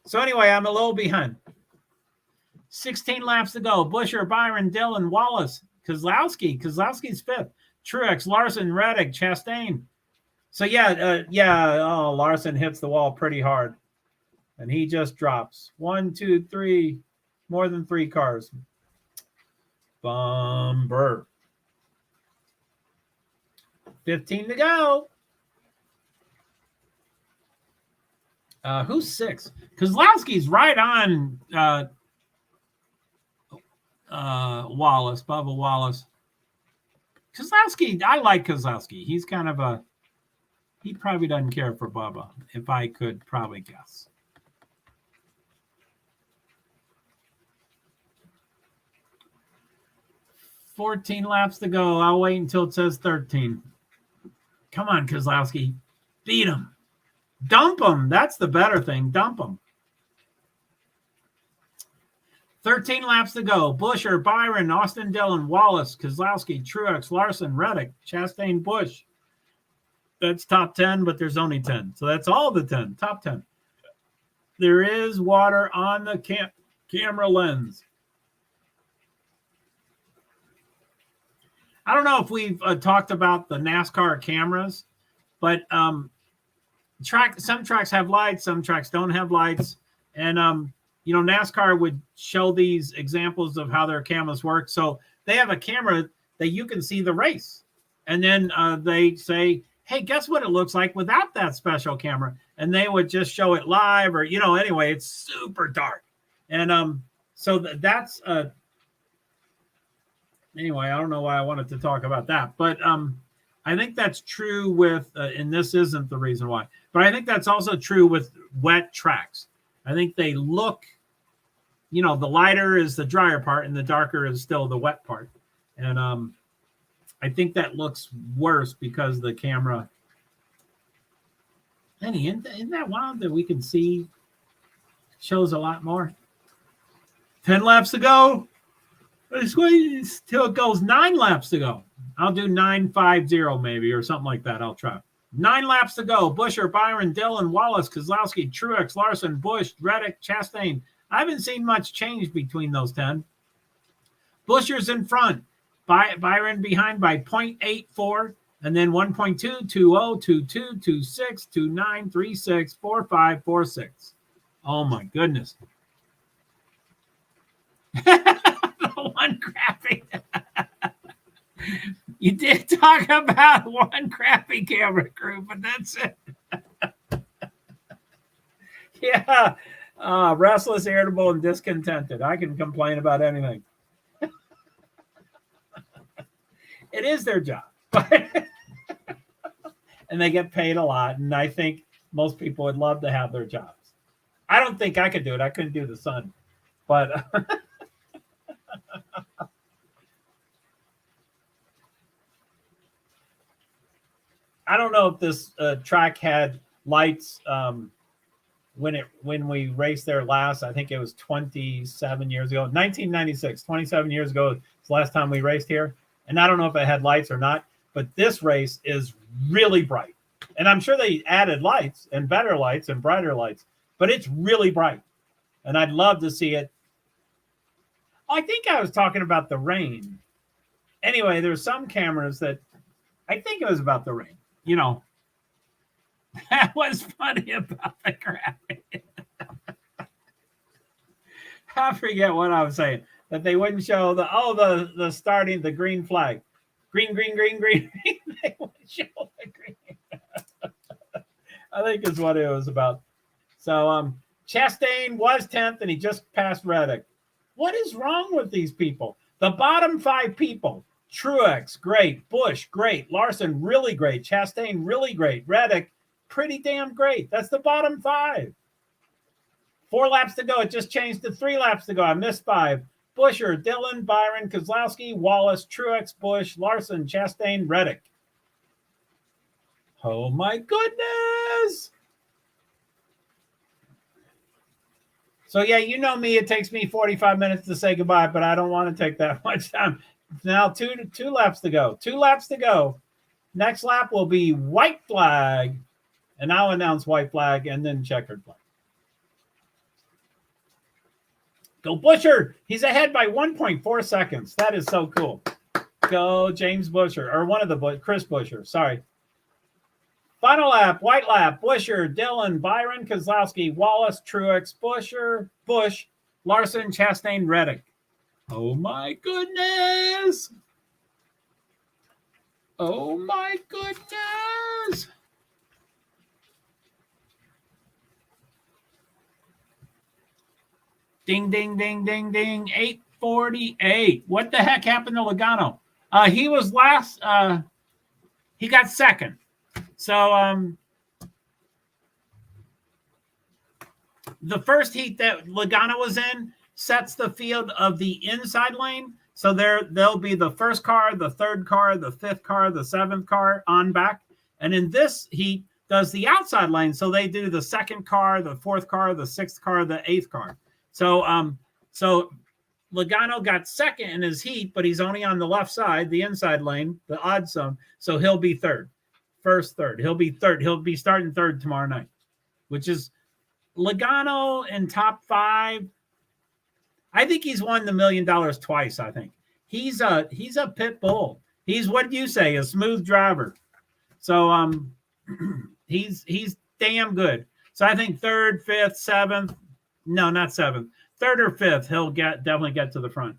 So anyway, I'm a little behind. 16 laps to go. Buescher, Byron, Dillon, Wallace, Kozlowski. Kozlowski's 5th. Truex, Larson, Reddick, Chastain. So Larson hits the wall pretty hard. And he just drops. 1, 2, 3, more than 3 cars. Bumper. 15 to go. Who's 6? Kozlowski's right on Wallace, Bubba Wallace. Kozlowski, I like Kozlowski. He's kind of he probably doesn't care for Bubba, if I could probably guess. $14 laps to go. I'll wait until it says 13. Come on, Kozlowski. Beat him. Dump him. That's the better thing. Dump him. 13 laps to go. Buescher, Byron, Austin Dillon, Wallace, Kozlowski, Truex, Larson, Reddick, Chastain, Busch. That's top 10, but there's only 10. So that's all the 10. Top 10. There is water on the camera lens. I don't know if we've talked about the NASCAR cameras, but some tracks have lights, some tracks don't have lights. And, NASCAR would show these examples of how their cameras work. So they have a camera that you can see the race. And then they say, hey, guess what it looks like without that special camera? And they would just show it live or, anyway, it's super dark. And so that's anyway, I don't know why I wanted to talk about that, but I think that's true with, and this isn't the reason why, but I think that's also true with wet tracks. I think they look, the lighter is the drier part and the darker is still the wet part. And I think that looks worse because the camera. Annie, isn't that wild that we can see shows a lot more? 10 laps to go. Let's wait till it goes 9 laps to go. I'll do 9:50 maybe or something like that. I'll try. 9 laps to go. Buescher, Byron, Dillon, Wallace, Kozlowski, Truex, Larson, Busch, Reddick, Chastain. I haven't seen much change between those 10. Buescher's in front. Byron behind by 0.84. And then 1.2, 2.0, 2.2, 2.6, 2.9, 3.6, 4.5, 4.6. Oh, my goodness. One crappy. You did talk about one crappy camera crew, but that's it. Yeah. Restless, irritable, and discontented. I can complain about anything. It is their job. And they get paid a lot. And I think most people would love to have their jobs. I don't think I could do it. I couldn't do the sun. But I don't know if this track had lights when we raced there last. I think it was 27 years ago. 1996, 27 years ago. It's the last time we raced here. And I don't know if it had lights or not, but this race is really bright. And I'm sure they added lights and better lights and brighter lights, but it's really bright. And I'd love to see it. I think I was talking about the rain. Anyway, there's some cameras that I think it was about the rain. You know, that was funny about the graphic. I forget what I was saying. That they wouldn't show the starting, the green flag. Green. They wouldn't show the green. I think is what it was about. So Chastain was 10th and he just passed Reddick. What is wrong with these people? The bottom 5 people. Truex, great. Busch, great. Larson, really great. Chastain, really great. Reddick, pretty damn great. That's the bottom 5. 4 laps to go. It just changed to 3 laps to go. I missed 5. Buescher, Dillon, Byron, Keselowski, Wallace, Truex, Busch, Larson, Chastain, Reddick. Oh, my goodness. So, yeah, you know me. It takes me 45 minutes to say goodbye, but I don't want to take that much time. Now, two laps to go. 2 laps to go. Next lap will be white flag. And I'll announce white flag and then checkered flag. Go Buescher. He's ahead by 1.4 seconds. That is so cool. Go James Buescher. Or one of the Chris Buescher. Sorry. Final lap. White lap. Buescher, Dillon, Byron, Keselowski, Wallace, Truex, Busch, Larson, Chastain, Reddick. Oh, my goodness. Oh, my goodness. Ding, ding, ding, ding, ding. 8:48. What the heck happened to Logano? He was last. He got second. So the first heat that Logano was in sets the field of the inside lane. So there'll be the first car, the third car, the fifth car, the seventh car on back. And in this heat does the outside lane. So they do the second car, the fourth car, the sixth car, the eighth car. So Logano got second in his heat, but he's only on the left side, the inside lane, the odd sum. So he'll be third. First, third. He'll be third. He'll be starting third tomorrow night, which is Logano in top 5. I think he's won the $1 million twice. I think he's a pit bull. He's, what do you say, a smooth driver. So he's damn good. So I think third, fifth, seventh. No, not seventh. Third or fifth, he'll definitely get to the front.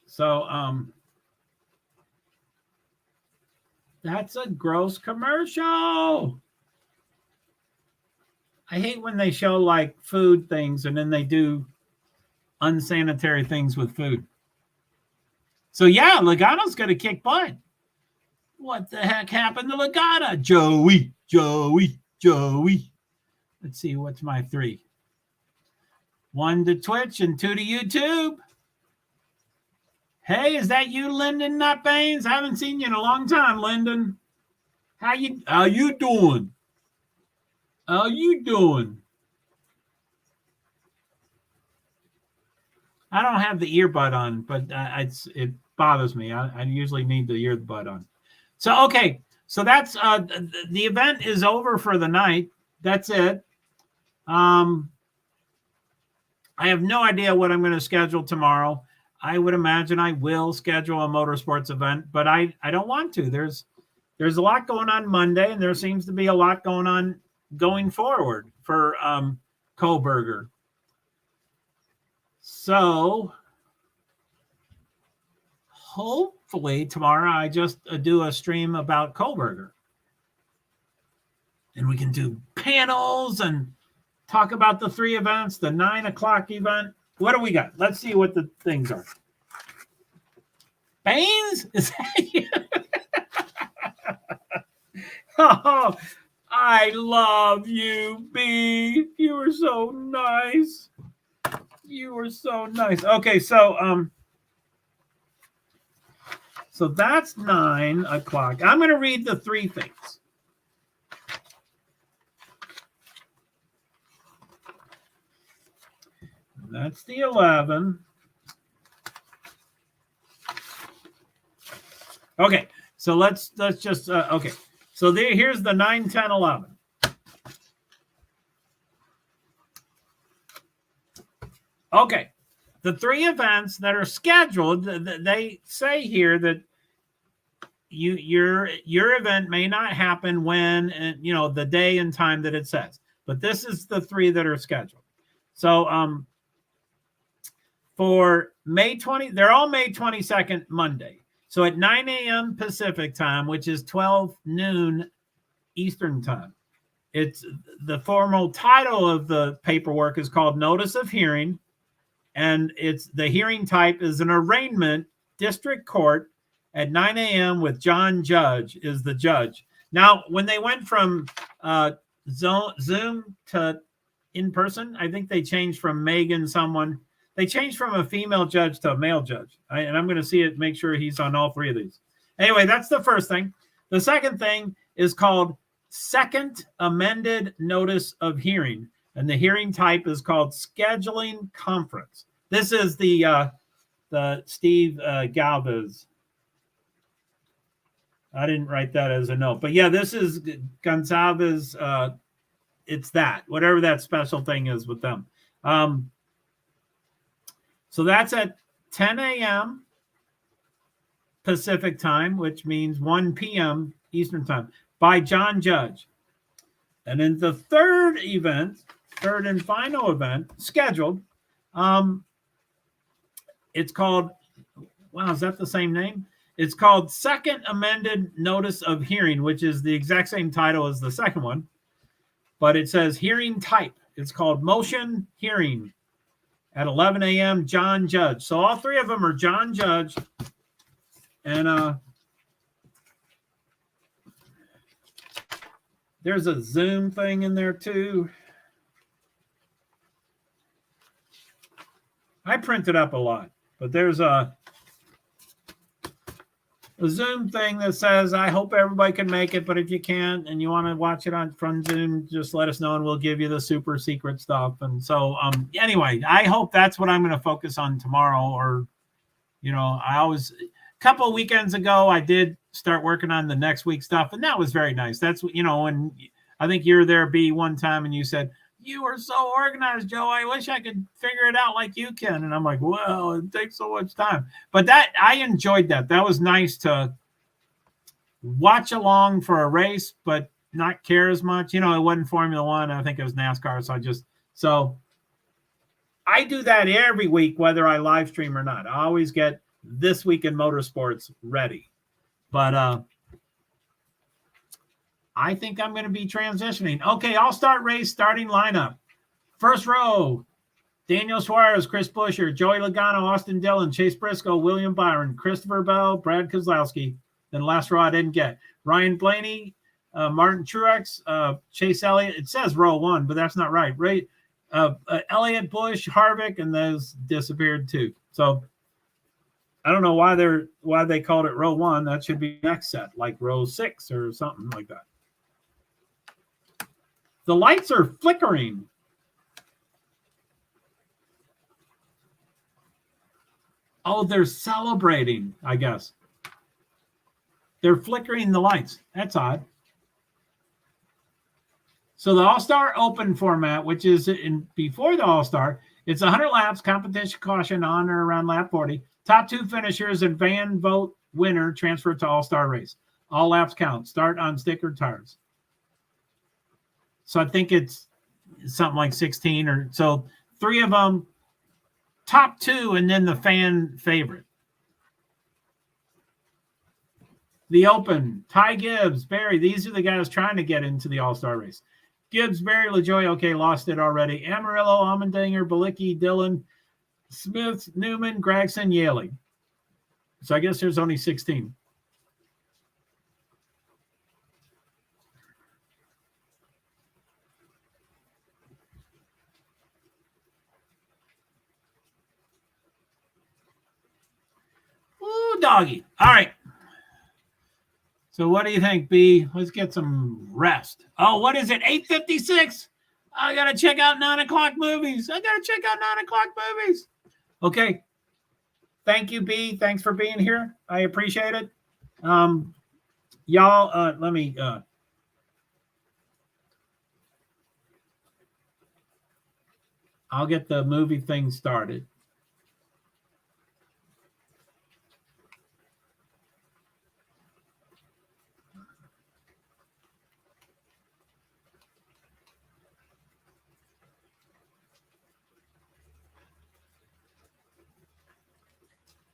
So that's a gross commercial. I hate when they show like food things and then they do unsanitary things with food. So yeah, Logano's going to kick butt. What the heck happened to Logano? Joey. Let's see, what's my 3? 1 to Twitch and 2 to YouTube. Hey, is that you, Lyndon Nutbanes? I haven't seen you in a long time, Lyndon. How you doing? How you doing? I don't have the earbud on, but it bothers me. I usually need the earbud on. So, okay. So that's the event is over for the night. That's it. I have no idea what I'm going to schedule tomorrow. I would imagine I will schedule a motorsports event, but I don't want to. There's a lot going on Monday, and there seems to be a lot going on going forward for Kohlberger. So hopefully tomorrow I just do a stream about Kohlberger. And we can do panels and talk about the 3 events, the 9 o'clock event. What do we got? Let's see what the things are. Baines? Is that you? Oh, I love you, B. You were so nice. You were so nice. Okay, so that's 9 o'clock. I'm going to read the 3 things. That's the 11. Okay, so let's just okay. So here's the 9, 10, 11. Okay, the 3 events that are scheduled, they say here that your event may not happen when the day and time that it says, but this is the 3 that are scheduled. So for May 20, they're all May 22nd Monday. So at 9 a.m. Pacific time, which is 12 noon Eastern time. It's the formal title of the paperwork is called Notice of Hearing, and it's the hearing type is an arraignment district court at 9 a.m. with John Judge is the judge. Now, when they went from Zoom to in person, I think they changed from Megan someone. They changed from a female judge to a male judge. And I'm going to see it, make sure he's on all 3 of these. Anyway, that's the first thing. The second thing is called Second Amended Notice of Hearing. And the hearing type is called Scheduling Conference. This is the Steve Galvez. I didn't write that as a note. But yeah, this is Gonzalez. It's that, whatever that special thing is with them. So that's at 10 a.m. Pacific time, which means 1 p.m. Eastern time, by John Judge. And then the third and final event scheduled, it's called, wow, is that the same name? It's called Second Amended Notice of Hearing, which is the exact same title as the second one, but it says hearing type. It's called Motion Hearing at 11 a.m. John Judge. So all 3 of them are John Judge. And there's a Zoom thing in there too. I printed up a lot, but there's a Zoom thing that says, I hope everybody can make it, but if you can't and you want to watch it from Zoom, just let us know and we'll give you the super secret stuff. And so anyway, I hope that's what I'm going to focus on tomorrow. Or, a couple of weekends ago, I did start working on the next week stuff, and that was very nice. That's, when I think you were there, B, one time, and you said, you are so organized, Joe. I wish I could figure it out like you can. And I'm like, well, it takes so much time. But I enjoyed that. That was nice to watch along for a race, but not care as much. It wasn't Formula One. I think it was NASCAR. So I do that every week, whether I live stream or not. I always get This Week in Motorsports ready. But I think I'm going to be transitioning. Okay, All-Star race starting lineup. First row, Daniel Suarez, Chris Buescher, Joey Logano, Austin Dillon, Chase Briscoe, William Byron, Christopher Bell, Brad Keselowski. Then last row I didn't get. Ryan Blaney, Martin Truex, Chase Elliott. It says row 1, but that's not right. Right? Elliott, Busch, Harvick, and those disappeared too. So I don't know why they called it row 1. That should be next set, like row 6 or something like that. The lights are flickering. Oh, they're celebrating, I guess. They're flickering the lights. That's odd. So the All-Star Open format, which is before the All-Star, it's 100 laps, competition caution on or around lap 40. Top 2 finishers and fan vote winner transfer to All-Star race. All laps count. Start on sticker tires. So I think it's something like 16 or so. 3 of them, top 2, and then the fan favorite. The Open, Ty Gibbs, Barry. These are the guys trying to get into the All-Star race. Gibbs, Barry, LaJoie. Okay, lost it already. Amarillo, Allmendinger, Balicki, Dillon, Smith, Newman, Gregson, Yaley. So I guess there's only 16. Ooh, doggy. All right. So what do you think, B? Let's get some rest. Oh, what is it? 8:56. I got to check out 9 o'clock movies. Okay. Thank you, B. Thanks for being here. I appreciate it. Y'all, let me I'll get the movie thing started.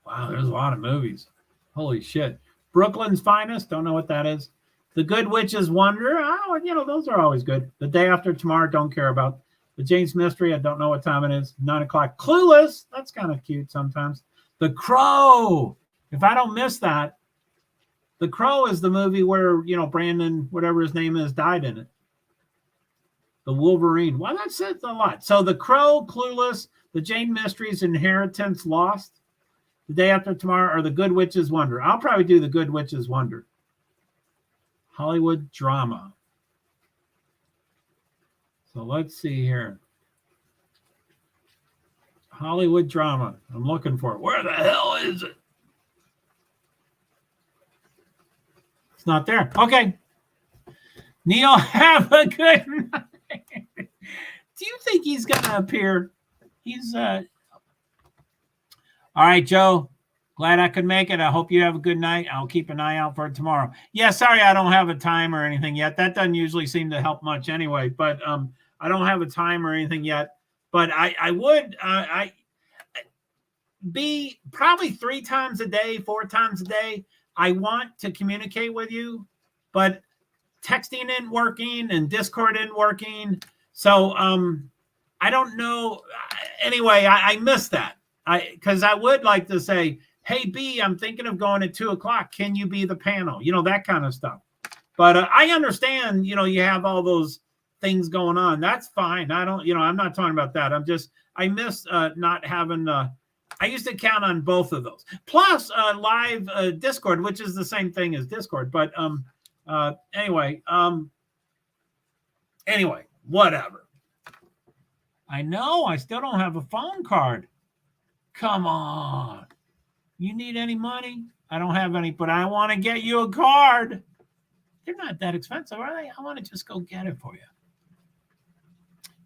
Wow, there's a lot of movies. Holy shit. Brooklyn's Finest, don't know what that is. The Good Witch's Wonder, those are always good. The Day After Tomorrow, don't care about. The James Mystery, I don't know what time it is. 9 o'clock. Clueless, that's kind of cute sometimes. The Crow, if I don't miss that. The Crow is the movie where, Brandon, whatever his name is, died in it. The Wolverine. Well, that says a lot. So The Crow, Clueless, The Jane Mysteries, Inheritance Lost, The Day After Tomorrow, or The Good Witch's Wonder. I'll probably do The Good Witch's Wonder. Hollywood drama. So let's see here. Hollywood drama. I'm looking for it. Where the hell is it? It's not there. Okay. Neil, have a good night. Do you think he's going to appear? He's all right, Joe. Glad I could make it. I hope you have a good night. I'll keep an eye out for it tomorrow. Yeah, sorry I don't have a time or anything yet. That doesn't usually seem to help much anyway, but I don't have a time or anything yet. But I would be probably 3 times a day, 4 times a day. I want to communicate with you, but texting isn't working and Discord isn't working. So I don't know. Anyway, I miss that. Because I would like to say, hey, B, I'm thinking of going at 2 o'clock. Can you be the panel? That kind of stuff. But I understand, you have all those things going on. That's fine. I don't, I'm not talking about that. I miss not having, I used to count on both of those. Plus live Discord, which is the same thing as Discord. But anyway, whatever. I know I still don't have a phone card. Come on. You need any money? I don't have any, but I want to get you a card. They're not that expensive, are they? I want to just go get it for you.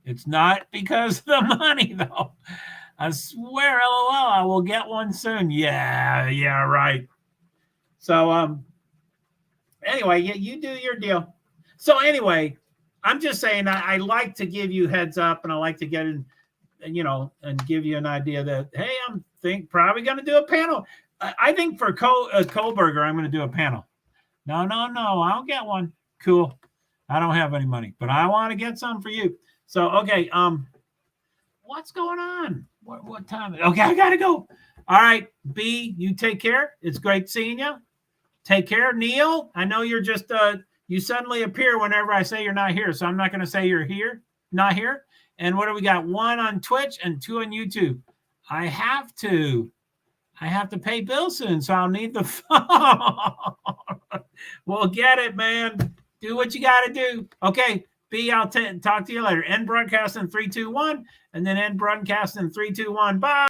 It's not because of the money, though. I swear, LOL, I will get one soon. Yeah, right. So, anyway, you do your deal. So, anyway, I'm just saying I like to give you heads up, and I like to get in, and give you an idea that, hey, I'm probably going to do a panel. I think for Kohlberger, I'm going to do a panel. No, I'll get one. Cool. I don't have any money, but I want to get some for you. So, okay. What's going on? What time? Okay, I got to go. All right, B, you take care. It's great seeing you. Take care. Neil, I know you're just, you suddenly appear whenever I say you're not here. So I'm not going to say you're here, not here. And what do we got? 1 on Twitch and 2 on YouTube. I have to pay bills soon, so I'll need the phone. We'll get it, man. Do what you got to do. Okay, B, I'll talk to you later. End broadcast in 3, 2, 1, and then end broadcast in 3, 2, 1. Bye.